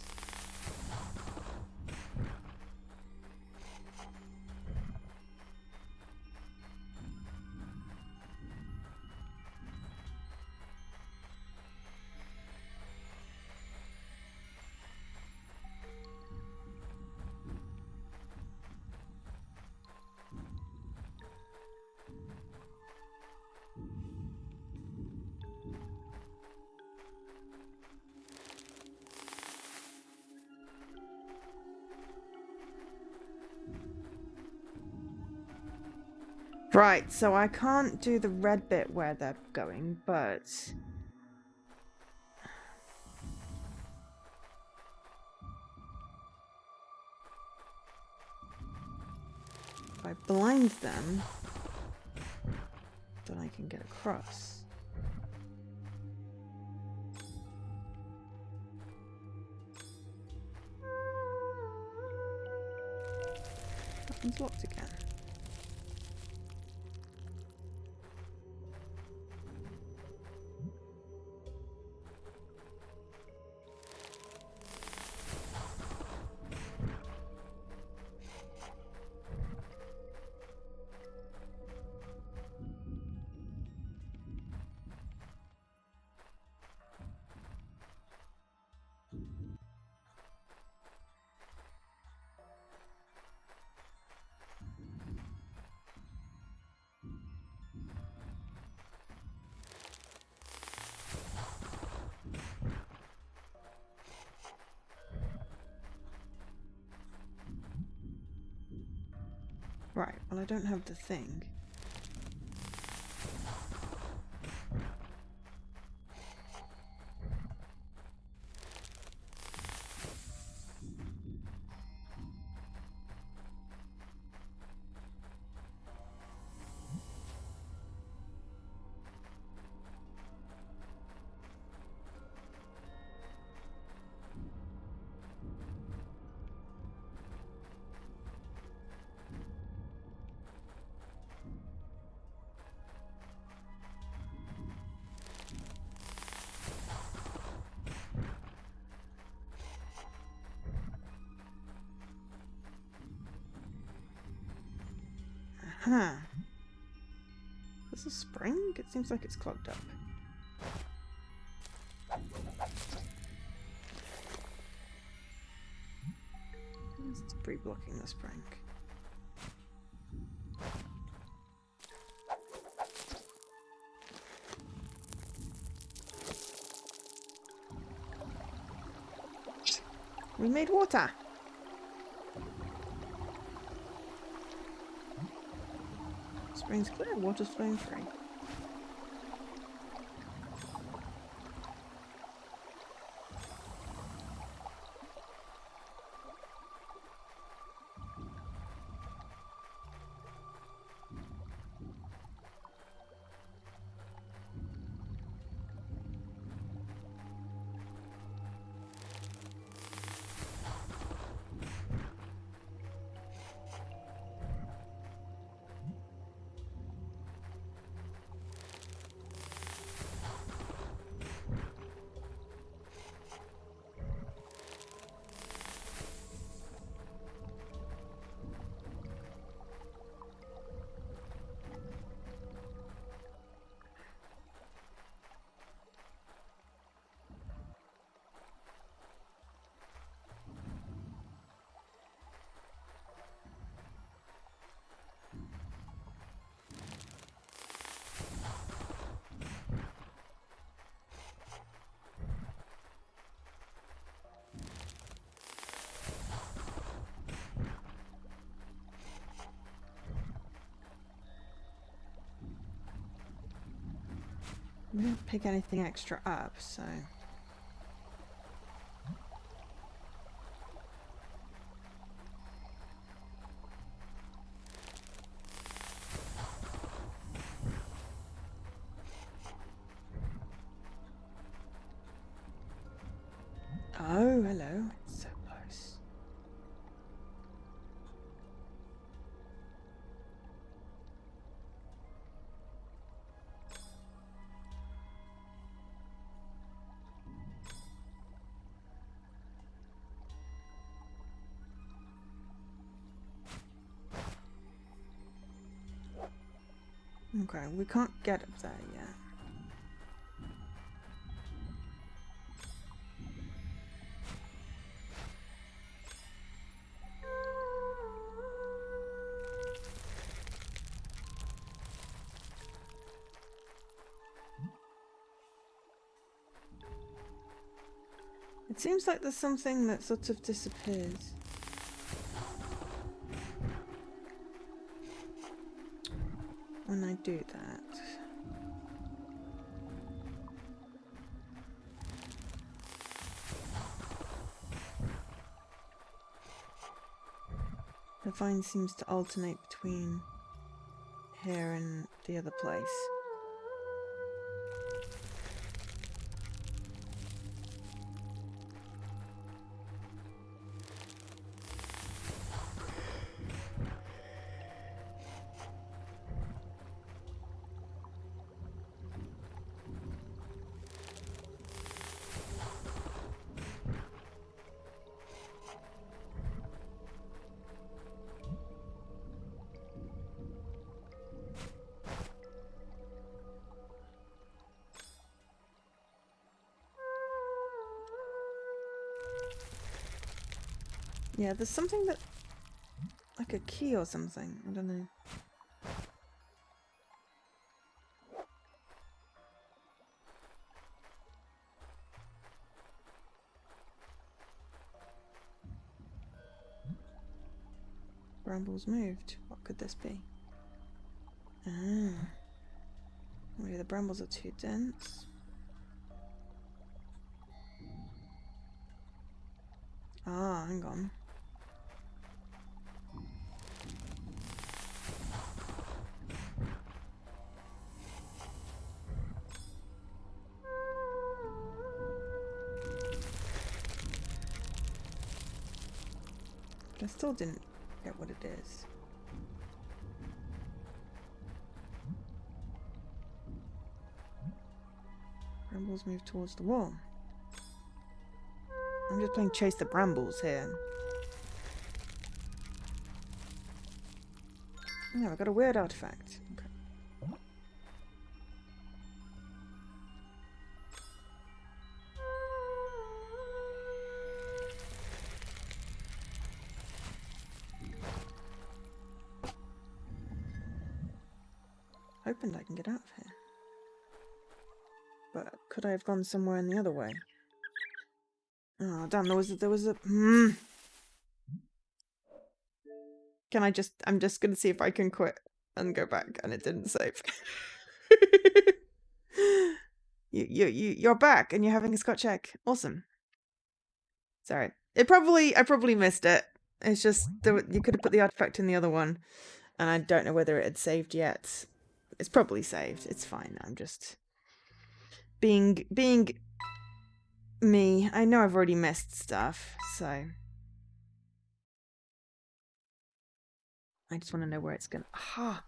Right, so I can't do the red bit where they're going, but... if I blind them, then I can get across. That one's locked again. Right, well I don't have the thing. Huh. Is this a spring? It seems like it's clogged up. It's pre-blocking the spring. We made water! Spring's clear, water's flowing free. We didn't pick anything extra up, so... Oh, hello. It's so close. Okay, we can't get up there yet. It seems like there's something that sort of disappears. When I do that. The vine seems to alternate between here and the other place. Yeah, there's something that... like a key or something. I don't know. Brambles moved. What could this be? Ah. Maybe the brambles are too dense. Ah, hang on. I still didn't get what it is. Brambles move towards the wall. I'm just playing chase the brambles here. No, I got a weird artifact. Okay. Hoping I can get out of here. But could I have gone somewhere in the other way? Oh damn, there was a Can I just I'm just gonna see if I can quit and go back, and it didn't save. You're back and you're having a Scotch egg. Awesome. Sorry. I probably missed it. It's just you could have put the artifact in the other one, and I don't know whether it had saved yet. It's probably saved. It's fine. I'm just being me. I know I've already missed stuff, so I just want to know where it's going. Aha!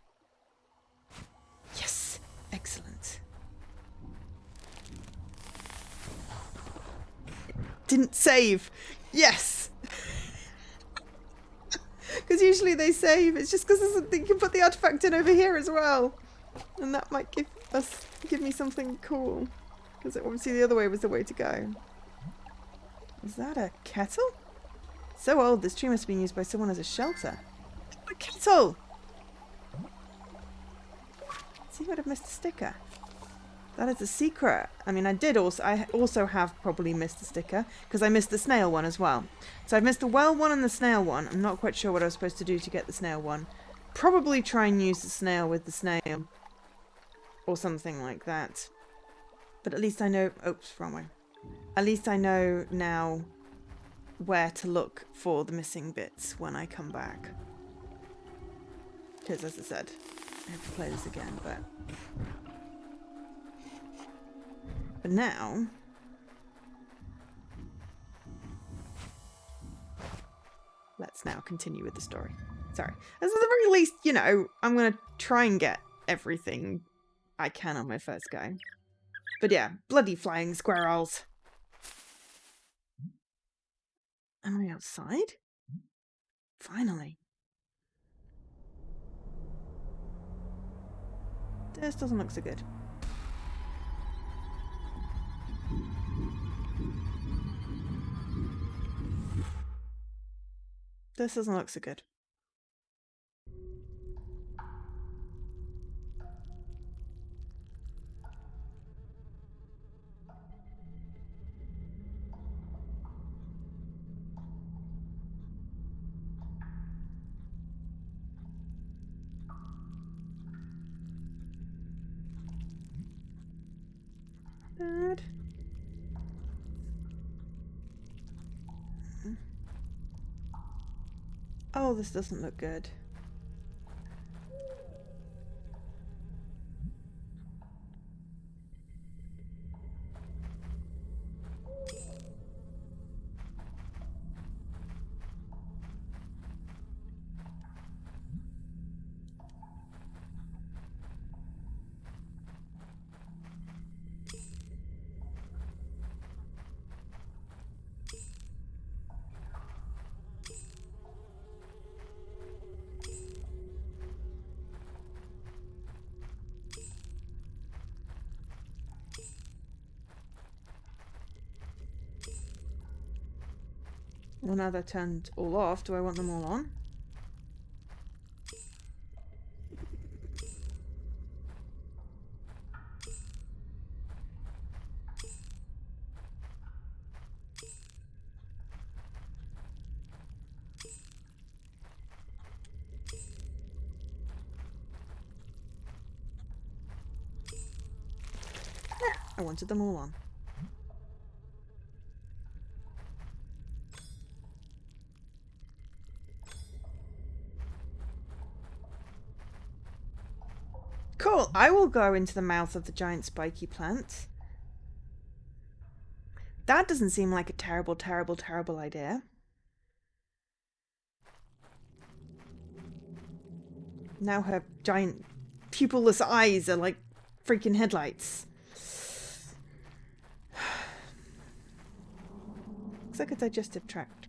Yes! Excellent. It didn't save! Yes! Because usually they save. It's just because you can put the artifact in over here as well. And that might give me something cool. Because obviously the other way was the way to go. Is that a kettle? So old, this tree must have been used by someone as a shelter. A kettle! See, would have missed a sticker. That is a secret. I mean, I also have probably missed a sticker because I missed the snail one as well. So I've missed the well one and the snail one. I'm not quite sure what I was supposed to do to get the snail one. Probably try and use the snail with the snail or something like that. But at least I know... Oops, wrong way. At least I know now where to look for the missing bits when I come back. Because, as I said, I have to play this again, But now... Let's now continue with the story. Sorry. As at the very least, you know, I'm going to try and get everything I can on my first go. But yeah, bloody flying squirrels. Am I outside? Finally. This doesn't look so good. This doesn't look so good. Dad? Oh, this doesn't look good. Well, now they're turned all off, do I want them all on? I wanted them all on. Cool. I will go into the mouth of the giant spiky plant. That doesn't seem like a terrible, terrible, terrible idea. Now her giant pupilless eyes are like freaking headlights. Looks like a digestive tract.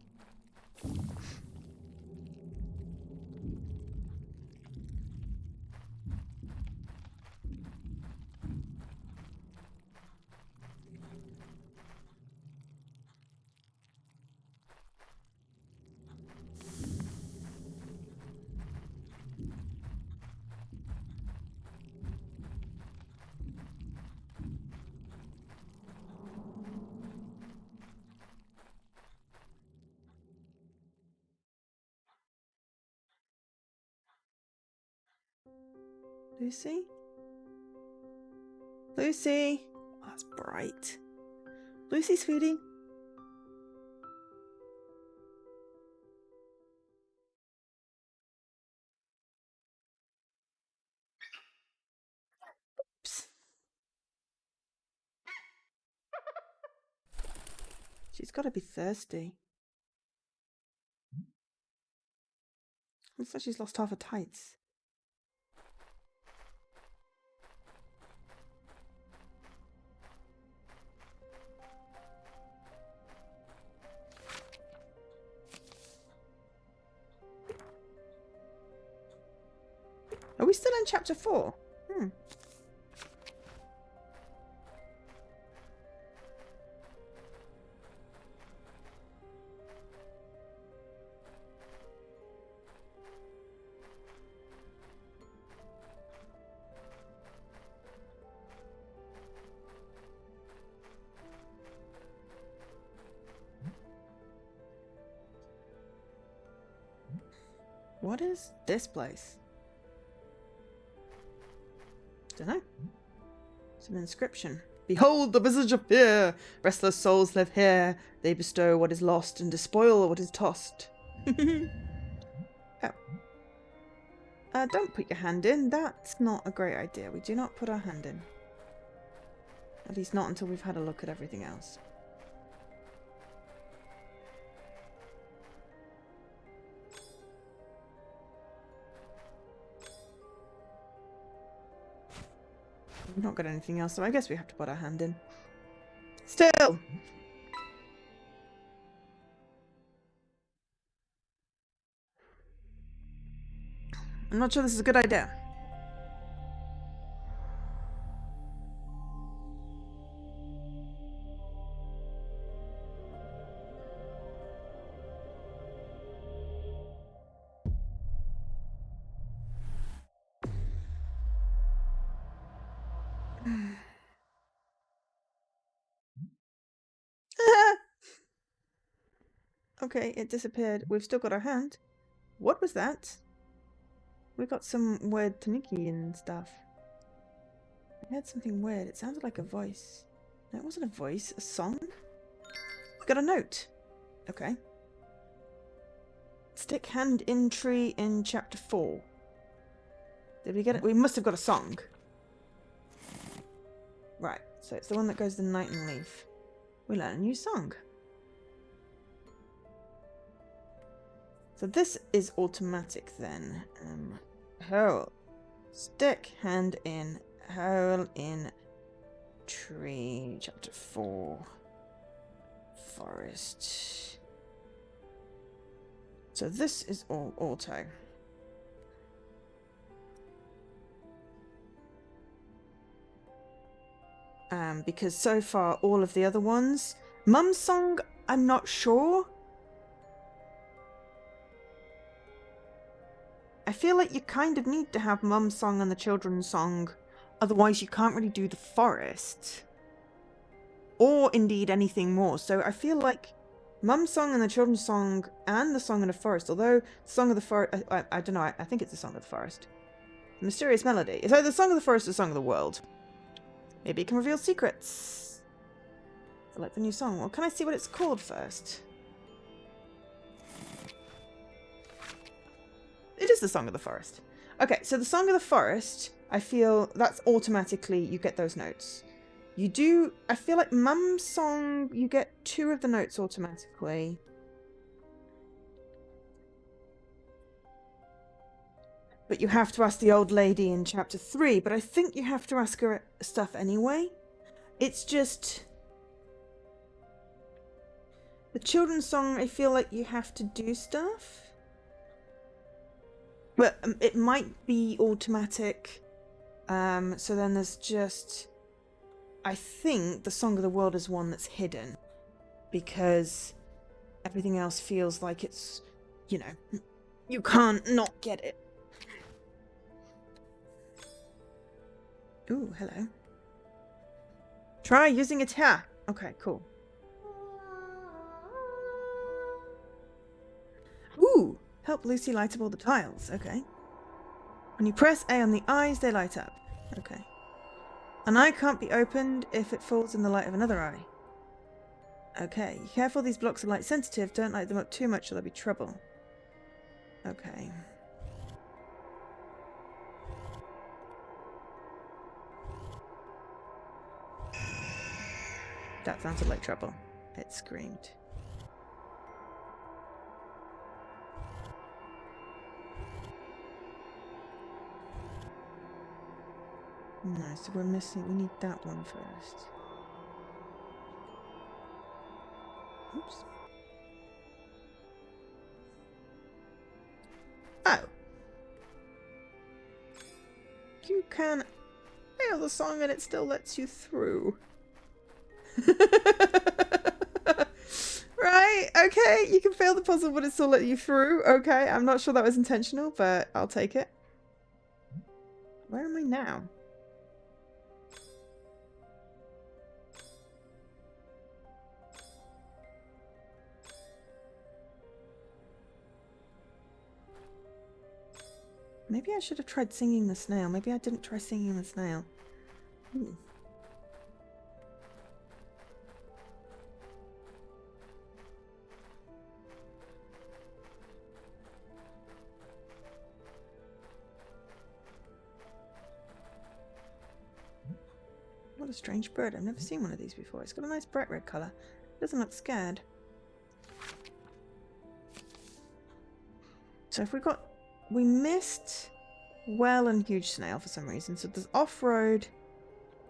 Lucy? Lucy? Oh, that's bright. Lucy, sweetie? Oops. She's got to be thirsty. Looks like she's lost half her tights. Are we still in chapter 4? What is this place? Dunno. It's an inscription. Behold the visage of fear! Restless souls live here. They bestow what is lost and despoil what is tossed. Oh. Don't put your hand in. That's not a great idea. We do not put our hand in. At least not until we've had a look at everything else. We've not got anything else, so I guess we have to put our hand in. Still! I'm not sure this is a good idea. Okay, it disappeared. We've still got our hand. What was that? We got some weird tanuki and stuff. I heard something weird. It sounded like a voice. No, it wasn't a voice. A song? We got a note. Okay. Stick hand in tree in chapter 4. Did we get it? We must have got a song. Right. So it's the one that goes the night and leaf. We learn a new song. So this is automatic then. Hole. Stick hand in. Hole in tree. Chapter 4. Forest. So this is all auto. Because so far all of the other ones, Mum's song, I'm not sure. I feel like you kind of need to have Mum's song and the children's song, otherwise you can't really do the forest. Or indeed anything more. So I feel like Mum's song and the children's song and the song of the forest, although the song of the forest, I don't know, I think it's the song of the forest. The mysterious melody. So the song of the forest is the song of the world. Maybe it can reveal secrets. Select the new song. Well, can I see what it's called first? It is the Song of the Forest. Okay, so the Song of the Forest, I feel that's automatically, you get those notes. You do, I feel like Mum's song, you get 2 of the notes automatically. But you have to ask the old lady in chapter 3, but I think you have to ask her stuff anyway. It's just... The children's song, I feel like you have to do stuff. But it might be automatic. So then there's just... I think the Song of the World is one that's hidden. Because everything else feels like it's, you know, you can't not get it. Ooh, hello. Try using it here. Okay, cool. Ooh, help Lucy light up all the tiles. Okay. When you press A on the eyes, they light up. Okay. An eye can't be opened if it falls in the light of another eye. Okay. Careful, these blocks are light sensitive. Don't light them up too much or there'll be trouble. Okay. That sounded like trouble. It screamed. No, so we're missing... We need that one first. Oops. Oh. You can fail the song and it still lets you through. Right, okay. You can fail the puzzle but it still let you through. Okay, I'm not sure that was intentional, but I'll take it. Where am I now? Maybe I should have tried singing the snail. Maybe I didn't try singing the snail. Ooh. What a strange bird. I've never seen one of these before. It's got a nice bright red colour. It doesn't look scared. So if we got... We missed well and huge snail for some reason. So there's off-road.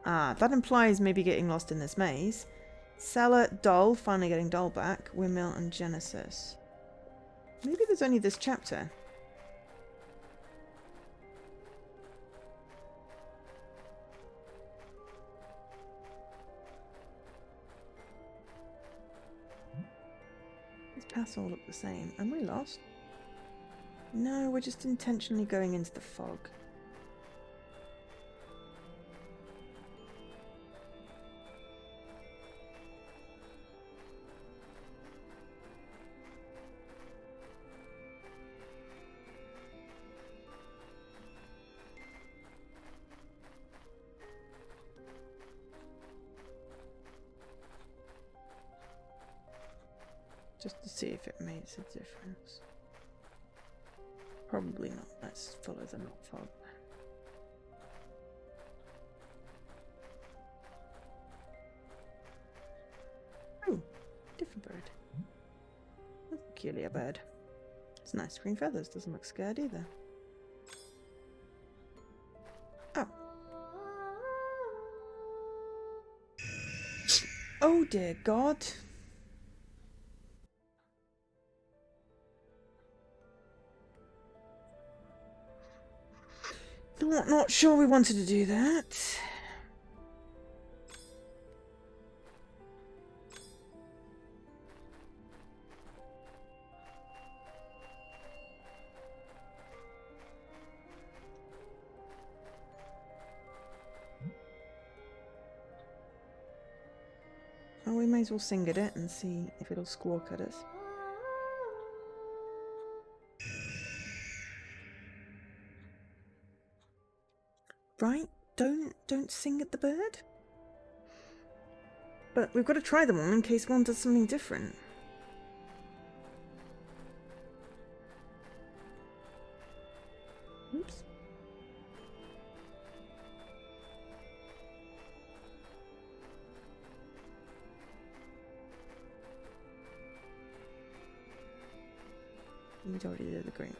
Ah, that implies maybe getting lost in this maze. Cellar, doll, finally getting doll back. Windmill and Genesis. Maybe there's only this chapter. These paths all look the same. Am we lost? No, we're just intentionally going into the fog. Just to see if it makes a difference. Probably not. Let's follow the not fog. Oh, different bird. That's a peculiar bird. It's nice green feathers. Doesn't look scared either. Oh. Oh dear God. Not sure we wanted to do that. Oh, we may as well sing at it and see if it'll squawk at us. Right? Don't sing at the bird. But we've got to try them all in case one does something different. Oops. We already did the green.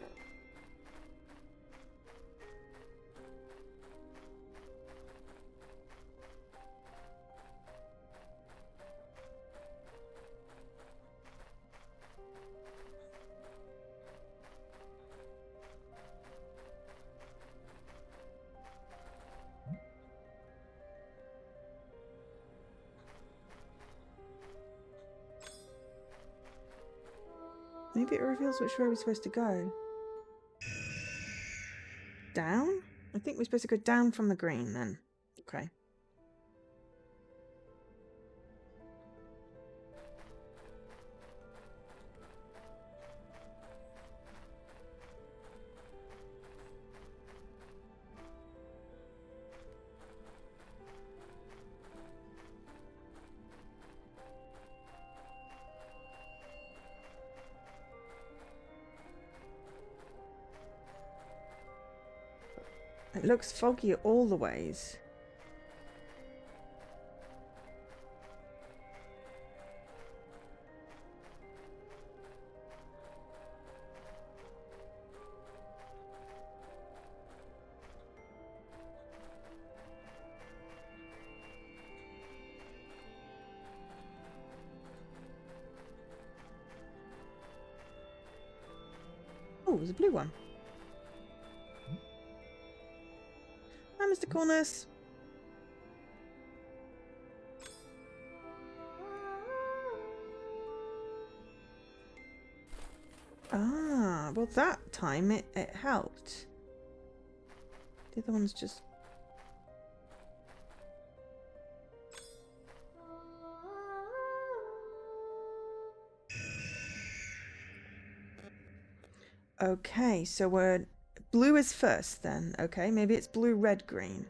Maybe it reveals which way we're supposed to go. Down? I think we're supposed to go down from the green then. Okay. It looks foggy all the ways. Oh, there's a blue one. Hi, Mr. Cornus. Ah, well that time it helped. The other one's just... Okay, so we're... Blue is first then, okay? Maybe it's blue, red, green.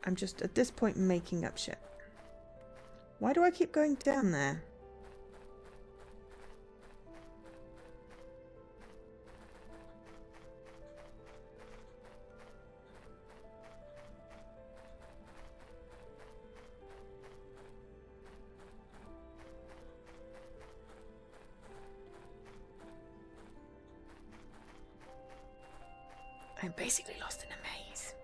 I'm just, at this point, making up shit. Why do I keep going down there? I'm basically lost in a maze.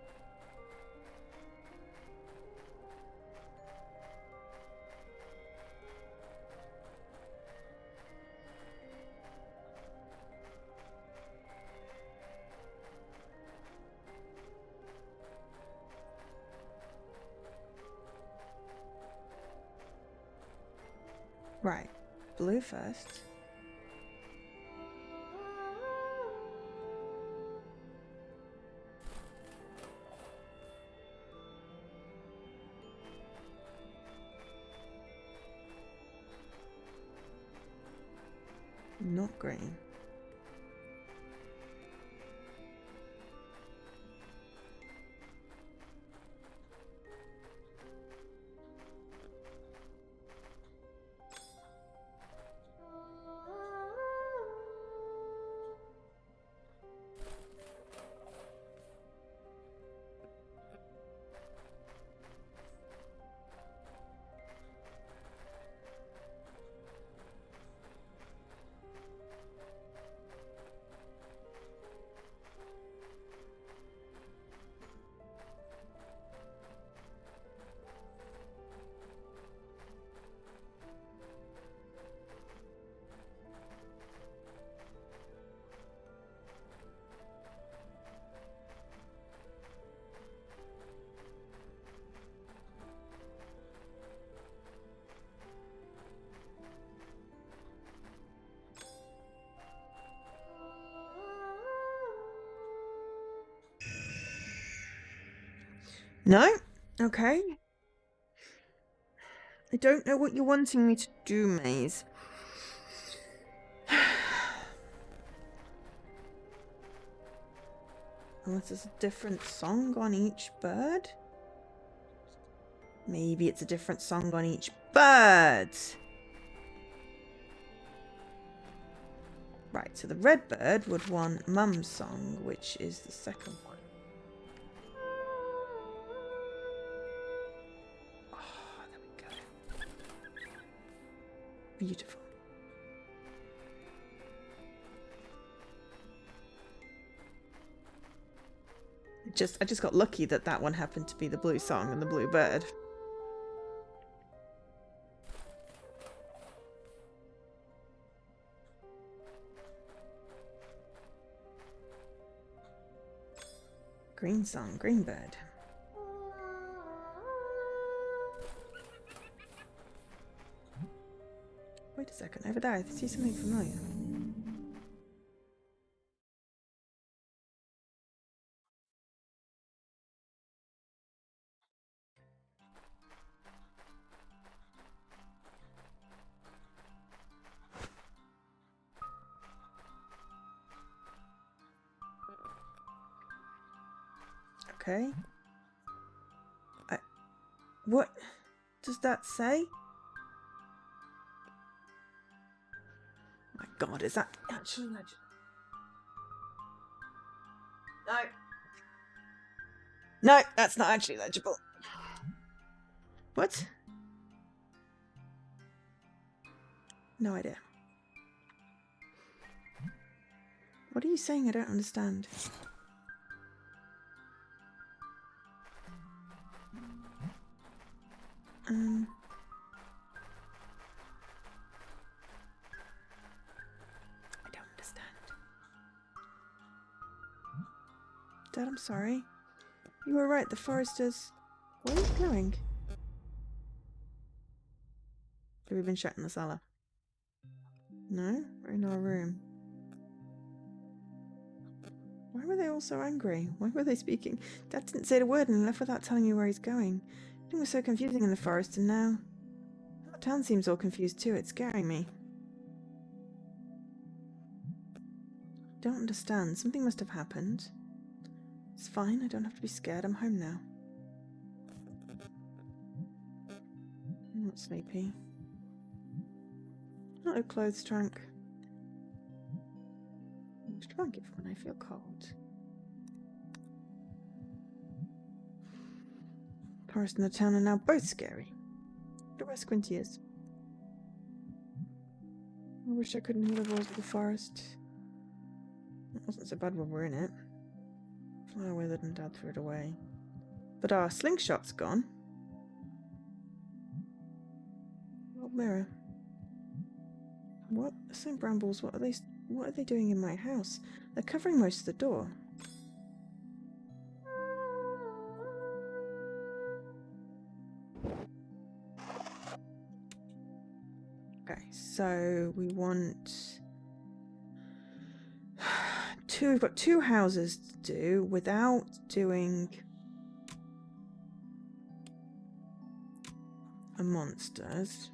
Right, blue first. Not green. No? Okay. I don't know what you're wanting me to do, Maze. Unless it's a different song on each bird? Maybe it's a different song on each bird! Right, so the red bird would want Mum's song, which is the second one. Oh, there we go. Beautiful. I just got lucky that that one happened to be the blue song and the blue bird. Green song, green bird. Wait a second, over there, I see something familiar. Okay. What does that say? My God, is that actually legible? No. No, that's not actually legible. What? No idea. What are you saying? I don't understand. I don't understand. Dad, I'm sorry. You were right, the forest is... Where are you going? Have we been shut in the cellar? No? We're in our room. Why were they all so angry? Why were they speaking? Dad didn't say a word and left without telling me where he's going. Everything was so confusing in the forest, and now... The town seems all confused too. It's scaring me. Don't understand. Something must have happened. It's fine. I don't have to be scared. I'm home now. I'm not sleepy. Not a clothes trunk. I'm strong if when I feel cold. Forest and the town are now both scary. Look where Squinty is. I wish I couldn't hear the roars of the forest. It wasn't so bad when we're in it. Fly withered and Dad threw it away. But our slingshot's gone. Old mirror. What? St. Brambles, what are they doing in my house? They're covering most of the door. Okay, so we want we've got 2 houses to do without doing a monsters.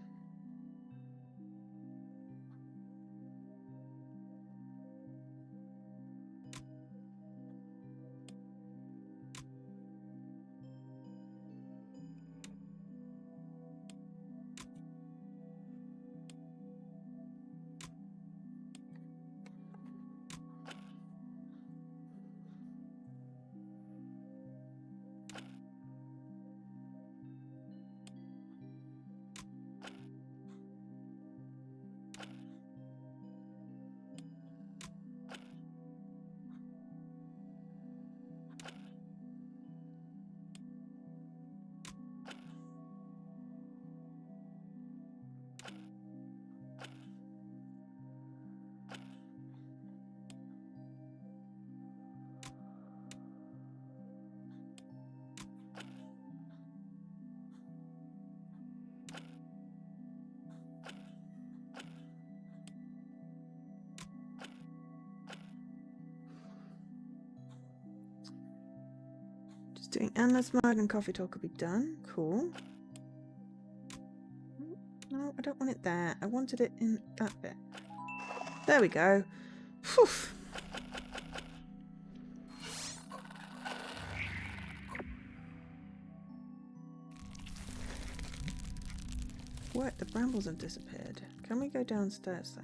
Doing endless mug and coffee talk could be done. Cool. No, I don't want it there. I wanted it in that bit. There we go. Phew. What? The brambles have disappeared. Can we go downstairs though?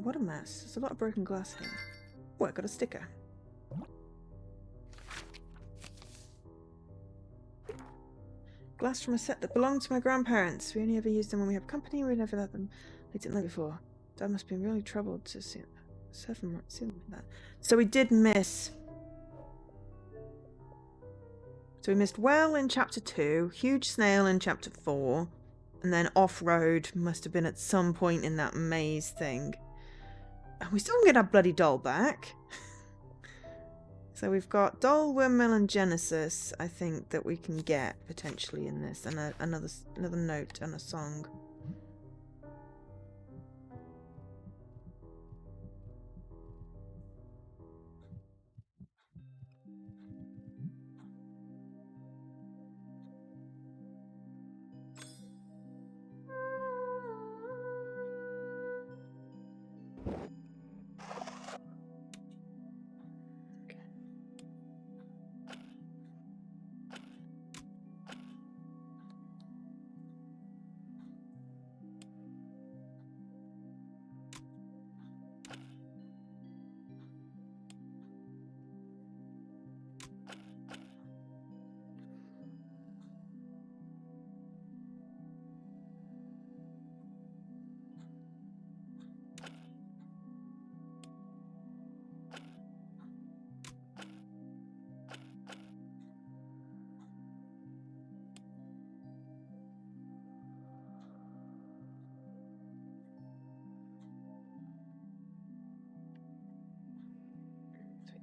What a mess. There's a lot of broken glass here. Oh, I got a sticker. Glass from a set that belonged to my grandparents. We only ever used them when we have company. We never let them. They didn't know before. Dad must have been really troubled to see them like that. So we did miss. So we missed well in chapter 2, huge snail in chapter 4, and then off-road must have been at some point in that maze thing. And we still haven't got our bloody doll back. So we've got Doll, Windmill, and Genesis, I think, that we can get potentially in this, and another note and a song.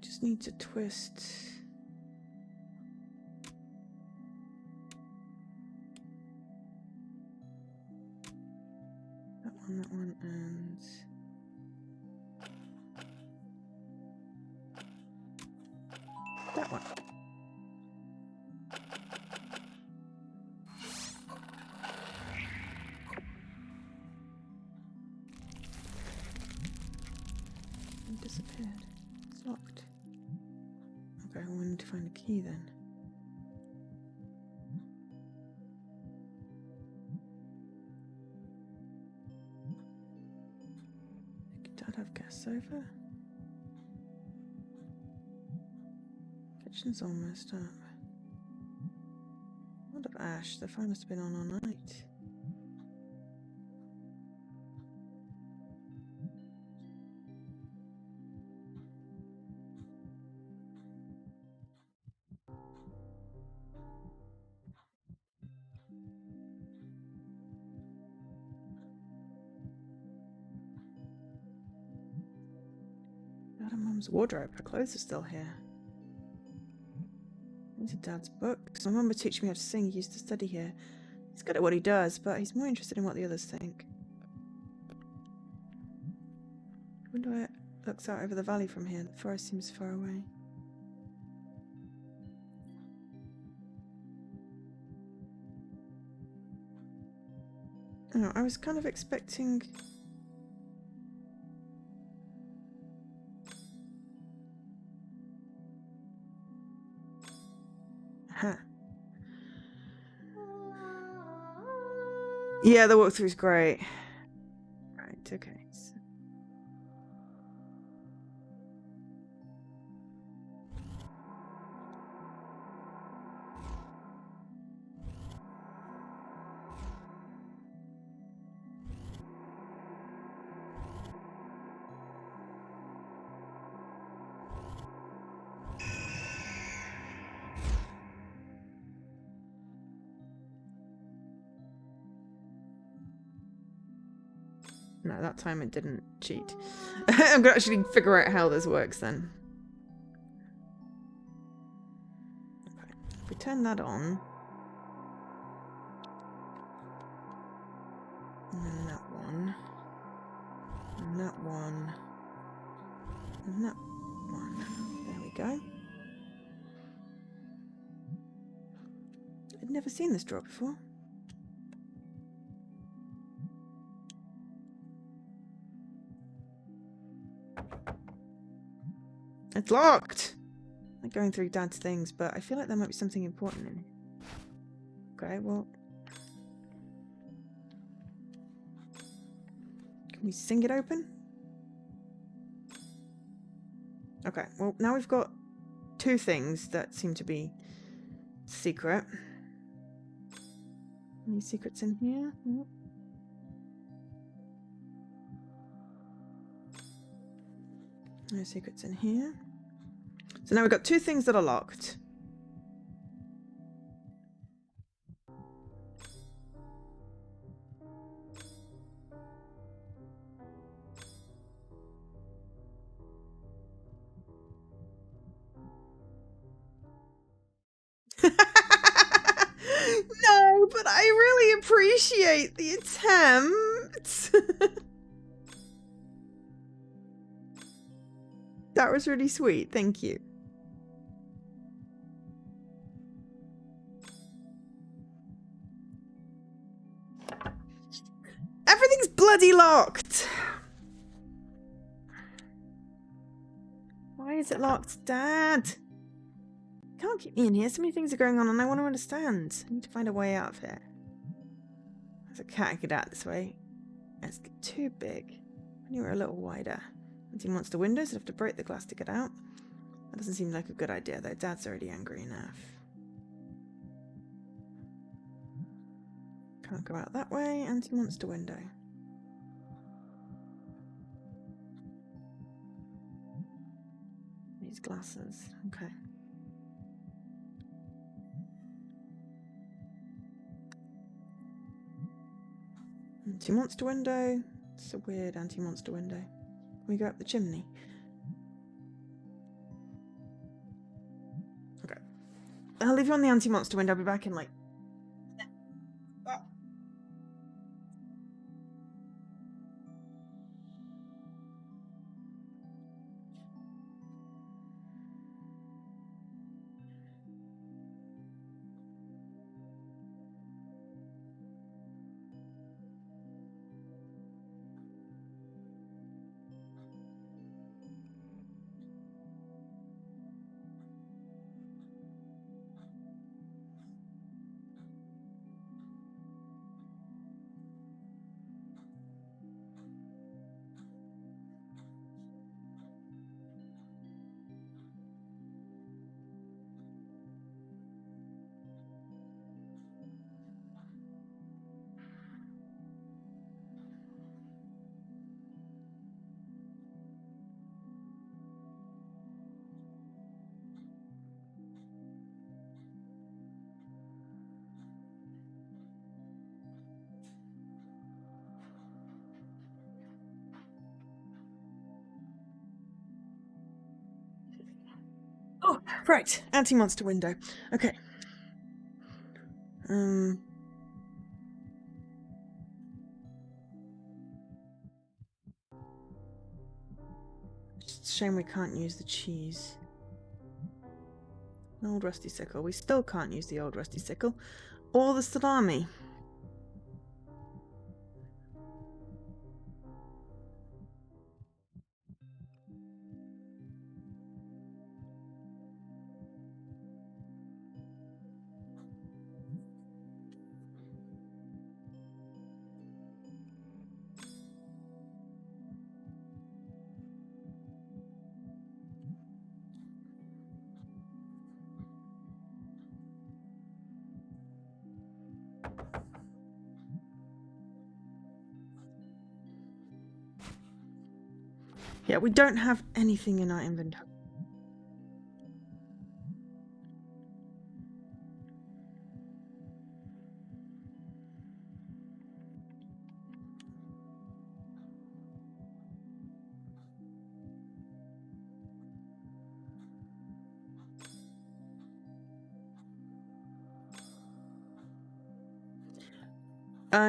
Just need to twist. That one, and that one. It disappeared. It's locked. Okay, I need to find a key then. Did I have gas over? Kitchen's almost up. What of ash? The fire must have been on all night. Out of Mum's wardrobe. Her clothes are still here. These are Dad's books. My mum would teach me how to sing. He used to study here. He's good at what he does, but he's more interested in what the others think. I wonder where it looks out over the valley from here. The forest seems far away. Oh, I was kind of expecting... Huh. Yeah, the walkthrough's great. Right, okay. So. No, that time it didn't cheat. I'm gonna actually figure out how this works then. Okay, if we turn that on. And then that one. And that one. And that one. There we go. I'd never seen this drawer before. It's locked! Like going through Dad's things, but I feel like there might be something important in it. Okay, well... Can we sing it open? Okay, well, now we've got 2 things that seem to be secret. Any secrets in here? Oh. No secrets in here. So now we've got 2 things that are locked. No, but I really appreciate the attempt. That was really sweet. Thank you. Everything's bloody locked. Why is it locked, Dad? You can't keep me in here. So many things are going on and I want to understand. I need to find a way out of here. There's a cat I could out this way. It's too big. I knew we were a little wider. Anti-monster windows, I'd have to break the glass to get out. That doesn't seem like a good idea though. Dad's already angry enough. Can't go out that way. Anti-monster window. These glasses. Okay. Anti-monster window. It's a weird anti-monster window. Can we go up the chimney? Okay. I'll leave you on the anti-monster window. I'll be back in like... Oh, right. Anti-monster window. Okay. It's a shame we can't use the cheese. An old rusty sickle. We still can't use the old rusty sickle. Or the salami. Yeah, we don't have anything in our inventory.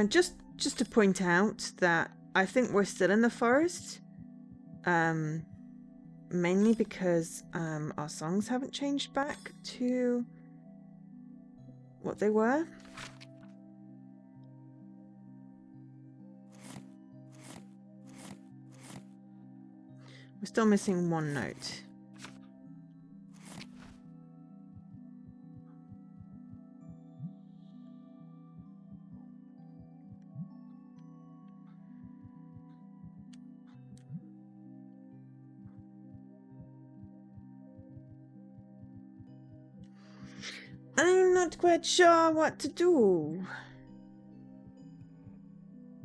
Just to point out that I think we're still in the forest. Mainly because our songs haven't changed back to what they were. We're still missing one note. not quite sure what to do.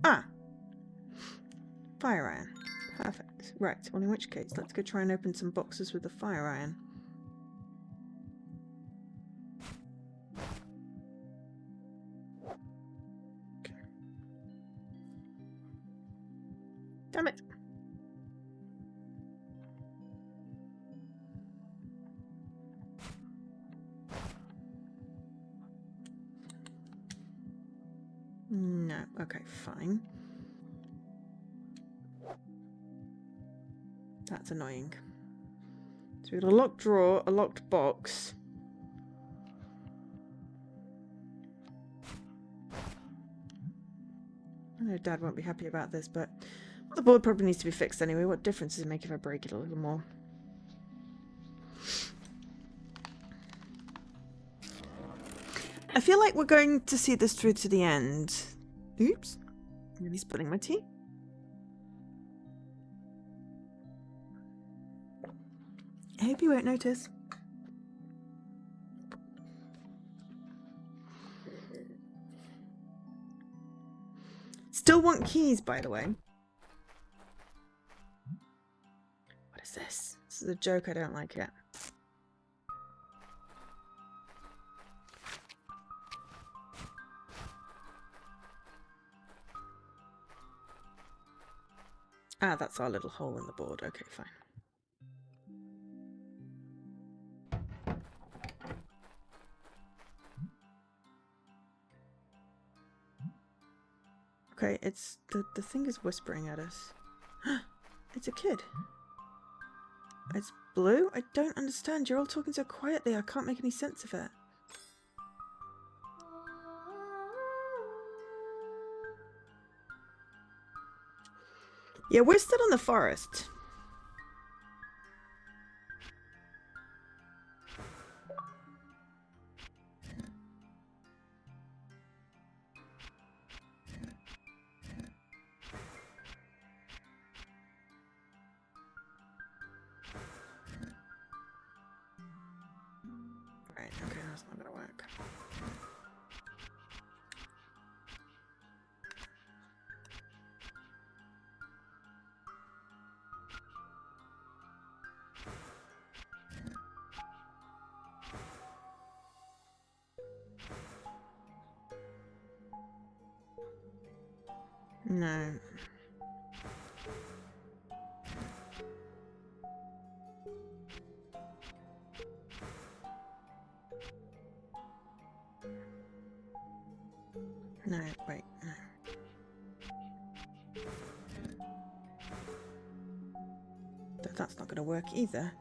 Ah. Fire iron. Perfect. Right, well in which case, let's go try and open some boxes with the fire iron. Okay. Damn it. No, okay, fine. That's annoying. So we've got a locked drawer, a locked box. I know Dad won't be happy about this, but the board probably needs to be fixed anyway. What difference does it make if I break it a little more? I feel like we're going to see this through to the end. Oops. Really spilling my tea. I hope you won't notice. Still want keys, by the way. What is this? This is a joke I don't like yet. Ah, that's our little hole in the board. Okay, fine. Okay, it's the thing is whispering at us. It's a kid. It's blue? I don't understand. You're all talking so quietly. I can't make any sense of it. Yeah, we're still in the forest. Right, okay, that's not gonna work. No. No, wait, no. That's not going to work either.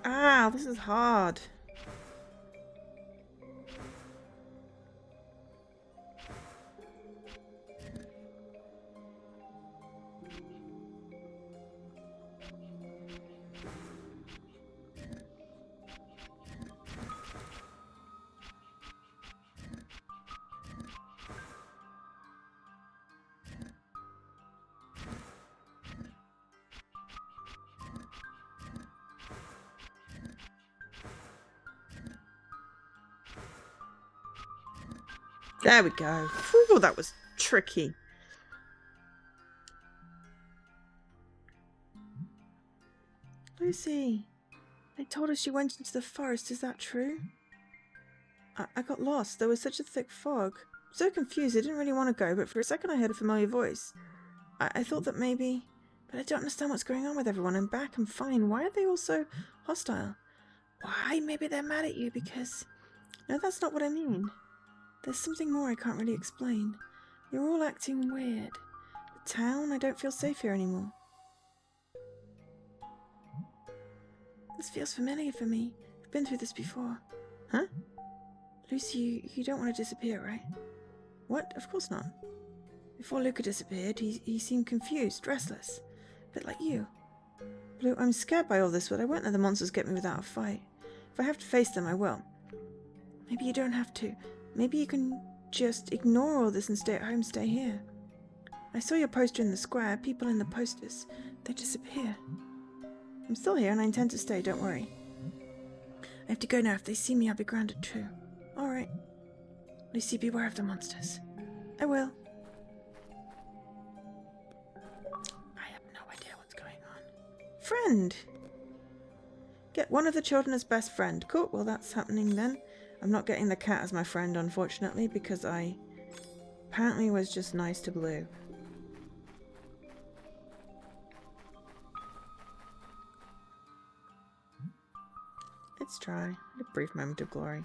Ah, this is hard. There we go. Ooh, that was tricky. Lucy, they told us you went into the forest. Is that true? I got lost. There was such a thick fog. So confused. I didn't really want to go, but for a second I heard a familiar voice. I thought that maybe... But I don't understand what's going on with everyone. I'm back. I'm fine. Why are they all so hostile? Why? Maybe they're mad at you because... No, that's not what I mean. There's something more I can't really explain. You're all acting weird. The town, I don't feel safe here anymore. This feels familiar for me. I've been through this before. Huh? Lucy, you don't want to disappear, right? What? Of course not. Before Luca disappeared, he seemed confused, restless. A bit like you. Blue, I'm scared by all this, but I won't let the monsters get me without a fight. If I have to face them, I will. Maybe you don't have to. Maybe you can just ignore all this and stay at home, stay here. I saw your poster in the square. People in the posters, they disappear. I'm still here and I intend to stay, don't worry. I have to go now. If they see me, I'll be grounded too. Alright. Lucy, beware of the monsters. I will. I have no idea what's going on. Friend! Get one of the children as best friend. Cool, well that's happening then. I'm not getting the cat as my friend, unfortunately, because I apparently was just nice to Blue. Let's try. A brief moment of glory.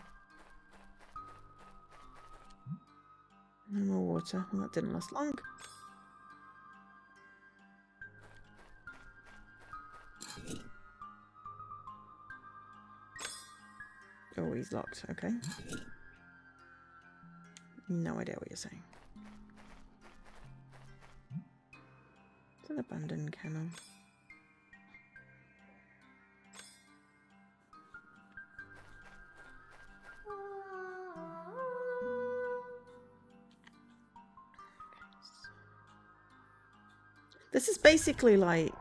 No more water. Well, that didn't last long. Oh, he's locked. Okay. No idea what you're saying. It's an abandoned kennel. This is basically like,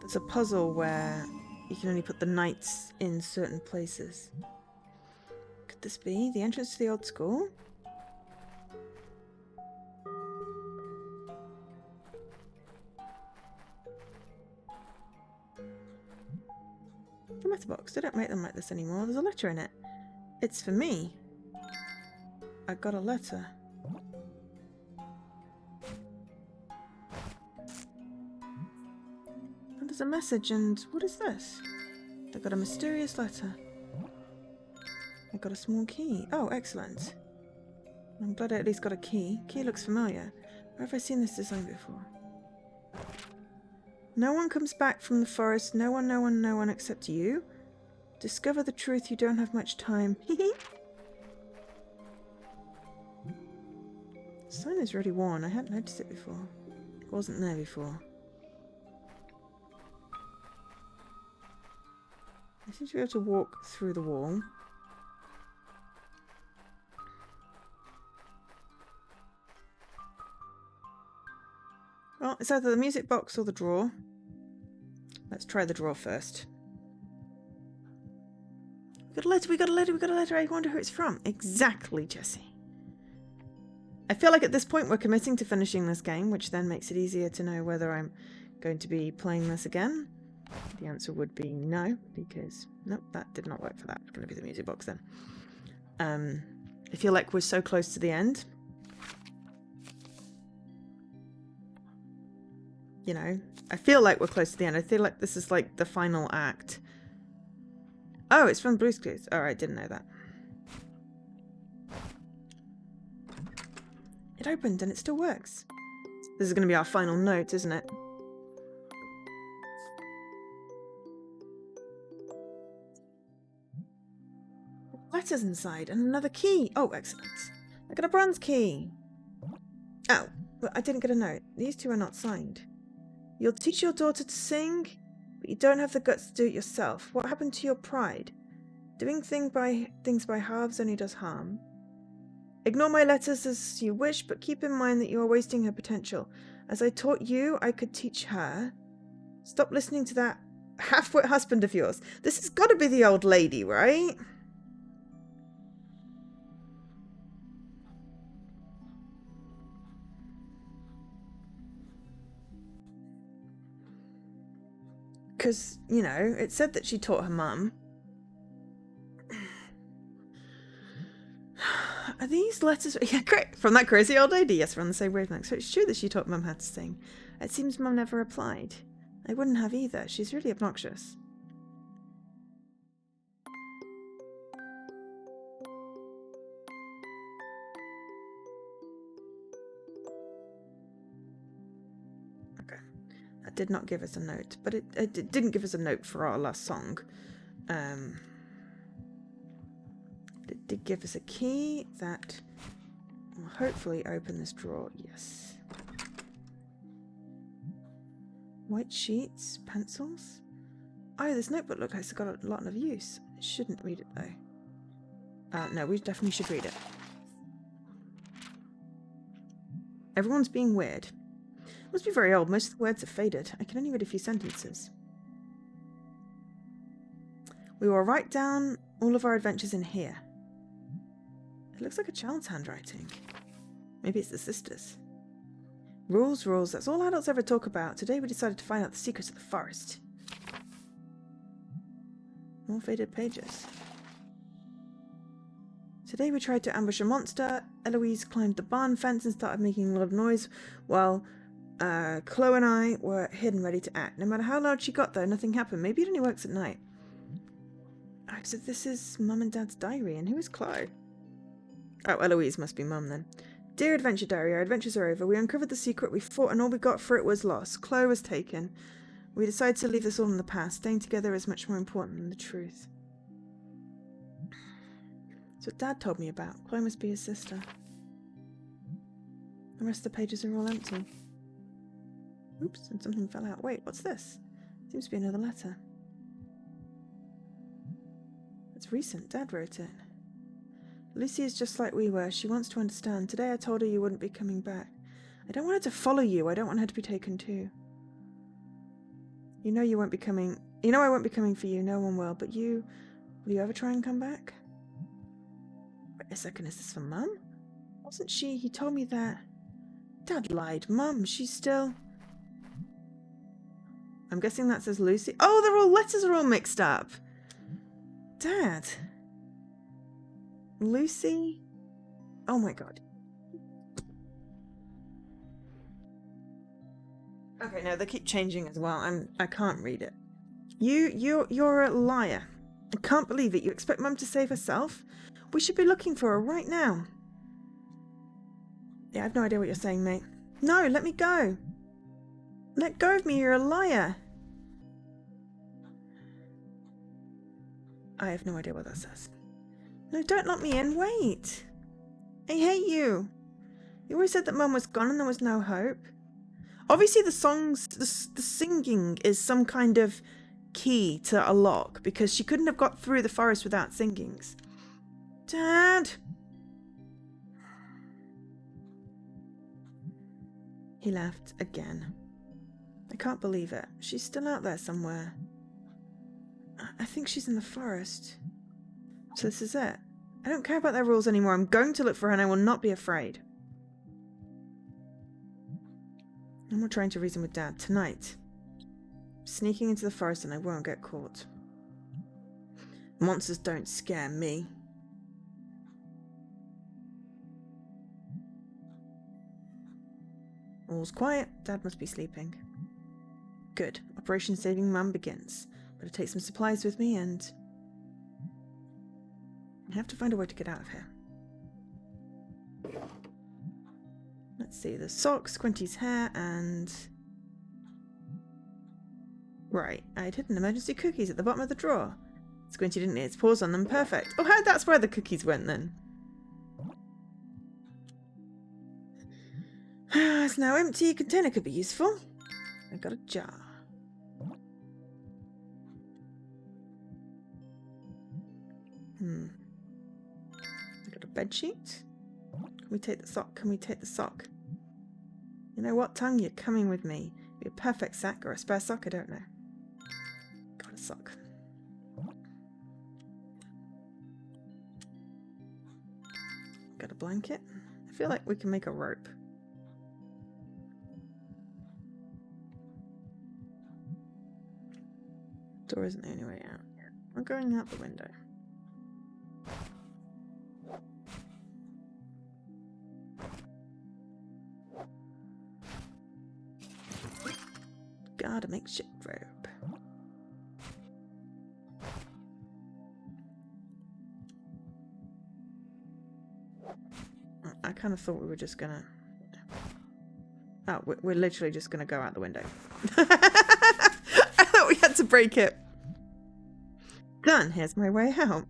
there's a puzzle where you can only put the knights in certain places. Could this be the entrance to the old school? The letterbox. They don't make them like this anymore. There's a letter in it. It's for me. I got a letter. And there's a message, and what is this? I got a mysterious letter. I got a small key. Oh, excellent. I'm glad I at least got a key. Key looks familiar. Where have I seen this design before? No one comes back from the forest. No one, no one, no one except you. Discover the truth. You don't have much time. The sign is really worn. I hadn't noticed it before. It wasn't there before. I seem to be able to walk through the wall. Well, it's either the music box or the drawer. Let's try the drawer first. We got a letter, we got a letter, we got a letter. I wonder who it's from. Exactly, Jessie. I feel like at this point we're committing to finishing this game, which then makes it easier to know whether I'm going to be playing this again. The answer would be no, because nope, that did not work for that. It's going to be the music box then. I feel like we're so close to the end. You know, I feel like we're close to the end. I feel like this is like the final act. Oh, it's from Blue's Clues. Alright, didn't know that. It opened and it still works. This is going to be our final note, isn't it? Letters inside and another key. Oh, excellent. I got a bronze key. Oh, well, I didn't get a note. These two are not signed. You'll teach your daughter to sing, but you don't have the guts to do it yourself. What happened to your pride? Doing things by halves only does harm. Ignore my letters as you wish, but keep in mind that you are wasting her potential. As I taught you, I could teach her. Stop listening to that half-wit husband of yours. This has got to be the old lady, right? Because, you know, it said that she taught her mum. Are these letters... Yeah, great. From that crazy old lady. Yes, we're on the same wavelength. So it's true that she taught mum how to sing. It seems mum never replied. I wouldn't have either. She's really obnoxious. Okay. That did not give us a note. But it didn't give us a note for our last song. It did give us a key that I'll hopefully open this drawer. Yes. White sheets, pencils. Oh, this notebook looks like it's got a lot of use. I shouldn't read it though. No, we definitely should read it. Everyone's being weird. Must be very old. Most of the words are faded. I can only read a few sentences. We will write down all of our adventures in here. It looks like a child's handwriting. Maybe it's the sisters. Rules, rules. That's all adults ever talk about. Today we decided to find out the secrets of the forest. More faded pages. Today we tried to ambush a monster. Eloise climbed the barn fence and started making a lot of noise while Chloe and I were hidden ready to act. No matter how loud she got though, nothing happened. Maybe it only works at night. Oh, so this is Mum and Dad's diary. And who is Chloe? Oh, Eloise must be Mum then. Dear Adventure Diary, our adventures are over. We uncovered the secret, we fought, and all we got for it was loss. Chloe was taken. We decided to leave this all in the past. Staying together is much more important than the truth. That's what Dad told me about. Chloe must be his sister. The rest of the pages are all empty. Oops, and something fell out. Wait, what's this? Seems to be another letter. It's recent. Dad wrote it. Lucy is just like we were. She wants to understand. Today I told her you wouldn't be coming back. I don't want her to follow you. I don't want her to be taken too. You know you won't be coming. You know I won't be coming for you. No one will. But you... Will you ever try and come back? Wait a second. Is this for Mum? Wasn't she? He told me that. Dad lied. Mum, she's still... I'm guessing that says Lucy. Oh, they're all... Letters are all mixed up. Dad... Lucy? Oh my god. Okay, no, they keep changing as well. I can't read it. You're a liar. I can't believe it. You expect Mum to save herself? We should be looking for her right now. Yeah, I have no idea what you're saying, mate. No, let me go. Let go of me, you're a liar. I have no idea what that says. No, don't lock me in. Wait. I hate you. You always said that Mum was gone and there was no hope. Obviously the songs, the singing is some kind of key to a lock because she couldn't have got through the forest without singings. Dad. He laughed again. I can't believe it. She's still out there somewhere. I think she's in the forest. So this is it. I don't care about their rules anymore. I'm going to look for her and I will not be afraid. I'm not trying to reason with Dad. Tonight. Sneaking into the forest and I won't get caught. Monsters don't scare me. All's quiet. Dad must be sleeping. Good. Operation Saving Mum begins. Better take some supplies with me and... I have to find a way to get out of here. Let's see, the socks, Squinty's hair, and... Right, I'd hidden emergency cookies at the bottom of the drawer. Squinty didn't need its paws on them. Perfect. Oh, that's where the cookies went then. It's now empty. A container could be useful. I got a jar. I got a bed sheet. Can we take the sock? Can we take the sock? You know what, Tongue? You're coming with me. Be a perfect sack or a spare sock, I don't know. Got a sock. Got a blanket. I feel like we can make a rope. Door isn't the only way out. We're going out the window. Got a makeshift rope. I kind of thought we were just gonna... Oh, we're literally just gonna go out the window. I thought we had to break it. Done. Here's my way out.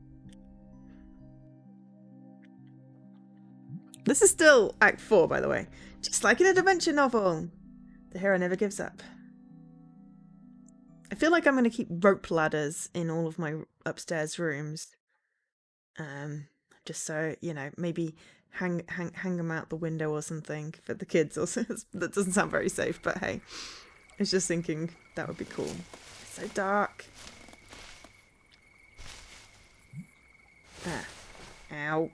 This is still Act 4, by the way. Just like in an adventure novel. The hero never gives up. I feel like I'm going to keep rope ladders in all of my upstairs rooms. Just so, you know, maybe hang them out the window or something for the kids. Also, that doesn't sound very safe, but hey. I was just thinking that would be cool. It's so dark. Ah. Ow.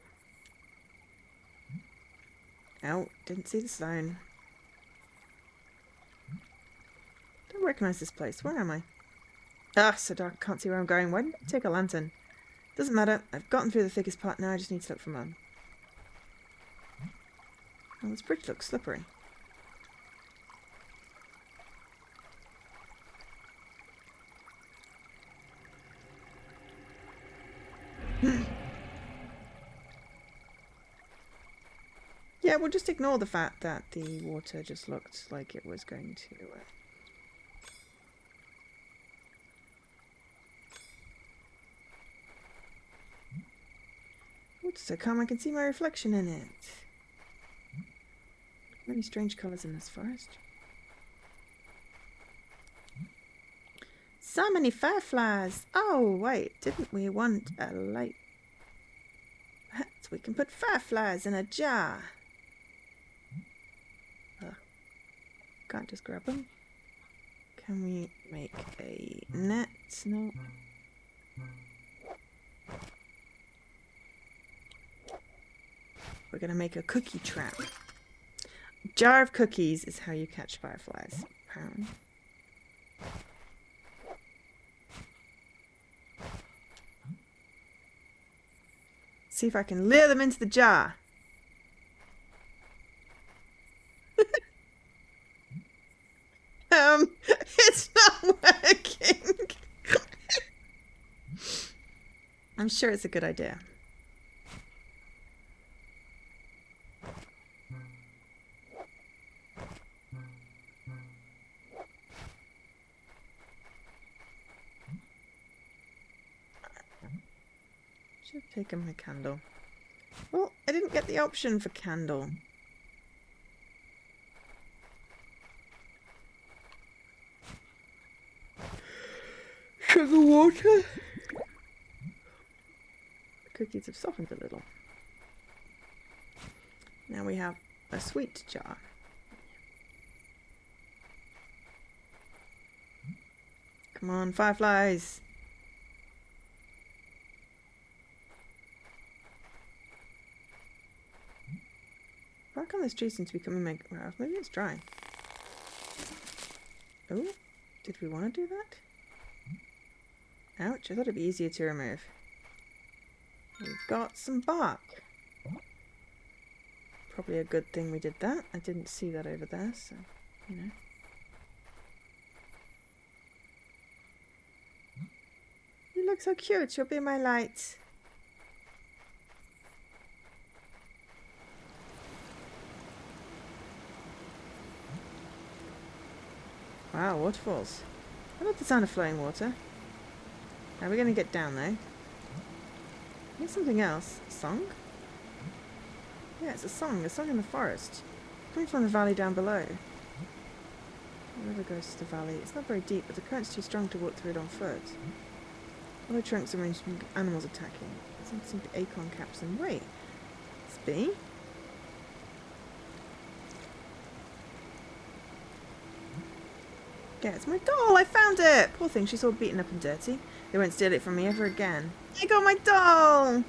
Ow. Didn't see the stone. Don't recognise this place. Where am I? Ah, so dark. Can't see where I'm going. Why didn't I take a lantern? Doesn't matter. I've gotten through the thickest part now. I just need to look for Mum. Oh, this bridge looks slippery. Yeah, we'll just ignore the fact that the water just looked like it was going to... It's so calm I can see my reflection in it. Many strange colours in this forest. So many fireflies! Oh, wait, didn't we want a light? Perhaps we can put fireflies in a jar. Can't just grab them. Can we make a net? No. We're going to make a cookie trap. A jar of cookies is how you catch fireflies, apparently. See if I can lure them into the jar. It's not working. I'm sure it's a good idea. Should have taken my candle. Well, I didn't get the option for candle. Sugar water. The cookies have softened a little. Now we have a sweet jar. Come on, fireflies. Why can't this tree seem to be coming my... Well, maybe it's dry. Oh, did we want to do that? Ouch, I thought it'd be easier to remove. We've got some bark. Probably a good thing we did that. I didn't see that over there, so, you know. You look so cute, you'll be my light. Wow, waterfalls. I love the sound of flowing water. How are we going to get down though? Here's something else. A song? Yeah, it's a song in the forest. Coming from the valley down below. The river goes to the valley. It's not very deep, but the current's too strong to walk through it on foot. All the trunks are arranged from animals attacking. There's some acorn caps and wait. It's bee? Yeah, it's my doll! I found it! Poor thing, she's all beaten up and dirty. They won't steal it from me ever again. I got my doll!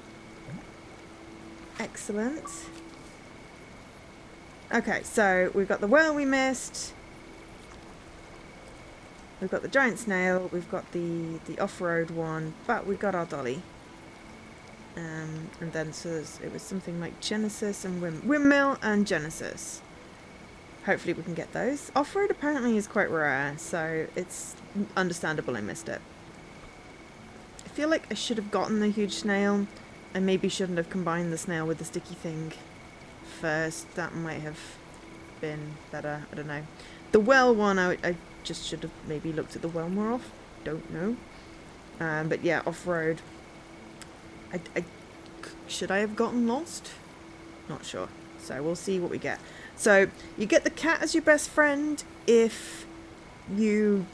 Excellent. Okay, so we've got the well we missed. We've got the giant snail. We've got the off-road one. But we got our dolly. And then so it was something like Genesis and Windmill and Genesis. Hopefully we can get those. Off-road apparently is quite rare, so it's understandable I missed it. I feel like I should have gotten the huge snail. I maybe shouldn't have combined the snail with the sticky thing first. That might have been better. I don't know. The well one, I just should have maybe looked at the well more off. Don't know. But yeah, off-road. Should I have gotten lost? Not sure. So we'll see what we get. So you get the cat as your best friend if you...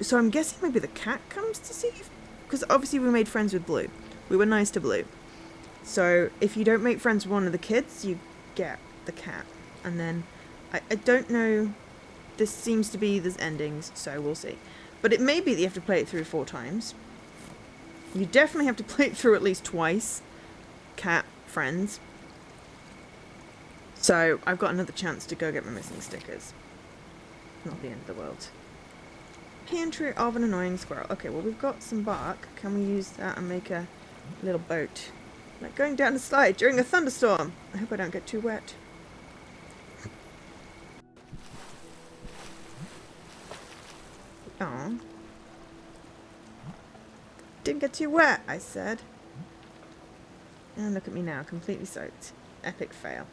So I'm guessing maybe the cat comes to see you? Because obviously we made friends with Blue. We were nice to Blue. So if you don't make friends with one of the kids, you get the cat. And then, I don't know, this seems to be, there's endings, so we'll see. But it may be that you have to play it through 4 times. You definitely have to play it through at least twice. Cat, friends. So I've got another chance to go get my missing stickers. Not the end of the world. Pantry of an annoying squirrel. Okay, well we've got some bark. Can we use that and make a little boat? Like going down a slide during a thunderstorm. I hope I don't get too wet. Aw. Didn't get too wet, I said. And look at me now, completely soaked. Epic fail.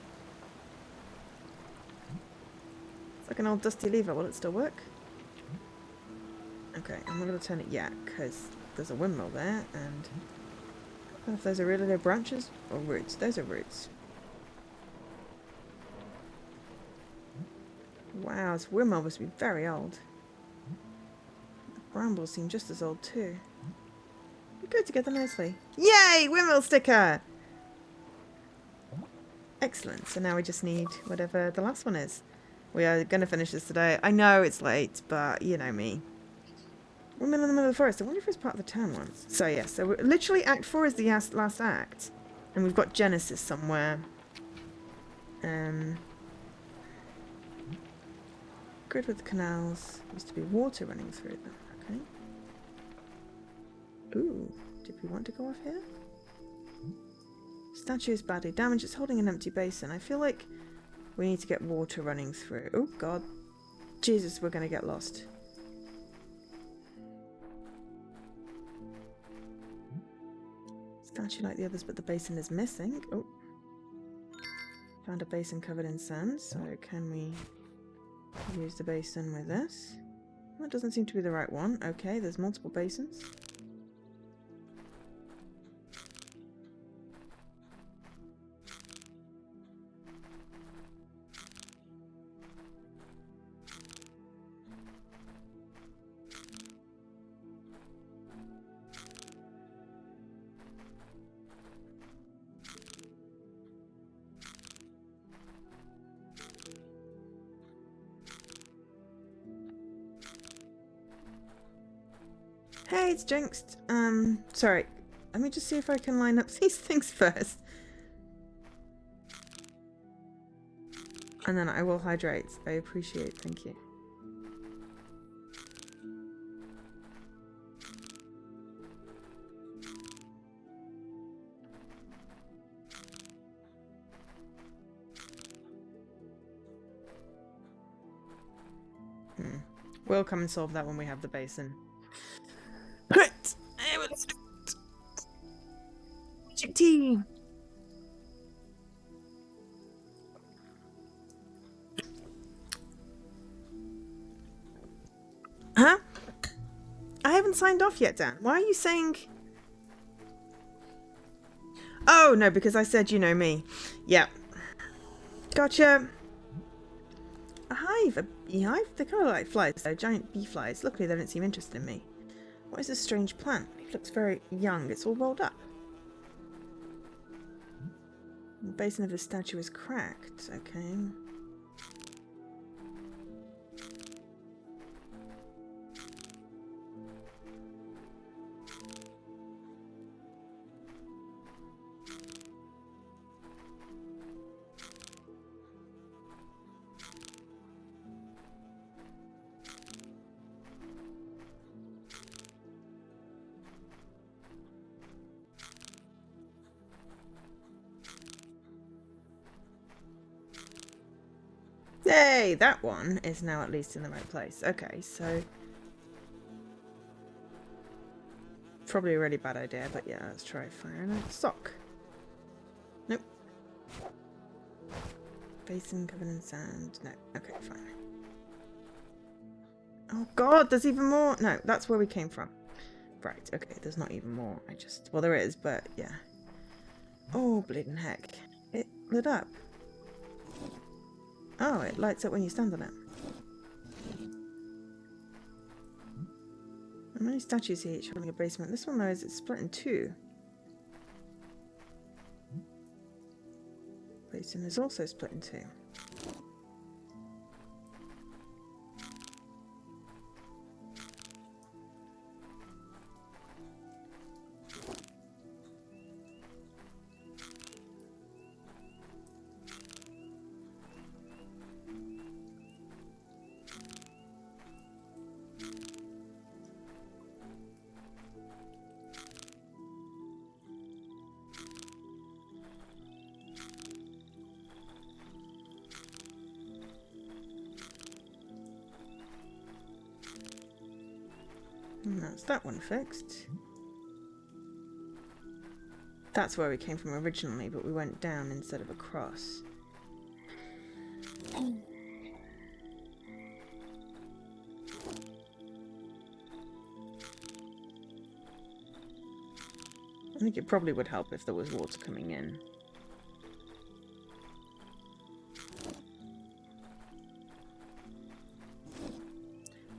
It's like an old dusty lever. Will it still work? Okay, I'm not going to turn it yet, because there's a windmill there, and... I don't know if those are really their branches or roots. Those are roots. Wow, this windmill must be very old. The brambles seem just as old too. They go together nicely. Yay! Windmill sticker! Excellent. So now we just need whatever the last one is. We are going to finish this today. I know it's late, but you know me. Windmill in the middle of the forest. I wonder if it's part of the town once. So yeah, so we're, literally Act 4 is the last act. And we've got Genesis somewhere. Grid with the canals. Used to be water running through them. Okay. Ooh, did we want to go off here? Statue is badly damaged. It's holding an empty basin. I feel like we need to get water running through. Oh god. Jesus, we're going to get lost. Statue like the others, but the basin is missing. Oh. Found a basin covered in sand, so can we use the basin with this? That doesn't seem to be the right one. Okay, there's multiple basins. Hey, it's Jinxed. Sorry. Let me just see if I can line up these things first. And then I will hydrate. I appreciate it. Thank you. We'll come and solve that when we have the basin. Right. Magic tea. Huh? I haven't signed off yet, Dan. Why are you saying... Oh, no, because I said you know me. Yeah. Gotcha. A hive? A beehive? They're kind of like flies. They're giant bee flies. Luckily, they don't seem interested in me. What is this strange plant? It looks very young. It's all rolled up. The basin of the statue is cracked. Okay. Yay! That one is now at least in the right place. Okay, so... Probably a really bad idea, but yeah, let's try firing a sock. Nope. Basin covered in sand. No. Okay, fine. Oh god, there's even more! No, that's where we came from. Right, okay, there's not even more. Well, there is, but yeah. Oh, bleeding heck. It lit up. Oh, it lights up when you stand on it. How many statues here each having a basement? This one though is it's split in two. Basin is also split in two. And that's that one fixed. That's where we came from originally, but we went down instead of across. I think it probably would help if there was water coming in.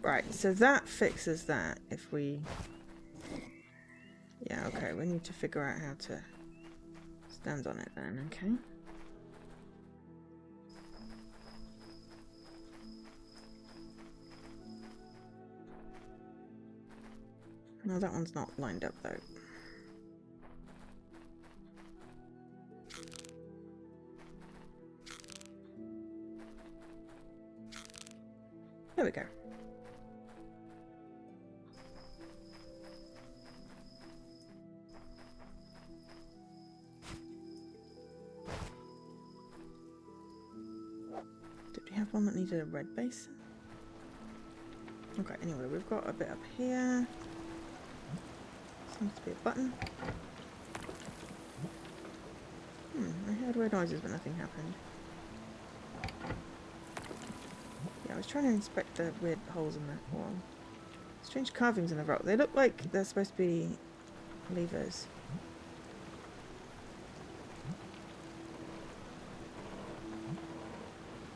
Right, so that fixes that if we... Yeah, okay, we need to figure out how to stand on it then, okay? No, that one's not lined up though. There we go. Did we have one that needed a red basin? Okay, anyway, we've got a bit up here. Seems to be a button. I heard weird noises but nothing happened. Yeah, I was trying to inspect the weird holes in that wall. Strange carvings in the rock. They look like they're supposed to be levers.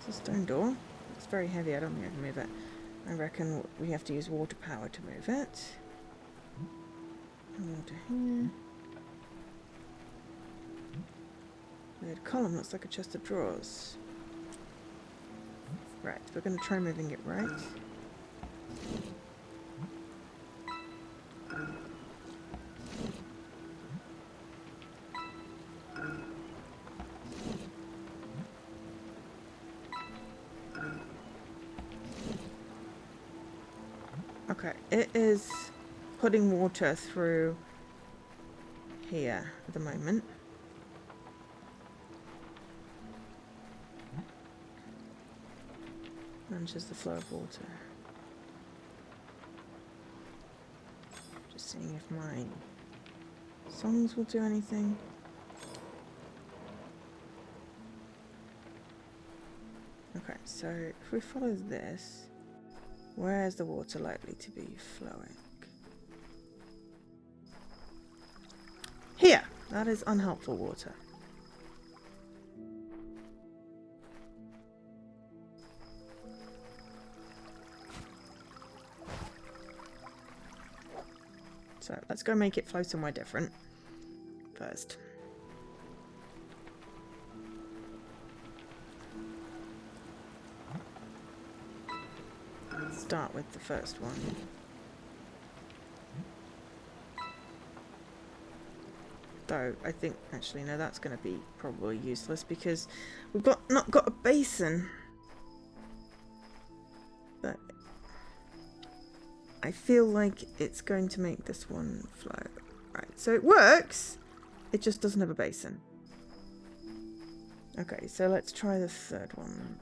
It's a stone door. It's very heavy. I don't think I can move it. I reckon we have to use water power to move it. Water here. Weird column looks like a chest of drawers. Right, we're going to try moving it right. Okay, it is putting water through here at the moment. Manages the flow of water. Just seeing if my songs will do anything. Okay, so if we follow this, where is the water likely to be flowing? Here! That is unhelpful water. So let's go make it flow somewhere different first. Let's start with the first one. Though I think actually no, that's going to be probably useless because we've not got a basin. But I feel like it's going to make this one flow. Right, so it works. It just doesn't have a basin. Okay, so let's try the third one.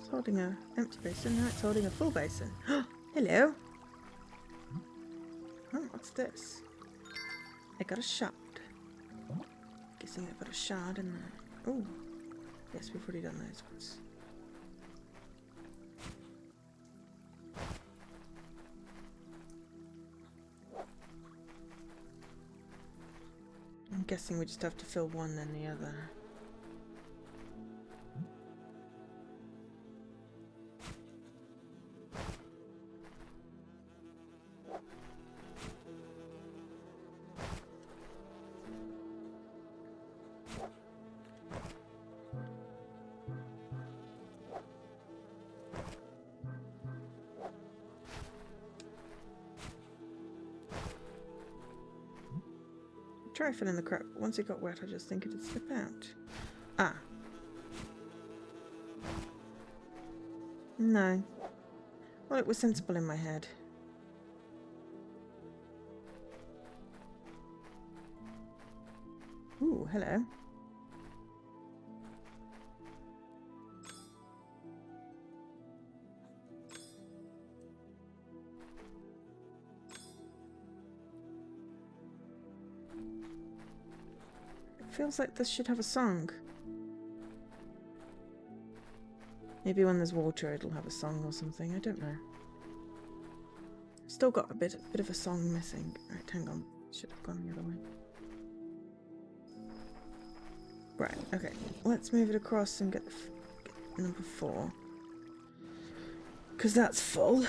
It's holding a empty basin, now it's holding a full basin. Hello! Oh, what's this? I got a shard. Guessing I put a shard in there. Oh, yes, we've already done those ones. I'm guessing we just have to fill one then the other. Try filling the crap. Once it got wet, I just think it'd slip out. Ah. No. Well, it was sensible in my head. Ooh, hello. Feels like this should have a song. Maybe when there's water it'll have a song or something, I don't know. Still got a bit of a song missing. Right, hang on. Should have gone the other way. Right, okay. Let's move it across and get number 4. Because that's full.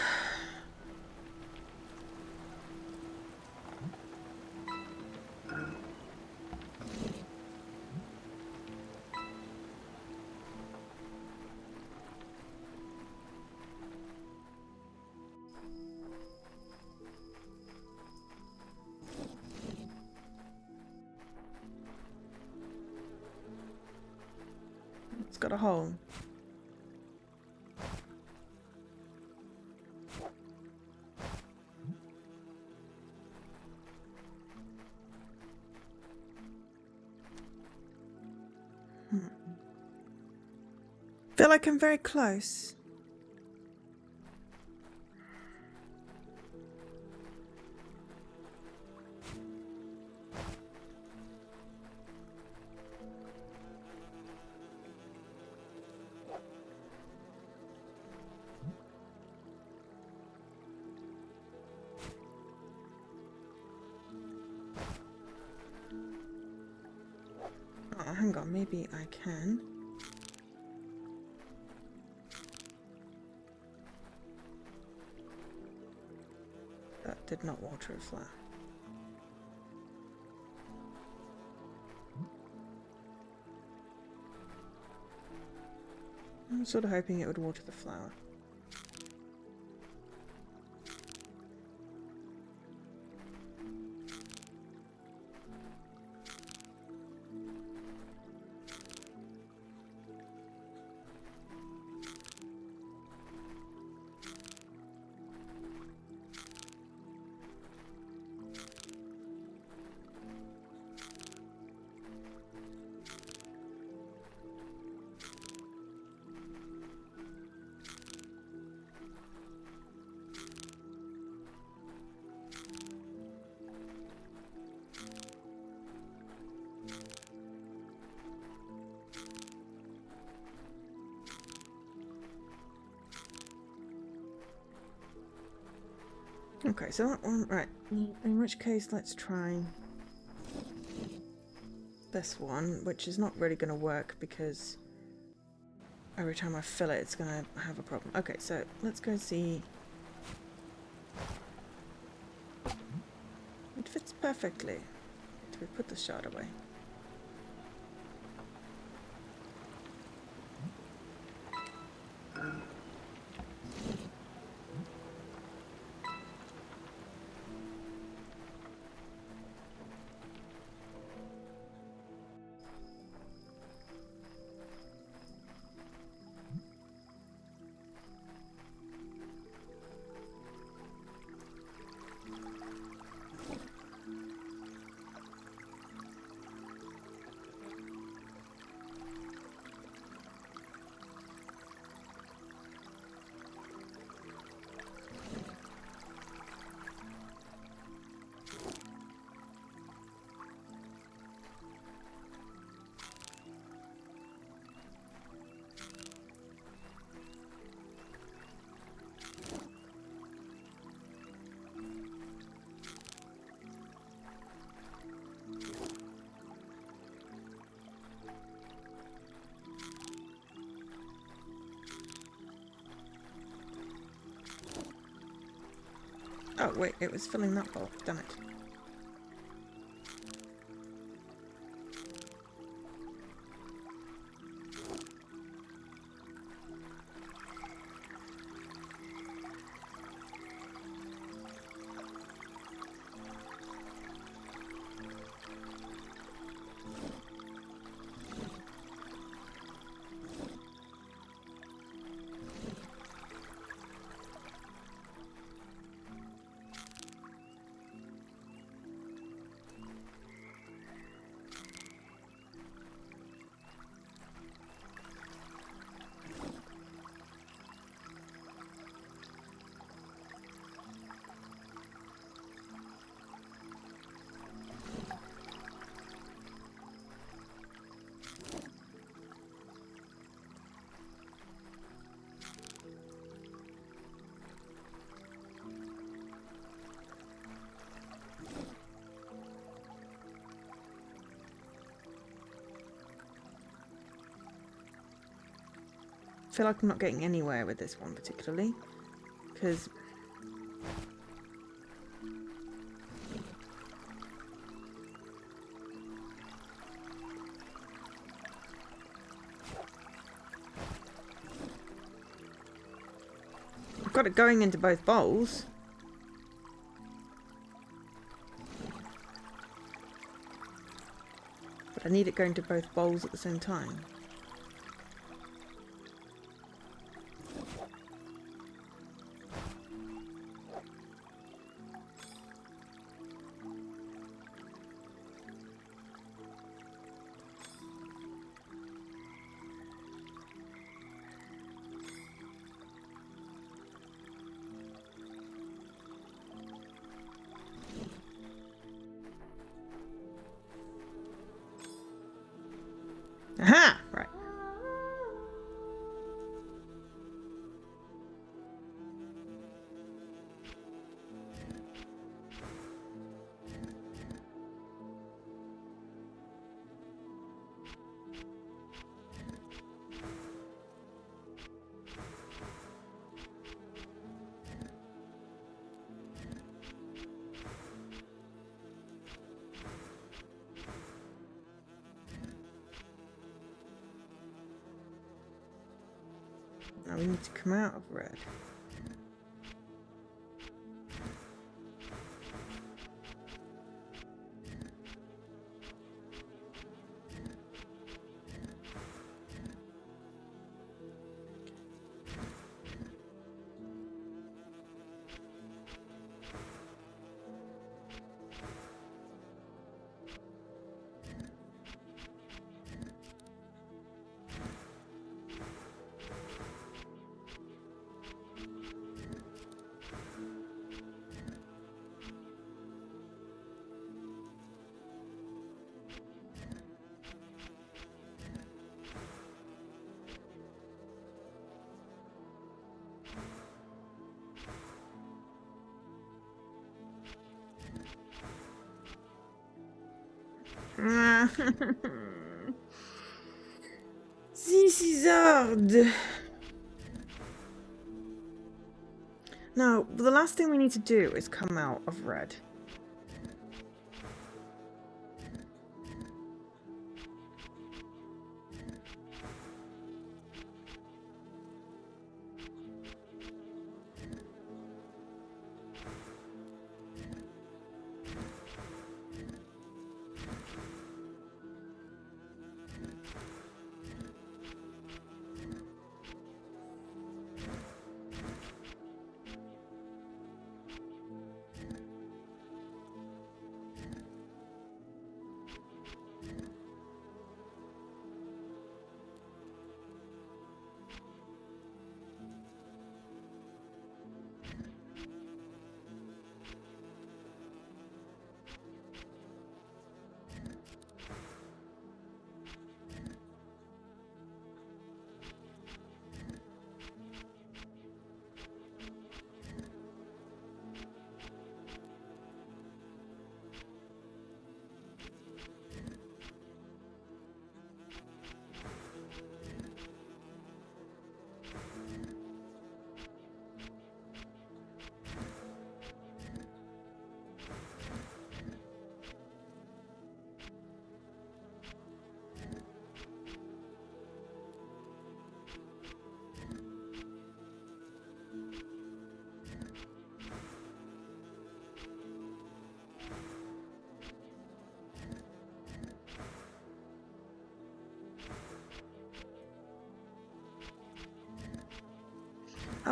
It's got a hole. Feel like I'm very close. Oh, hang on, maybe I can. That did not water a flower. I'm sort of hoping it would water the flower. Okay, so that one, right. In which case, let's try this one, which is not really going to work because every time I fill it, it's going to have a problem. Okay, so let's go see. It fits perfectly. Do we put the shard away? wait, it was filling that bowl. Damn it. I feel like I'm not getting anywhere with this one particularly, because I've got it going into both bowls. But I need it going to both bowls at the same time. Aha! Right. Now we need to come out of red. This is hard. Now, the last thing we need to do is come out of red.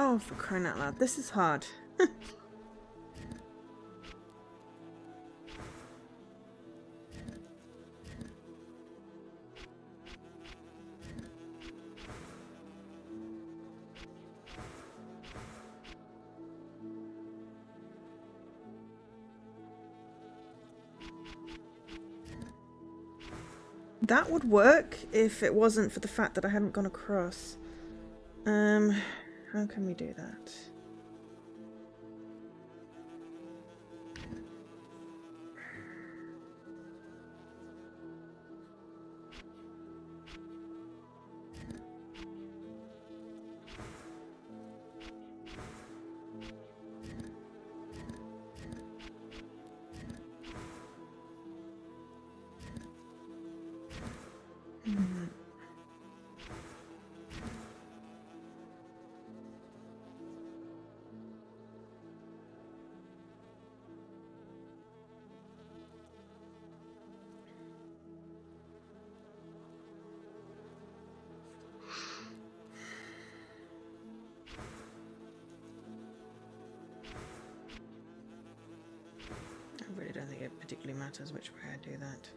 Oh, for crying out loud. This is hard. That would work if it wasn't for the fact that I hadn't gone across. How can we do that? I really don't think it particularly matters which way I do that.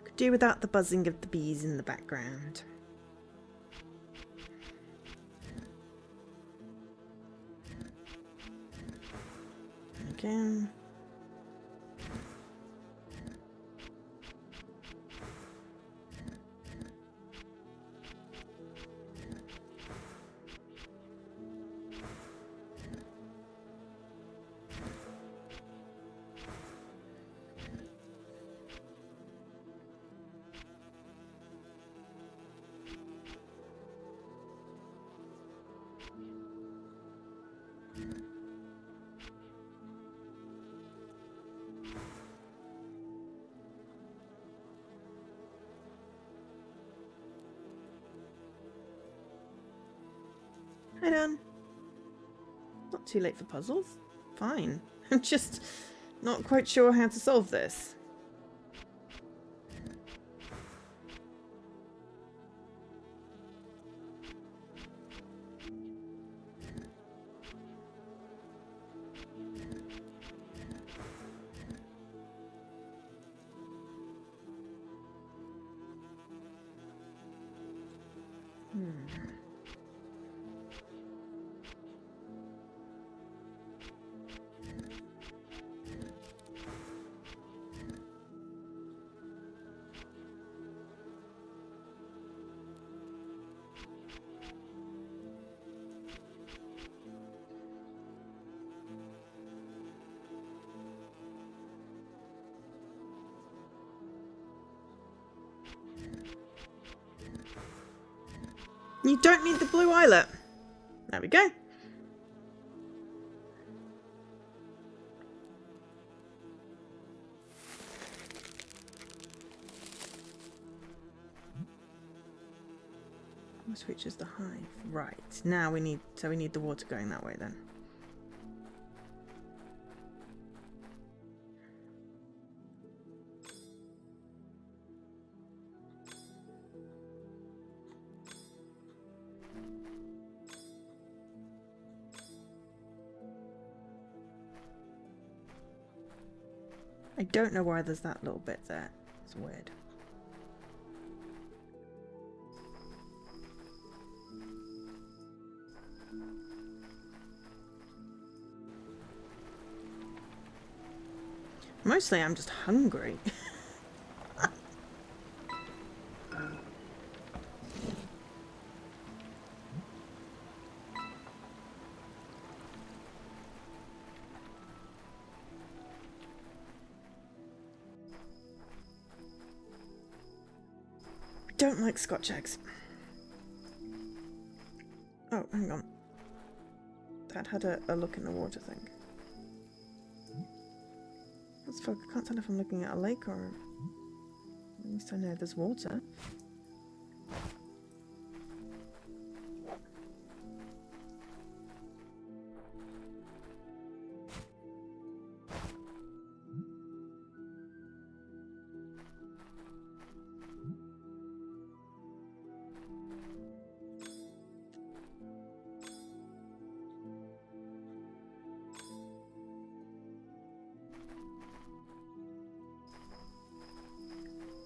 Could do without the buzzing of the bees in the background. Again. Hi, Dan. Not too late for puzzles. Fine. I'm just not quite sure how to solve this. You don't need the blue eyelet. There we go. next to which is the hive. Right. Now we need the water going that way then. I don't know why there's that little bit there. It's weird. Mostly I'm just hungry. Don't like Scotch eggs. Oh, hang on. Dad had a look in the water thing. What's fuck? I can't tell if I'm looking at a lake or... At least I know there's water.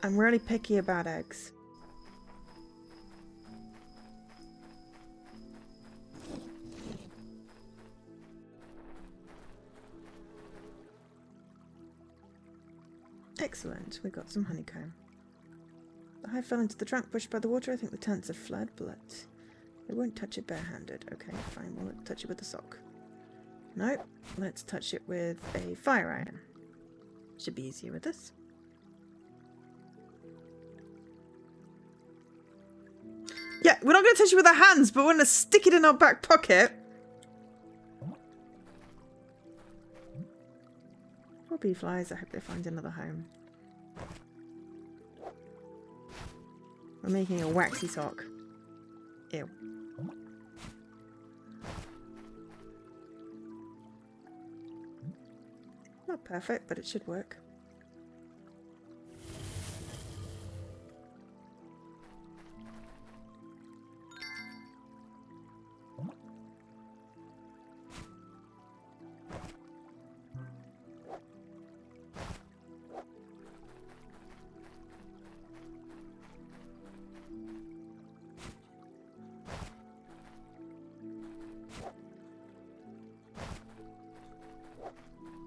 I'm really picky about eggs. Excellent, we got some honeycomb. The hive fell into the trunk pushed by the water. I think the tents have fled, but they won't touch it barehanded. Okay, fine, we'll touch it with a sock. No, let's touch it with a fire iron. Should be easier with this. Yeah, we're not going to touch it with our hands, but we're going to stick it in our back pocket. Poor bee flies, I hope they find another home. We're making a waxy sock. Ew. Not perfect, but it should work.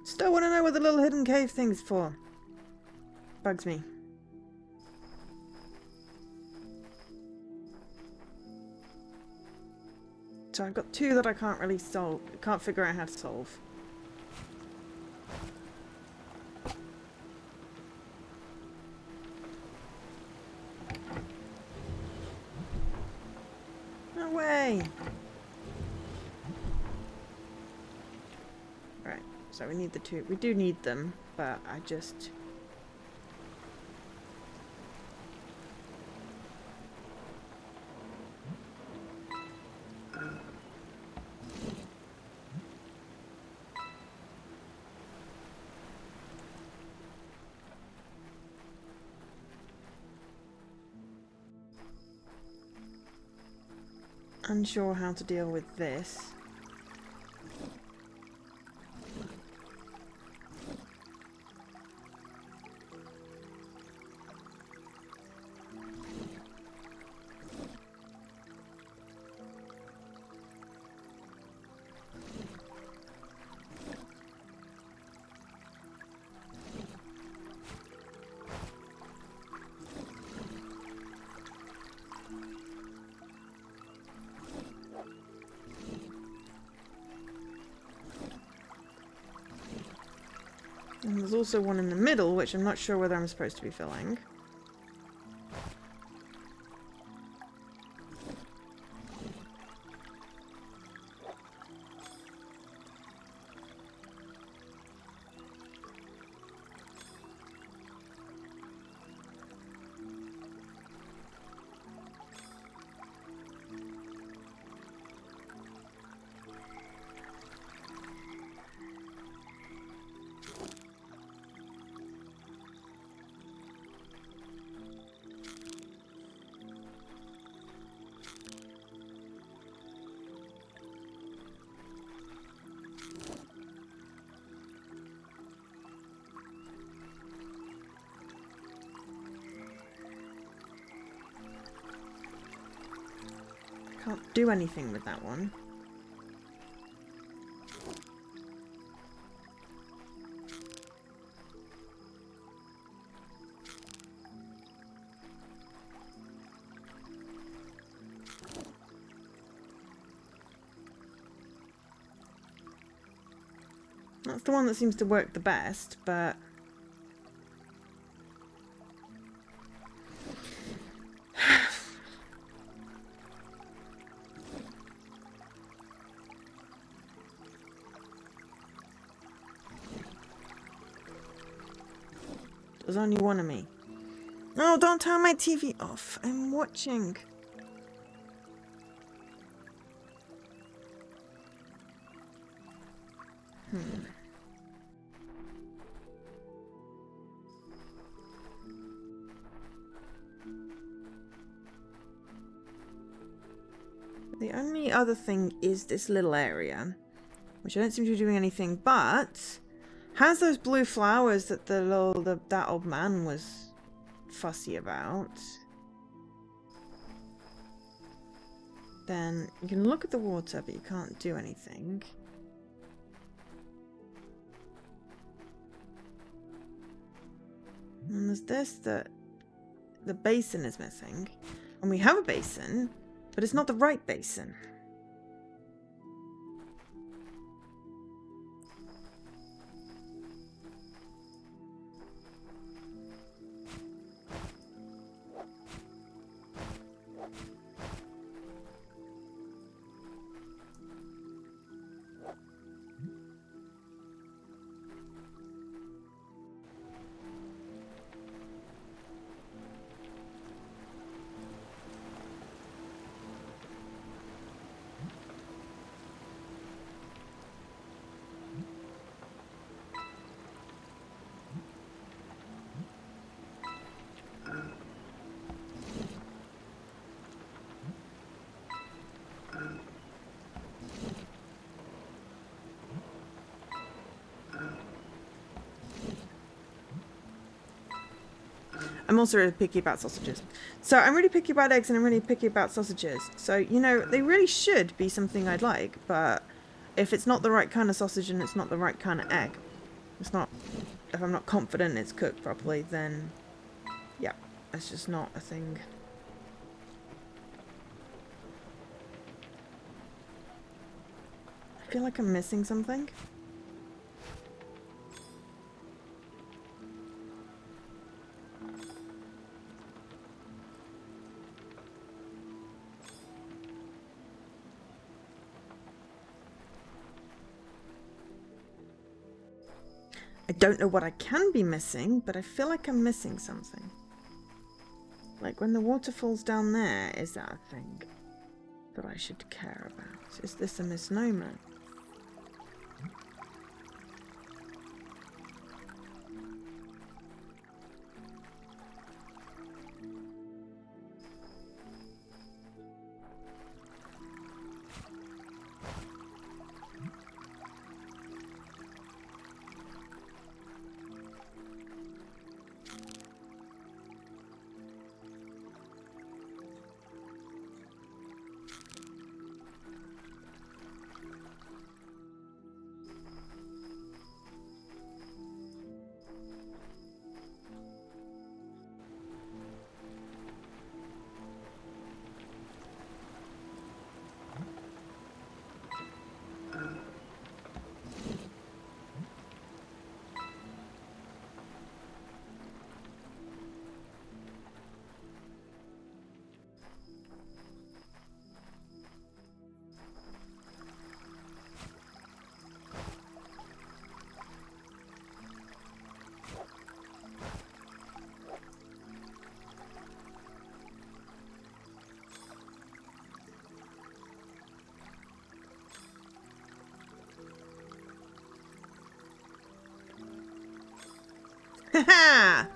Still want to know what the little hidden cave thing's for. Bugs me. So I've got two that I can't really solve. Can't figure out how to solve. No way. Right. So we need the two. We do need them, but I just... unsure how to deal with this. And there's also one in the middle, which I'm not sure whether I'm supposed to be filling. Can't do anything with that one. That's the one that seems to work the best, but... There's only one of me. No, don't turn my TV off. I'm watching. The only other thing is this little area, which I don't seem to be doing anything, but has those blue flowers that that old man was fussy about. Then you can look at the water, but you can't do anything. And there's this that the basin is missing. And we have a basin, but it's not the right basin. I'm also really picky about sausages. So I'm really picky about eggs and I'm really picky about sausages. So, you know, they really should be something I'd like, but if it's not the right kind of sausage and it's not the right kind of egg, it's not, if I'm not confident it's cooked properly, then yeah, it's just not a thing. I feel like I'm missing something. I don't know what I can be missing, but I feel like I'm missing something. Like when the water falls down there, is that a thing that I should care about? Is this a misnomer? Haha!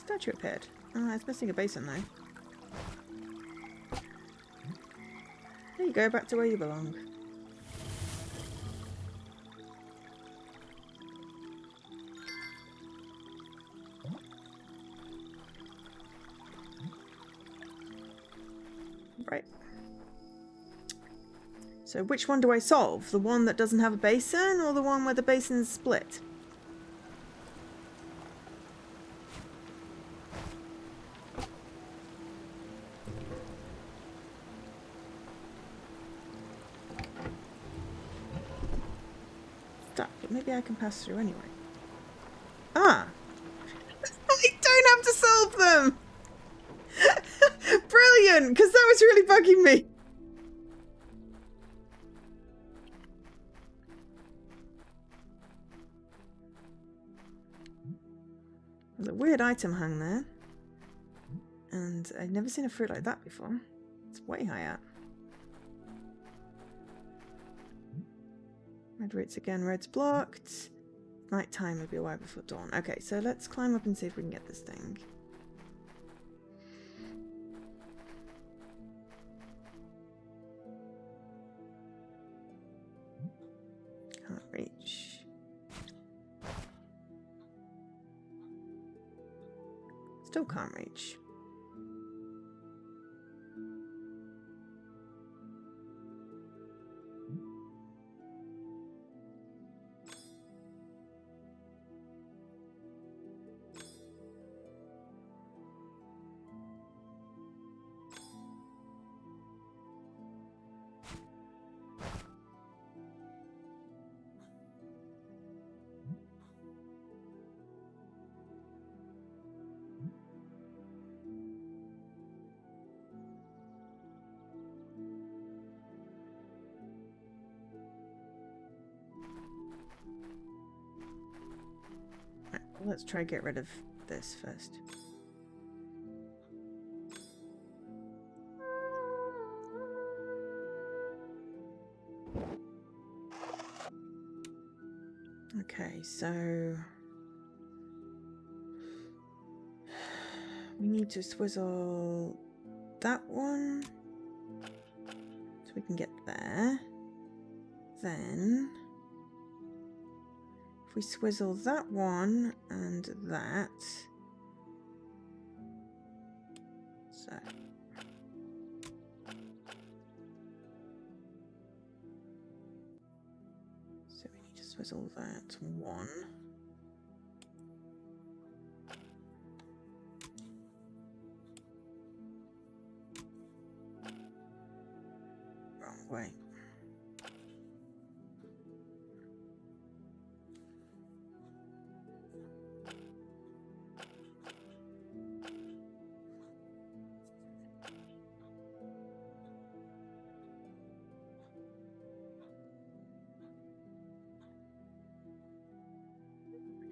Statue appeared. Oh, it's missing a basin though. There you go, back to where you belong. Right. So which one do I solve? The one that doesn't have a basin or the one where the basin's split? Stuck, but maybe I can pass through anyway. Ah! I don't have to solve them! Brilliant! Because that was really bugging me. There's a weird item hung there. And I've never seen a fruit like that before. It's way high up. Red roots again, red's blocked. Night time would be a while before dawn. Okay, so let's climb up and see if we can get this thing. Can't reach. Still can't reach. Let's try get rid of this first. Okay, so we need to swizzle that one so we can get there. Then if we swizzle that one and that, so we need to swizzle that one. Wrong way.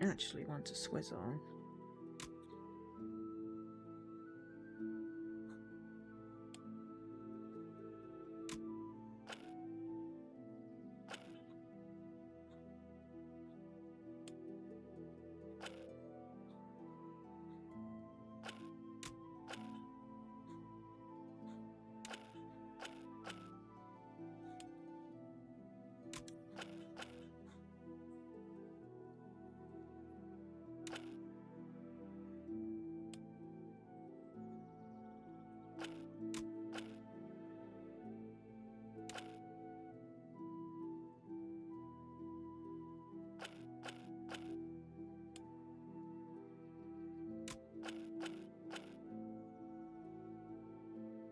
I actually want to swizzle.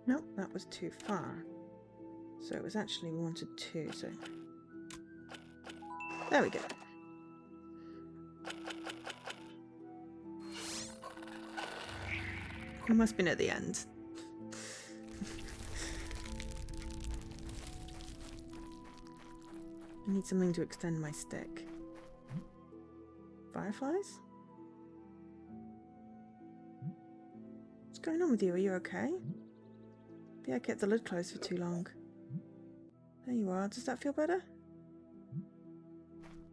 Nope, that was too far. So it was actually we wanted two, so there we go. I must have been at the end. I need something to extend my stick. Fireflies? What's going on with you? Are you okay? Maybe I kept the lid closed for too long. There you are. Does that feel better?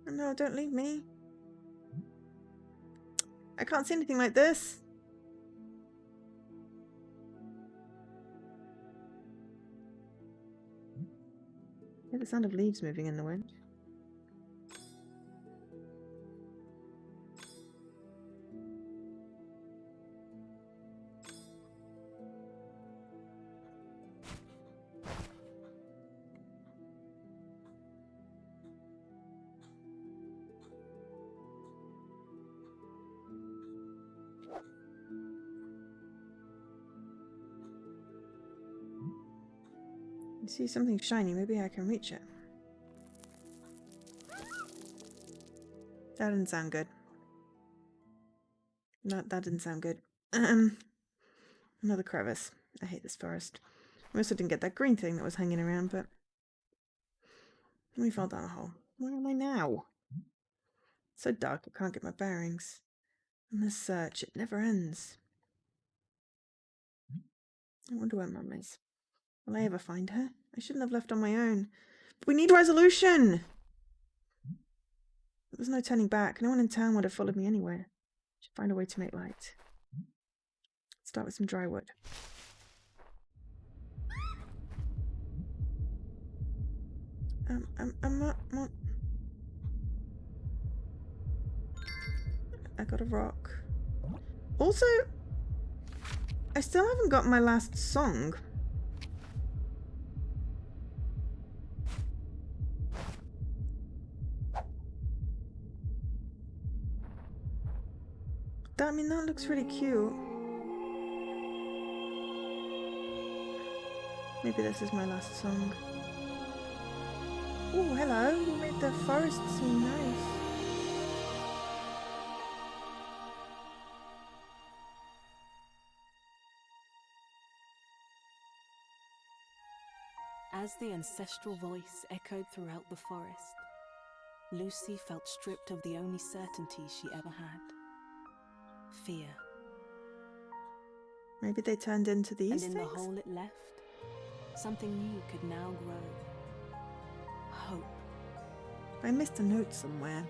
Oh no, don't leave me. I can't see anything like this. hear the sound of leaves moving in the wind. I see something shiny, maybe I can reach it. That didn't sound good. No, that didn't sound good. Another crevice. I hate this forest. I also didn't get that green thing that was hanging around, but we fell down a hole. Where am I now? It's so dark I can't get my bearings. And this search, it never ends. I wonder where Mum is. Will I ever find her? I shouldn't have left on my own. But we need resolution! There was no turning back. No one in town would have followed me anywhere. I should find a way to make light. Start with some dry wood. I got a rock. Also, I still haven't got my last song. I mean, that looks really cute. Maybe this is my last song. Oh, hello. You made the forest seem nice. As the ancestral voice echoed throughout the forest, Lucy felt stripped of the only certainty she ever had. Fear. Maybe they turned into these and in things? the hole it left, something new could now grow. Hope. I missed a note somewhere.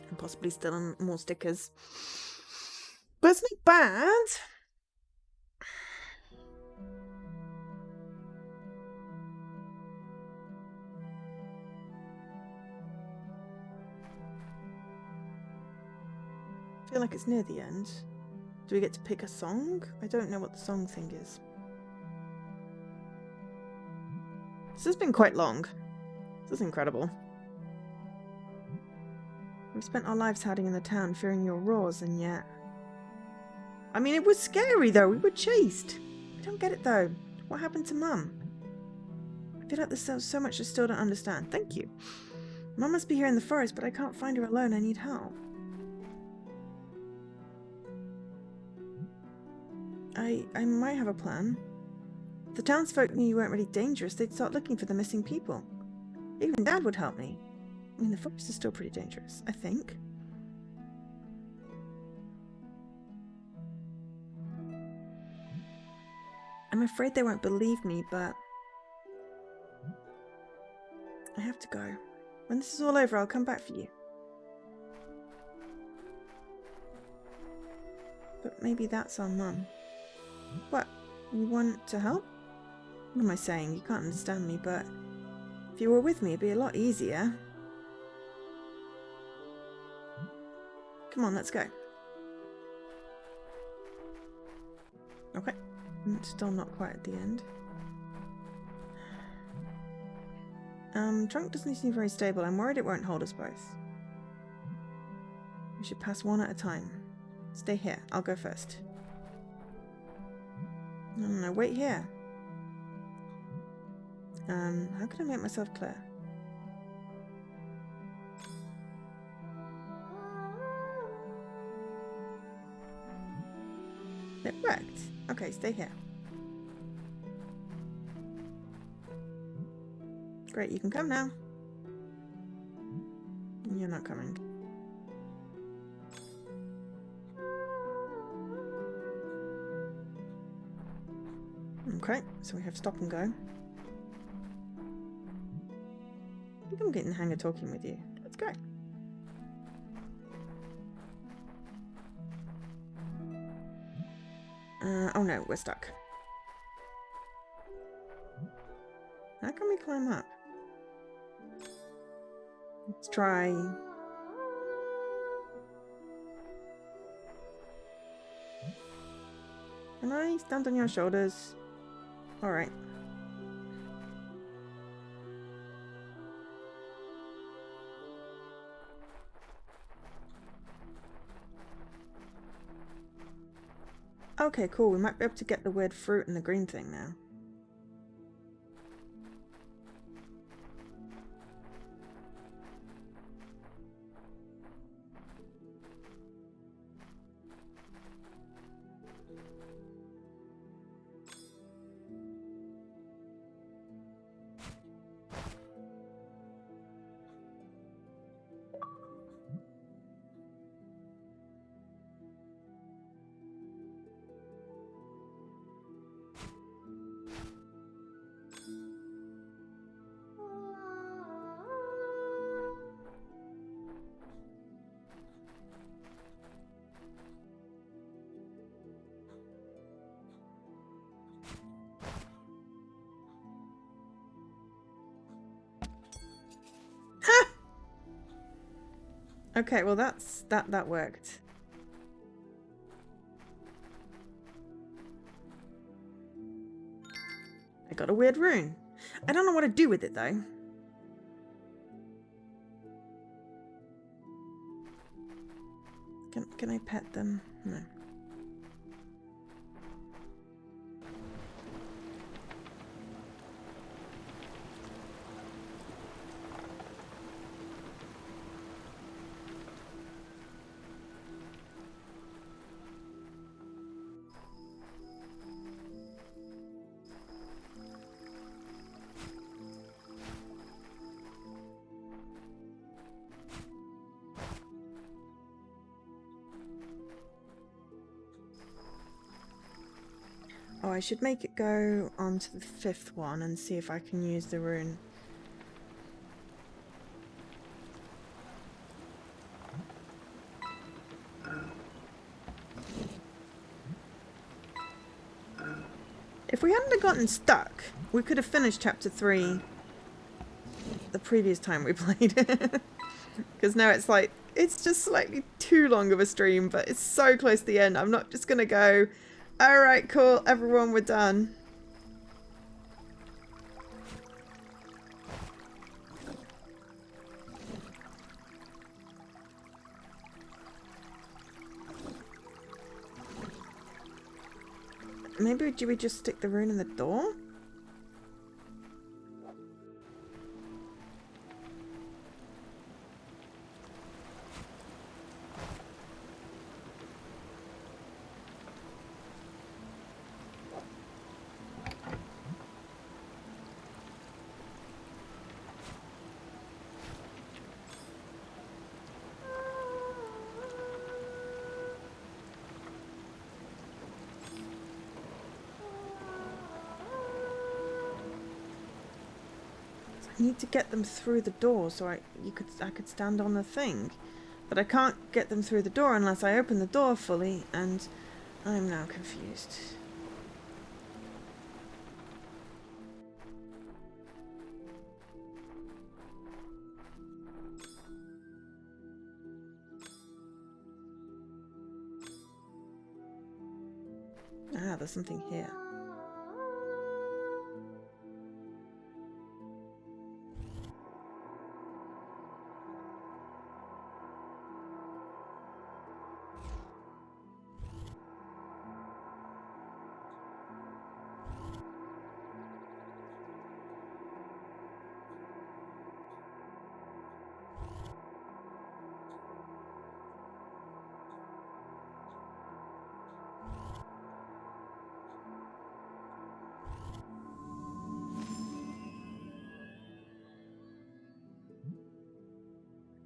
And possibly still on more stickers. But it's not bad. I feel like it's near the end. Do we get to pick a song? I don't know what the song thing is. This has been quite long. This is incredible. We've spent our lives hiding in the town, fearing your roars, and yet... I mean, it was scary, though. We were chased. I don't get it, though. What happened to Mum? I feel like there's so much I still don't understand. Thank you. Mum must be here in the forest, but I can't find her alone. I need help. I might have a plan. If the townsfolk knew you weren't really dangerous, they'd start looking for the missing people. Even Dad would help me. I mean, the forest is still pretty dangerous, I think. I'm afraid they won't believe me, but... I have to go. When this is all over, I'll come back for you. But maybe that's our Mum. What? You want to help? What am I saying? You can't understand me, but if you were with me, it'd be a lot easier. Come on, let's go. Okay. Still not quite at the end. Trunk doesn't seem very stable. I'm worried it won't hold us both. We should pass one at a time. Stay here. I'll go first. No, wait here. How can I make myself clear? It worked. Okay, stay here. Great, you can come now. You're not coming. Okay, so we have stop and go. I think I'm getting the hang of talking with you. Let's go. Oh no, we're stuck. How can we climb up? Let's try. Can I stand on your shoulders? Alright. Okay, cool. We might be able to get the weird fruit and the green thing now. Okay, well that worked. I got a weird rune. I don't know what to do with it though. Can I pet them? No. Oh, I should make it go on to the 5th one and see if I can use the rune. If we hadn't have gotten stuck, we could have finished chapter 3 the previous time we played it. Because now it's like, it's just slightly too long of a stream, but it's so close to the end. I'm not just going to go, alright, cool, everyone, we're done. Maybe do we just stick the rune in the door? I need to get them through the door so I could stand on the thing. But I can't get them through the door unless I open the door fully, and I'm now confused. Ah, there's something here.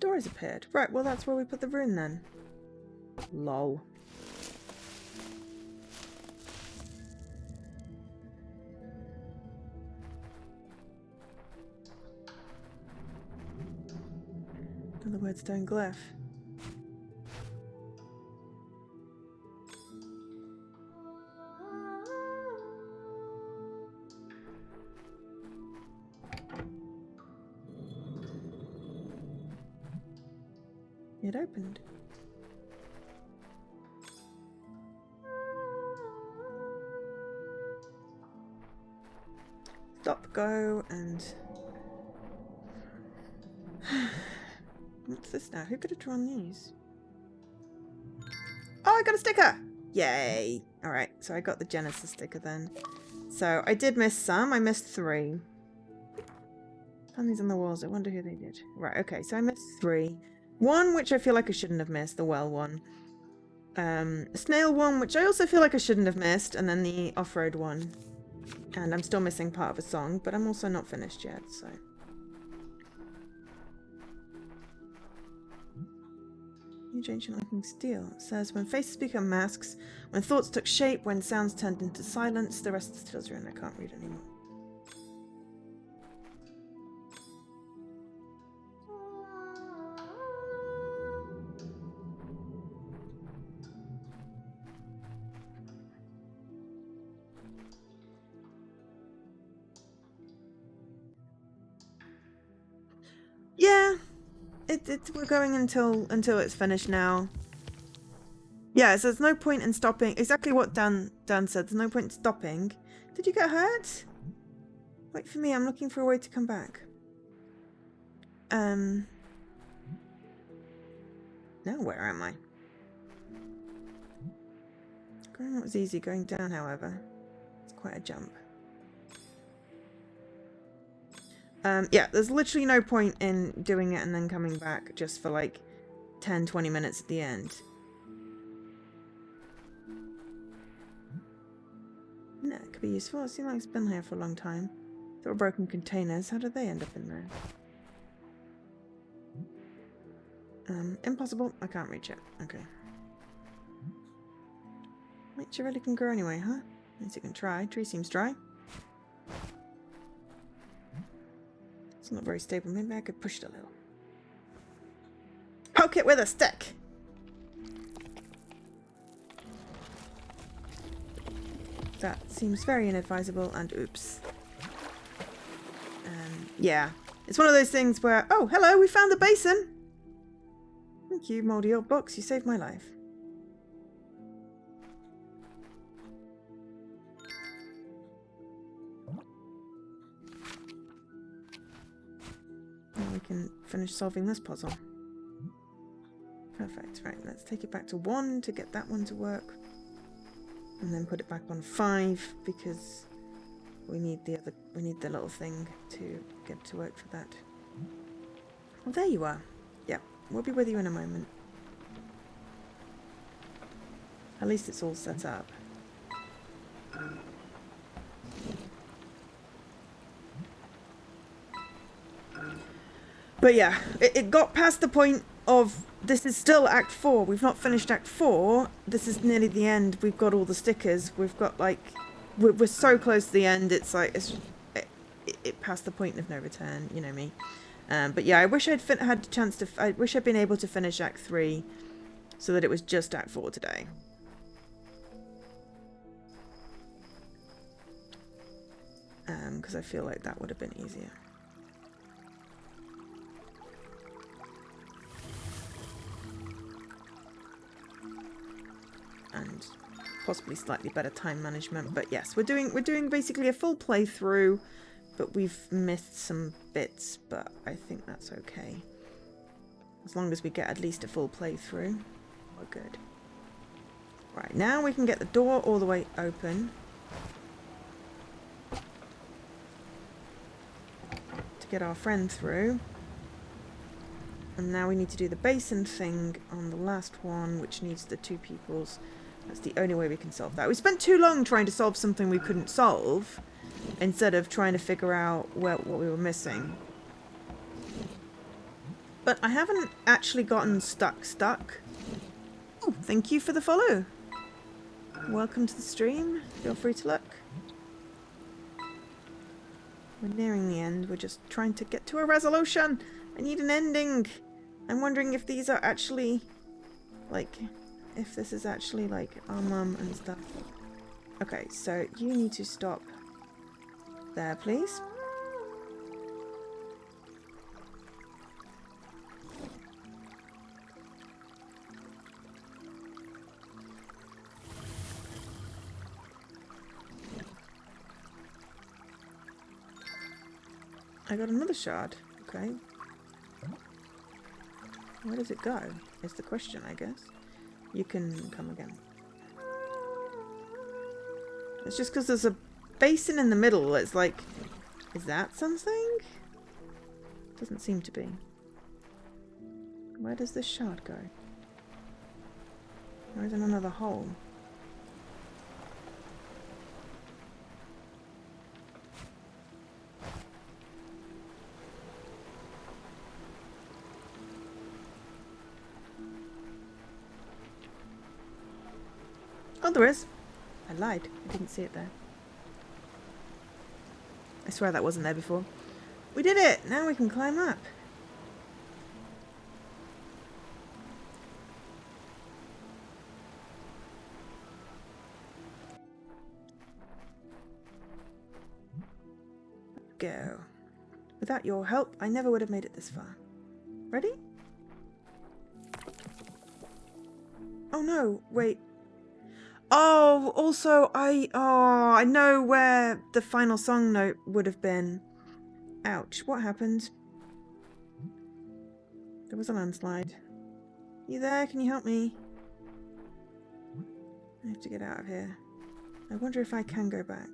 Door has appeared. Right, well that's where we put the rune then. Lol. Another wordstone glyph. It opened. Stop, go, and... What's this now? Who could have drawn these? Oh, I got a sticker! Yay! Alright, so I got the Genesis sticker then. So, I did miss some. I missed 3. Found these on the walls. I wonder who they did. Right, okay, so I missed 3. One, which I feel like I shouldn't have missed, the well one. A snail one, which I also feel like I shouldn't have missed, and then the off-road one. And I'm still missing part of a song, but I'm also not finished yet, so... Huge ancient looking steel. It says, when faces become masks, when thoughts took shape, when sounds turned into silence, the rest of the steels are in. I can't read anymore. Yeah. We're going until it's finished now. Yeah, so there's no point in stopping. Exactly what Dan said. There's no point in stopping. Did you get hurt? Wait for me. I'm looking for a way to come back. Now where am I? Going up was easy. Going down, however, it's quite a jump. Yeah, there's literally no point in doing it and then coming back just for like 10-20 minutes at the end. No, it could be useful. It seems like it's been here for a long time. There were broken containers. How did they end up in there? Impossible. I can't reach it. Okay. Wait, you really can grow anyway, huh? At least you can try. Tree seems dry. It's not very stable. Maybe I could push it a little. Poke it with a stick! That seems very inadvisable, and oops. Yeah. It's one of those things where, oh, hello, we found the basin! Thank you, moldy old box, you saved my life. Now we can finish solving this puzzle. Perfect, right, let's take it back to 1 to get that one to work. And then put it back on 5 because we need the little thing to get to work for that. Well, there you are. Yeah, we'll be with you in a moment. At least it's all set up. But yeah, it got past the point of this is still Act 4. We've not finished Act 4. This is nearly the end. We've got all the stickers. We've got like... We're so close to the end. It's like... It passed the point of no return. You know me. But yeah, I wish I'd had the chance to... I wish I'd been able to finish Act 3 so that it was just Act 4 today. Because I feel like that would have been easier. And possibly slightly better time management, but yes, we're doing basically a full playthrough, but we've missed some bits, but I think that's okay. As long as we get at least a full playthrough, we're good. Right, now we can get the door all the way open to get our friend through. And now we need to do the basin thing on the last one, which needs the 2 peoples. That's the only way we can solve that. We spent too long trying to solve something we couldn't solve, instead of trying to figure out what we were missing. But I haven't actually gotten stuck. Oh, thank you for the follow. Welcome to the stream. Feel free to look. We're nearing the end. We're just trying to get to a resolution. I need an ending. I'm wondering if these are actually, like, if this is actually, like, our mum and stuff. Okay, so you need to stop there, please. I got another shard. Okay. Where does it go? Is the question, I guess. You can come again. It's just because there's a basin in the middle. It's like, is that something? Doesn't seem to be. Where does this shard go? Or is in another hole? Oh, there is. I lied. I didn't see it there. I swear that wasn't there before. We did it! Now we can climb up. Go. Without your help, I never would have made it this far. Ready? Oh no, wait. Oh, also, I know where the final song note would have been. Ouch, what happened? There was a landslide. You there? Can you help me? I have to get out of here. I wonder if I can go back.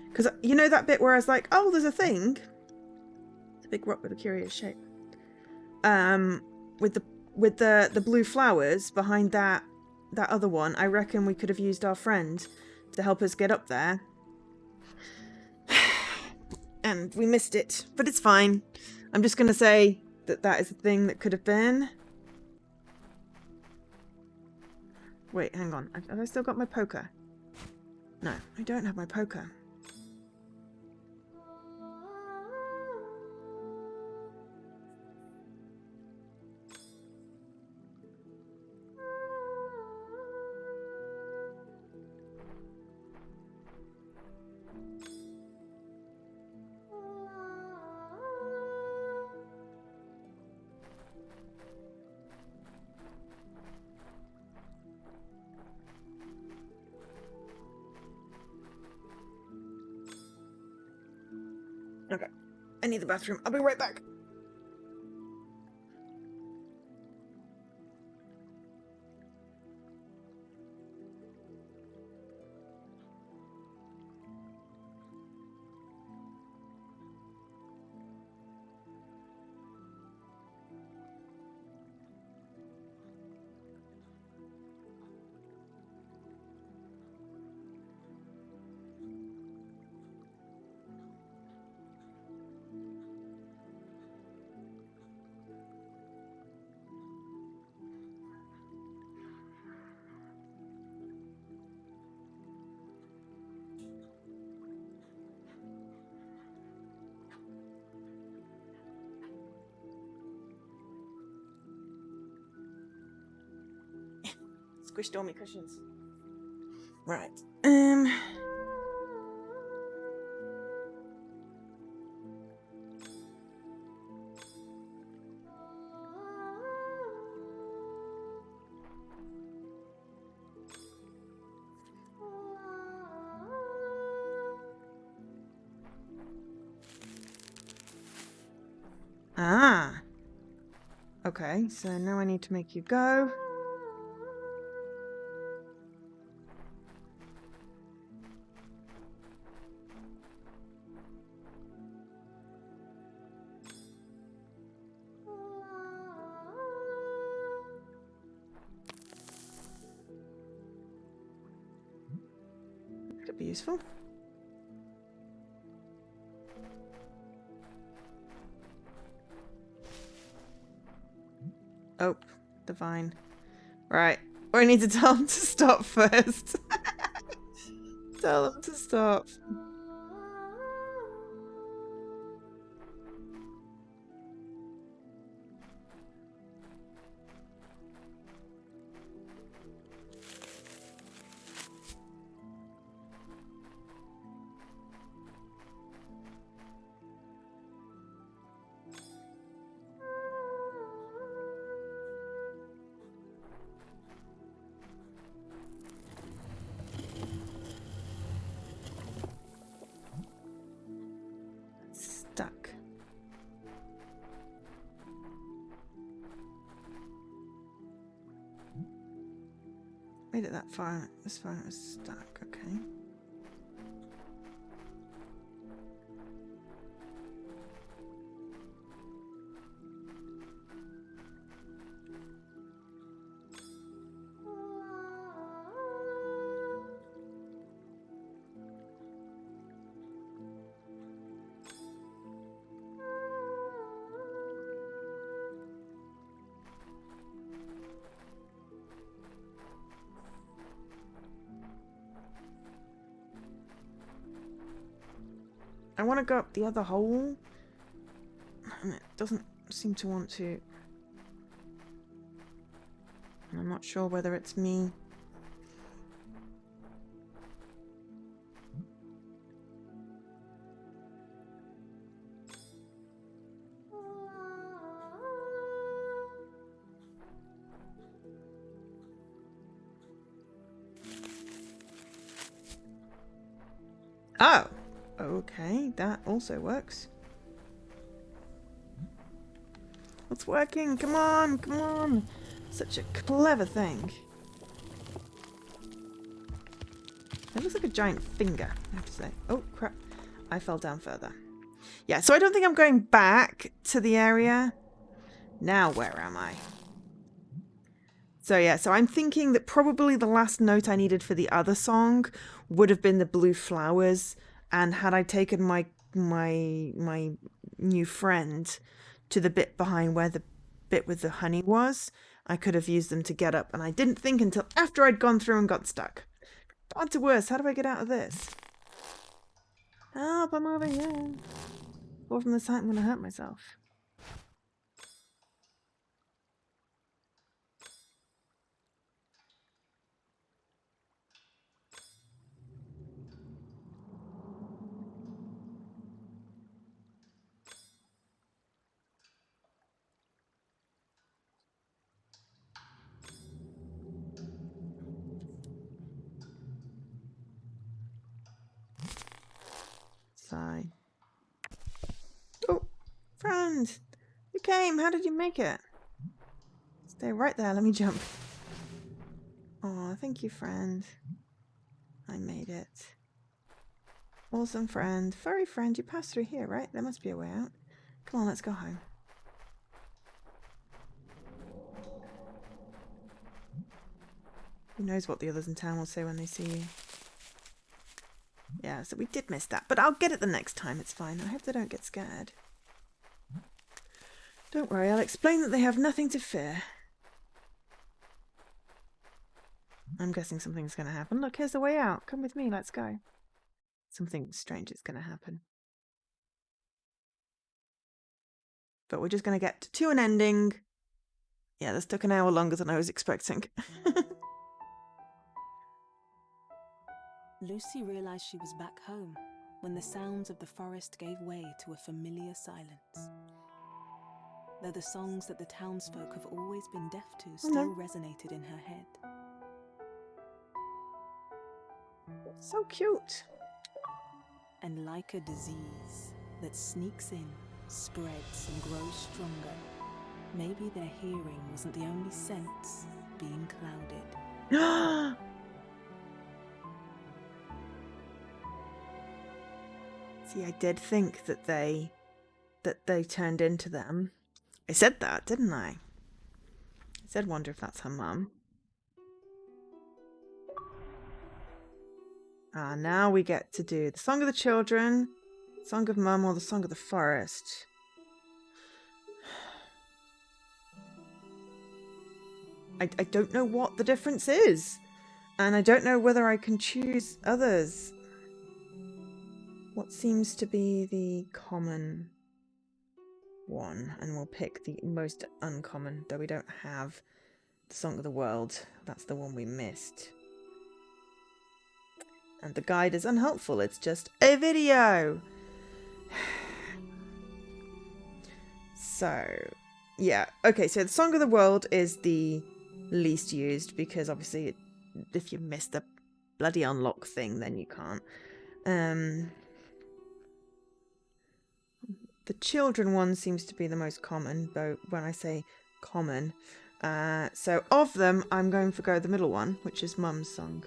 Because, you know that bit where I was like, oh, there's a thing? It's a big rock with a curious shape. With the blue flowers behind that other one, I reckon we could have used our friend to help us get up there. And we missed it, but it's fine. I'm just going to say that is a thing that could have been. Wait, hang on. Have I still got my poker? No, I don't have my poker. Okay. I need the bathroom. I'll be right back. Squished all my cushions. Right. Ah. Okay, so now I need to make you go. Could be useful. Oh, the vine. Right. Or I need to tell them to stop first. Tell them to stop. Made it that far. This far it was stuck. Okay. I want to go up the other hole, and it doesn't seem to want to. I'm not sure whether it's me. Oh! Okay, that also works. It's working! Come on! Come on! Such a clever thing. It looks like a giant finger, I have to say. Oh, crap. I fell down further. Yeah, so I don't think I'm going back to the area. Now, where am I? So yeah, so I'm thinking that probably the last note I needed for the other song would have been the blue flowers, and had I taken my new friend to the bit behind where the bit with the honey was, I could have used them to get up, and I didn't think until after I'd gone through and got stuck. Bad to worse, how do I get out of this? Help, I'm over here. Fall from the side, I'm gonna hurt myself. Sigh. Oh, friend! You came, how did you make it? Stay right there, let me jump. Oh, thank you, friend. I made it. Awesome friend. Furry friend, you passed through here, right? There must be a way out. Come on, let's go home. Who knows what the others in town will say when they see you. Yeah, so we did miss that, but I'll get it the next time, it's fine. I hope they don't get scared. Don't worry, I'll explain that they have nothing to fear. I'm guessing something's going to happen. Look, here's the way out. Come with me, let's go. Something strange is going to happen. But we're just going to get to an ending. Yeah, this took an hour longer than I was expecting. Lucy realised she was back home when the sounds of the forest gave way to a familiar silence. Though the songs that the townsfolk have always been deaf to still resonated in her head. So cute. And like a disease that sneaks in, spreads and grows stronger, maybe their hearing wasn't the only sense being clouded. See, I did think that they turned into them. I said that, didn't I? I said, wonder if that's her mum. Ah, now we get to do the Song of the Children, Song of Mum, or the Song of the Forest. I don't know what the difference is. And I don't know whether I can choose others. What seems to be the common one? And we'll pick the most uncommon, though we don't have the Song of the World. That's the one we missed. And the guide is unhelpful, it's just a video! So, yeah. Okay, so the Song of the World is the least used, because obviously if you miss the bloody unlock thing, then you can't. The children one seems to be the most common, but when I say common, So of them, I'm going to go the middle one, which is Mum's song.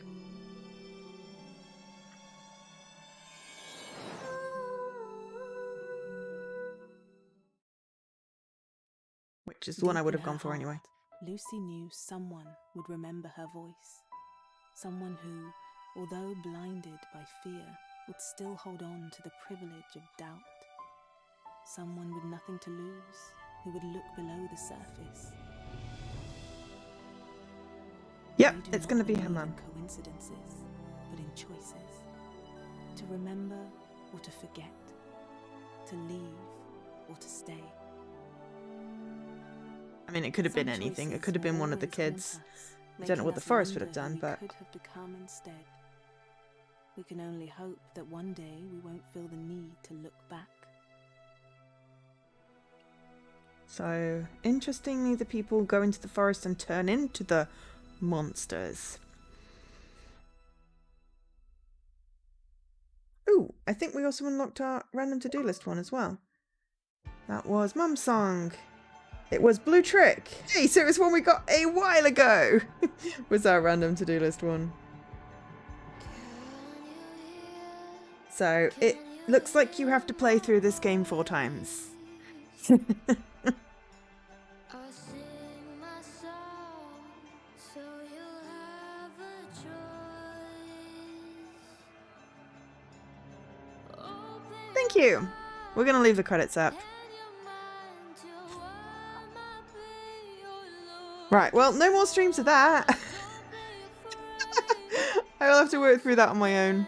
Which is the one I would have gone for anyway. Lucy knew someone would remember her voice. Someone who, although blinded by fear, would still hold on to the privilege of doubt. Someone with nothing to lose, who would look below the surface. Yep, it's going to be her mum. In coincidences, but in choices. To remember or to forget. To leave or to stay. I mean, it could have been anything. It could have been one of the kids. I don't know what the forest would have done, but... could have become instead. We can only hope that one day we won't feel the need to look back. So, interestingly, the people go into the forest and turn into the monsters. Ooh, I think we also unlocked our random to-do list one as well. That was Mum's song. It was Blue Trick. Hey, so it was one we got a while ago. Was our random to-do list one. So it looks like you have to play through this game 4 times. Thank you. We're going to leave the credits up. Right, well, no more streams of that. I will have to work through that on my own.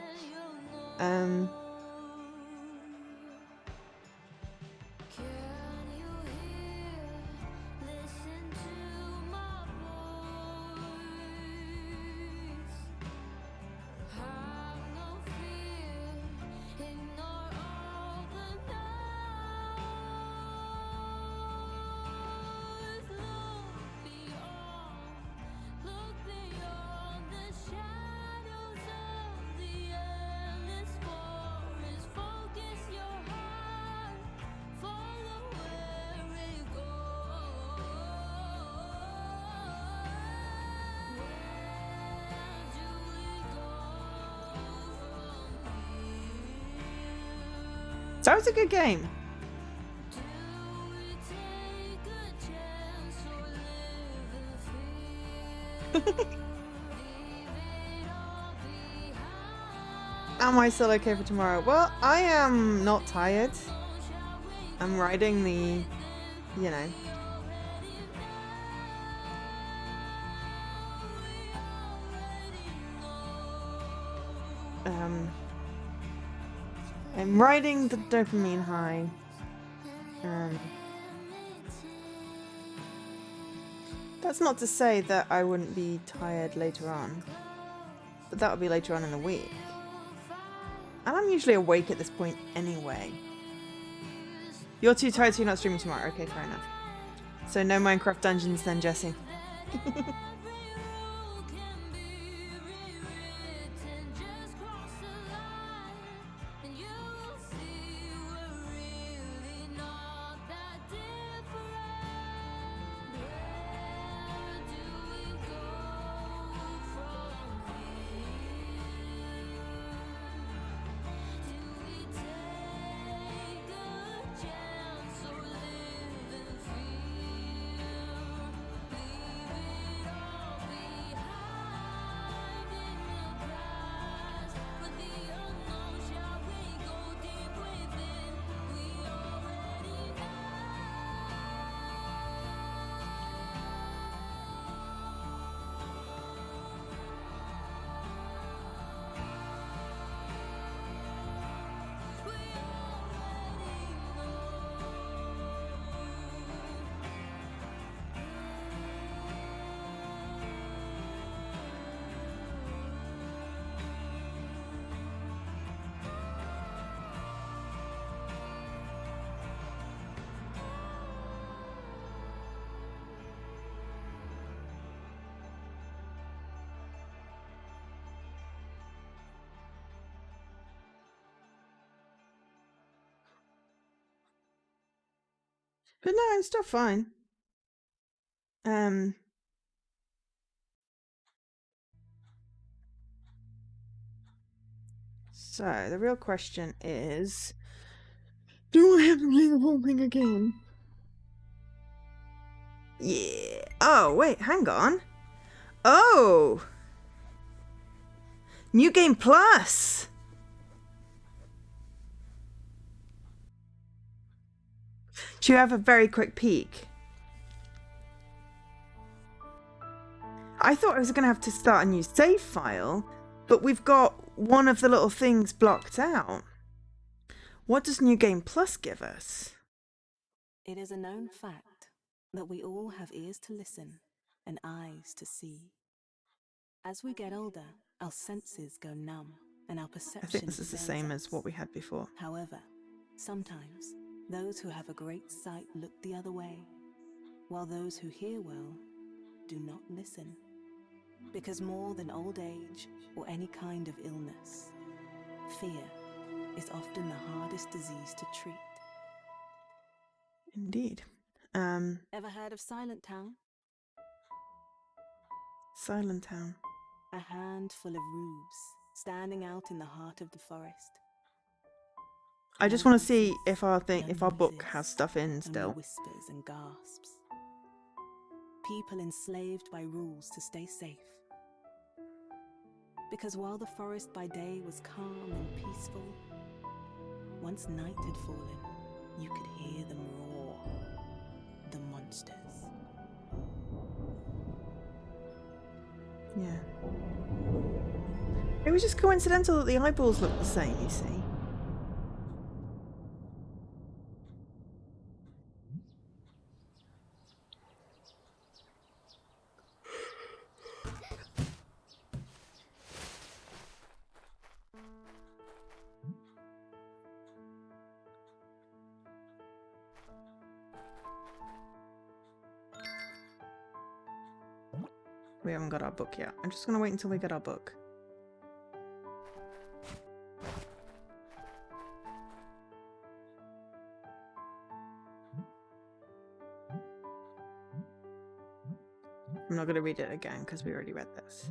That was a good game. Am I still okay for tomorrow? Well, I am not tired. I'm riding the, you know. I'm riding the dopamine high. That's not to say that I wouldn't be tired later on. But that'll be later on in the week. And I'm usually awake at this point anyway. You're too tired, so you're not streaming tomorrow. Okay, fair enough. So no Minecraft Dungeons then, Jesse. But no, I'm still fine. So the real question is, do I have to play the whole thing again? Yeah. Oh, wait, hang on. Oh! New Game Plus! Should you have a very quick peek? I thought I was going to have to start a new save file, but we've got one of the little things blocked out. What does New Game Plus give us? It is a known fact that we all have ears to listen and eyes to see. As we get older, our senses go numb and our perception I think this is the fails same us. as what we had before. However, sometimes those who have a great sight look the other way, while those who hear well do not listen. Because more than old age or any kind of illness, fear is often the hardest disease to treat. Indeed. Ever heard of Silentown? Silentown. A handful of roofs standing out in the heart of the forest. I just want to see if our book has stuff in Only still. whispers and gasps. People enslaved by rules to stay safe. Because while the forest by day was calm and peaceful, once night had fallen, you could hear them roar. The monsters. Yeah. It was just coincidental that the eyeballs looked the same, you see. We haven't got our book yet. I'm just going to wait until we get our book. I'm not going to read it again because we already read this.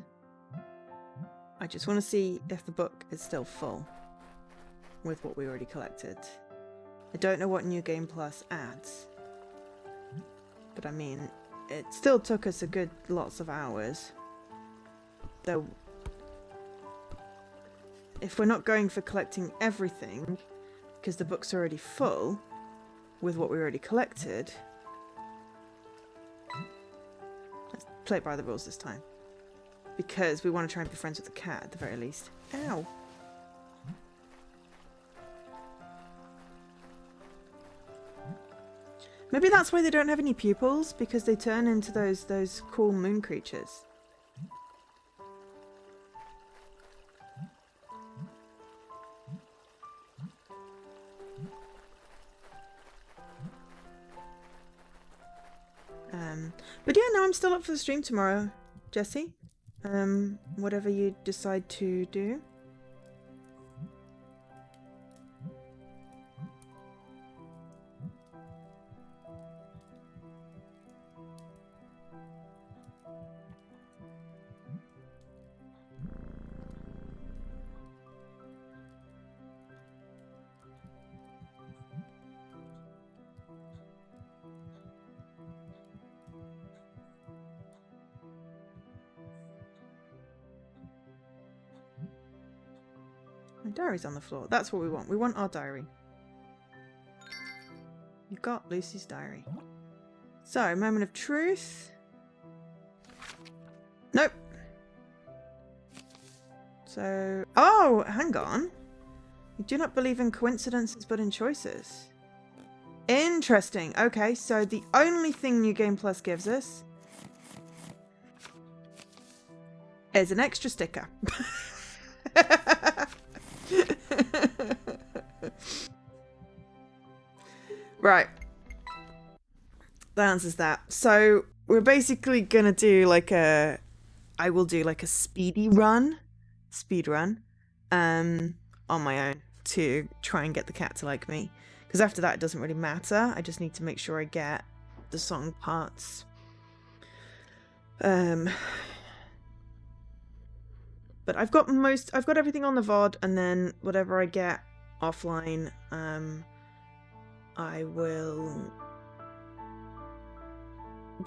I just want to see if the book is still full with what we already collected. I don't know what New Game Plus adds, but I mean, it still took us a good lots of hours. Though, if we're not going for collecting everything, because the book's already full with what we already collected, let's play it by the rules this time. Because we want to try and be friends with the cat at the very least. Ow! Maybe that's why they don't have any pupils, because they turn into those cool moon creatures. But yeah, no, I'm still up for the stream tomorrow, Jesse. Whatever you decide to do. My diary's on the floor. That's what we want. We want our diary. You've got Lucy's diary. So, moment of truth. Nope. So, oh, hang on. You do not believe in coincidences, but in choices. Interesting. Okay, so the only thing New Game Plus gives us is an extra sticker. Right. That answers that. So we're basically gonna do like I will do like a speed run on my own to try and get the cat to like me. Because after that it doesn't really matter. I just need to make sure I get the song parts But I've got everything on the VOD, and then whatever I get offline, I will,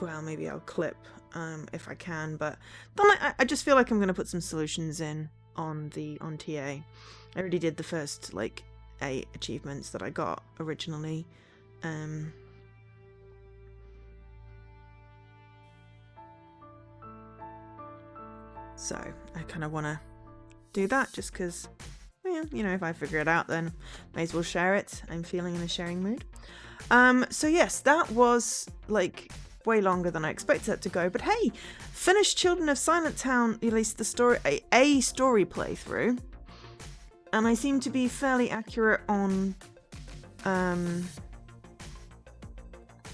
well, maybe I'll clip if I can, but then I just feel like I'm going to put some solutions in on TA. I already did the first like 8 achievements that I got originally. So I kind of want to do that just because, well, you know, if I figure it out, then may as well share it. I'm feeling in a sharing mood. So yes, that was like way longer than I expected it to go, but hey, finished Children of Silentown, at least the story, a story playthrough, and I seem to be fairly accurate on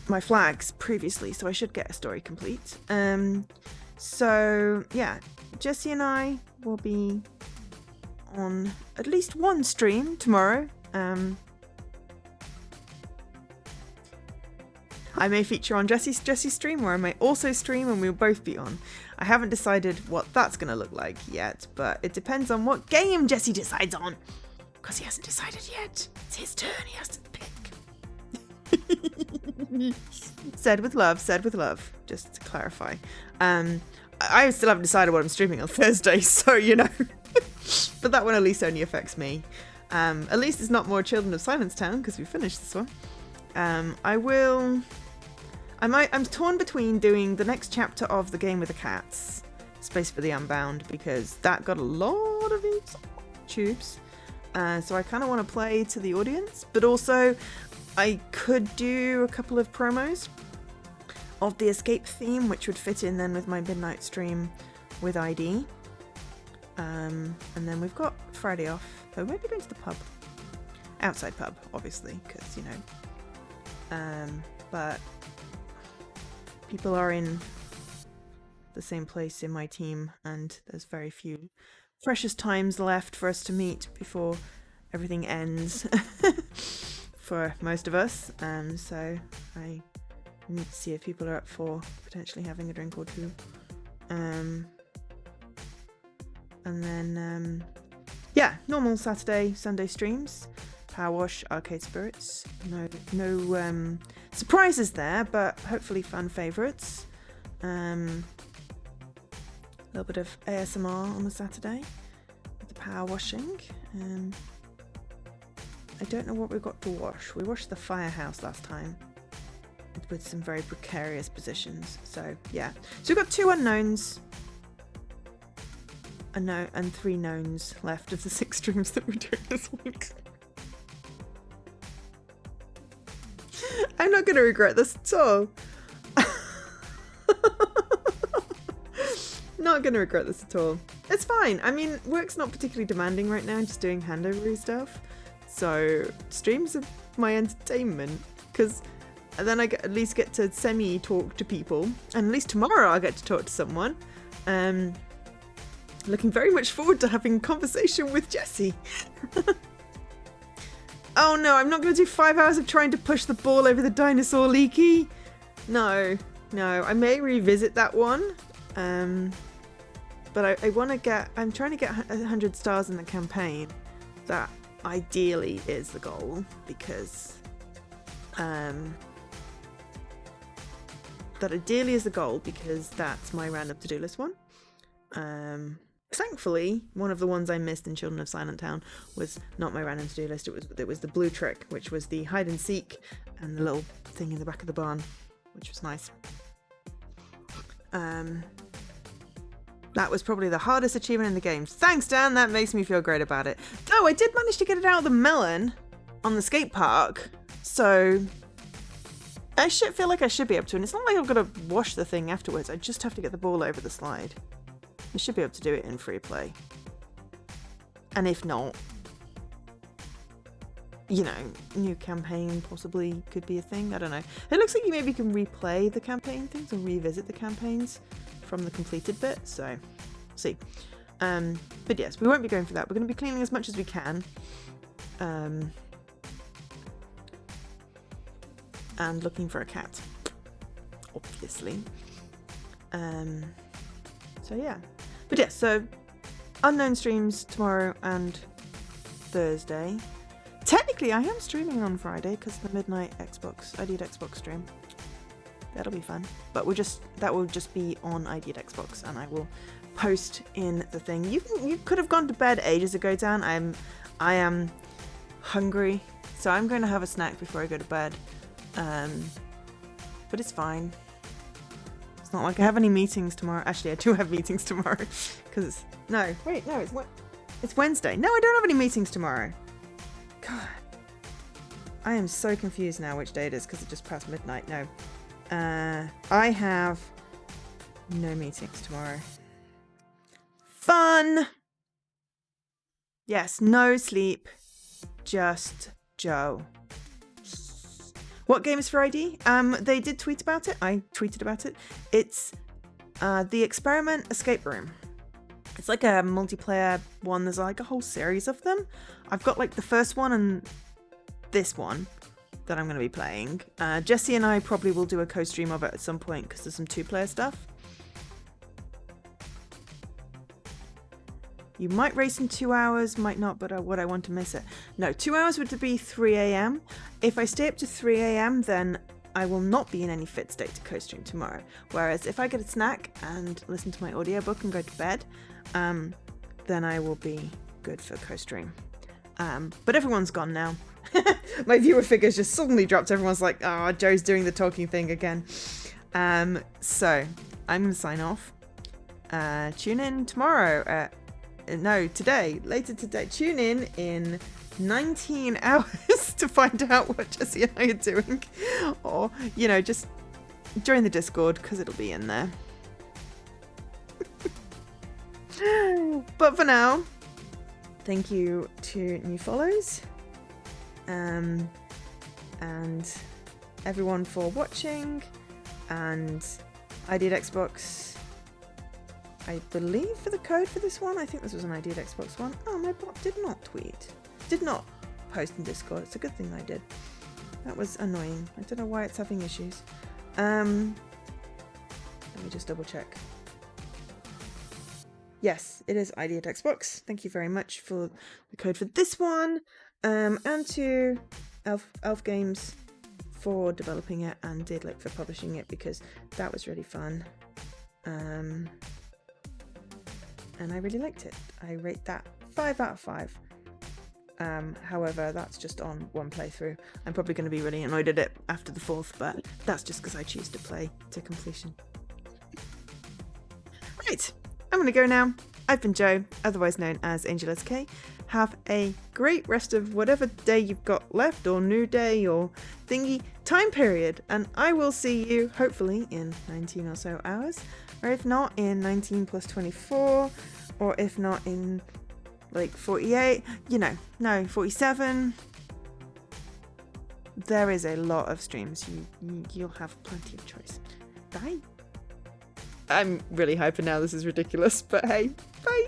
my flags previously, so I should get a story complete. So yeah, Jessie and I will be on at least one stream tomorrow. I may feature on Jessie's stream, or I may also stream and we'll both be on. I haven't decided what that's going to look like yet, but it depends on what game Jessie decides on. Because he hasn't decided yet. It's his turn, he has to pick. Said with love, just to clarify. I still haven't decided what I'm streaming on Thursday, so you know. But that one at least only affects me. At least it's not more Children of Silentown, because we finished this one. I'm torn between doing the next chapter of The Game with the Cats, Space for the Unbound, because that got a lot of tubes. So I kind of want to play to the audience, but also I could do a couple of promos of the escape theme, which would fit in then with my midnight stream with ID. And then we've got Friday off, so maybe going to the pub. Outside pub, obviously, because, you know. But people are in the same place in my team, and there's very few precious times left for us to meet before everything ends for most of us. So I need to see if people are up for potentially having a drink or two. And then, yeah, normal Saturday, Sunday streams. Power Wash, Arcade Spirits. No surprises there, but hopefully fun favourites. A little bit of ASMR on the Saturday with the power washing. I don't know what we've got to wash. We washed the firehouse last time with some very precarious positions. So yeah, so we've got 2 unknowns. And 3 knowns left of the 6 streams that we're doing this week. I'm not going to regret this at all. Not going to regret this at all. It's fine. I mean, work's not particularly demanding right now. I'm just doing handover stuff. So streams are my entertainment, because then I at least get to semi-talk to people. And at least tomorrow I'll get to talk to someone. Looking very much forward to having a conversation with Jessie. Oh no, I'm not going to do 5 hours of trying to push the ball over the dinosaur, Leaky. No. I may revisit that one. But I want to get... I'm trying to get 100 stars in the campaign. That ideally is the goal, because... that ideally is the goal, because that's my random to-do list one. Thankfully, one of the ones I missed in Children of Silentown was not my random to-do list. It was the blue trick, which was the hide and seek and the little thing in the back of the barn, which was nice. That was probably the hardest achievement in the game. Thanks, Dan. That makes me feel great about it. Though I did manage to get it out of the melon on the skate park, so I should feel like I should be able to. And it's not like I've got to wash the thing afterwards. I just have to get the ball over the slide. I should be able to do it in free play. And if not, you know, new campaign possibly could be a thing. I don't know. It looks like you maybe can replay the campaign things or revisit the campaigns from the completed bit. So, see. But yes, we won't be going for that. We're going to be cleaning as much as we can. And looking for a cat. Obviously. So yeah. But yeah, so unknown streams tomorrow and Thursday. Technically, I am streaming on Friday because the midnight ideate Xbox stream. That'll be fun. But that will just be on ideate Xbox, and I will post in the thing. You could have gone to bed ages ago, Dan. I am hungry, so I'm going to have a snack before I go to bed. But it's fine. It's not like I have any meetings tomorrow. Actually, I do have meetings tomorrow. It's Wednesday. No, I don't have any meetings tomorrow. God. I am so confused now which day it is because it just passed midnight. No. I have no meetings tomorrow. Fun! Yes, no sleep. Just Joe. What game is for ID? They did tweet about it. I tweeted about it. It's the Experiment Escape Room. It's like a multiplayer one. There's like a whole series of them. I've got like the first one and this one that I'm going to be playing. Jesse and I probably will do a co-stream of it at some point because there's some 2-player stuff. You might race in 2 hours, might not, but would I want to miss it? No, 2 hours would be 3 a.m. If I stay up to 3 a.m, then I will not be in any fit state to co-stream tomorrow. Whereas if I get a snack and listen to my audiobook and go to bed, then I will be good for co-stream. But everyone's gone now. My viewer figures just suddenly dropped. Everyone's like, oh, Joe's doing the talking thing again. So I'm going to sign off. Tune in tomorrow later today. Tune in 19 hours to find out what Jesse and I are doing. Or, just join the Discord because it'll be in there. But for now, thank you to new follows. And everyone for watching. And ideate Xbox, I believe, for the code for this one. I think this was an ideate Xbox one. Oh, my bot did not post in Discord. It's a good thing I did. That was annoying. I don't know why it's having issues. Let me just double check. Yes, it is ideate Xbox. Thank you very much for the code for this one. And to Elf Games for developing it and Daedalic for publishing it, because that was really fun. And I really liked it. I rate that 5 out of 5. However, that's just on one playthrough. I'm probably going to be really annoyed at it after the 4th, but that's just because I choose to play to completion. Right, I'm going to go now. I've been Joe, otherwise known as Angel SK. Have a great rest of whatever day you've got left, or new day, or thingy time period, and I will see you hopefully in 19 or so hours, or if not in 19 plus 24, or if not in like 48, 47. There is a lot of streams. You'll have plenty of choice. Bye. I'm really hyper now. This is ridiculous, but hey, bye.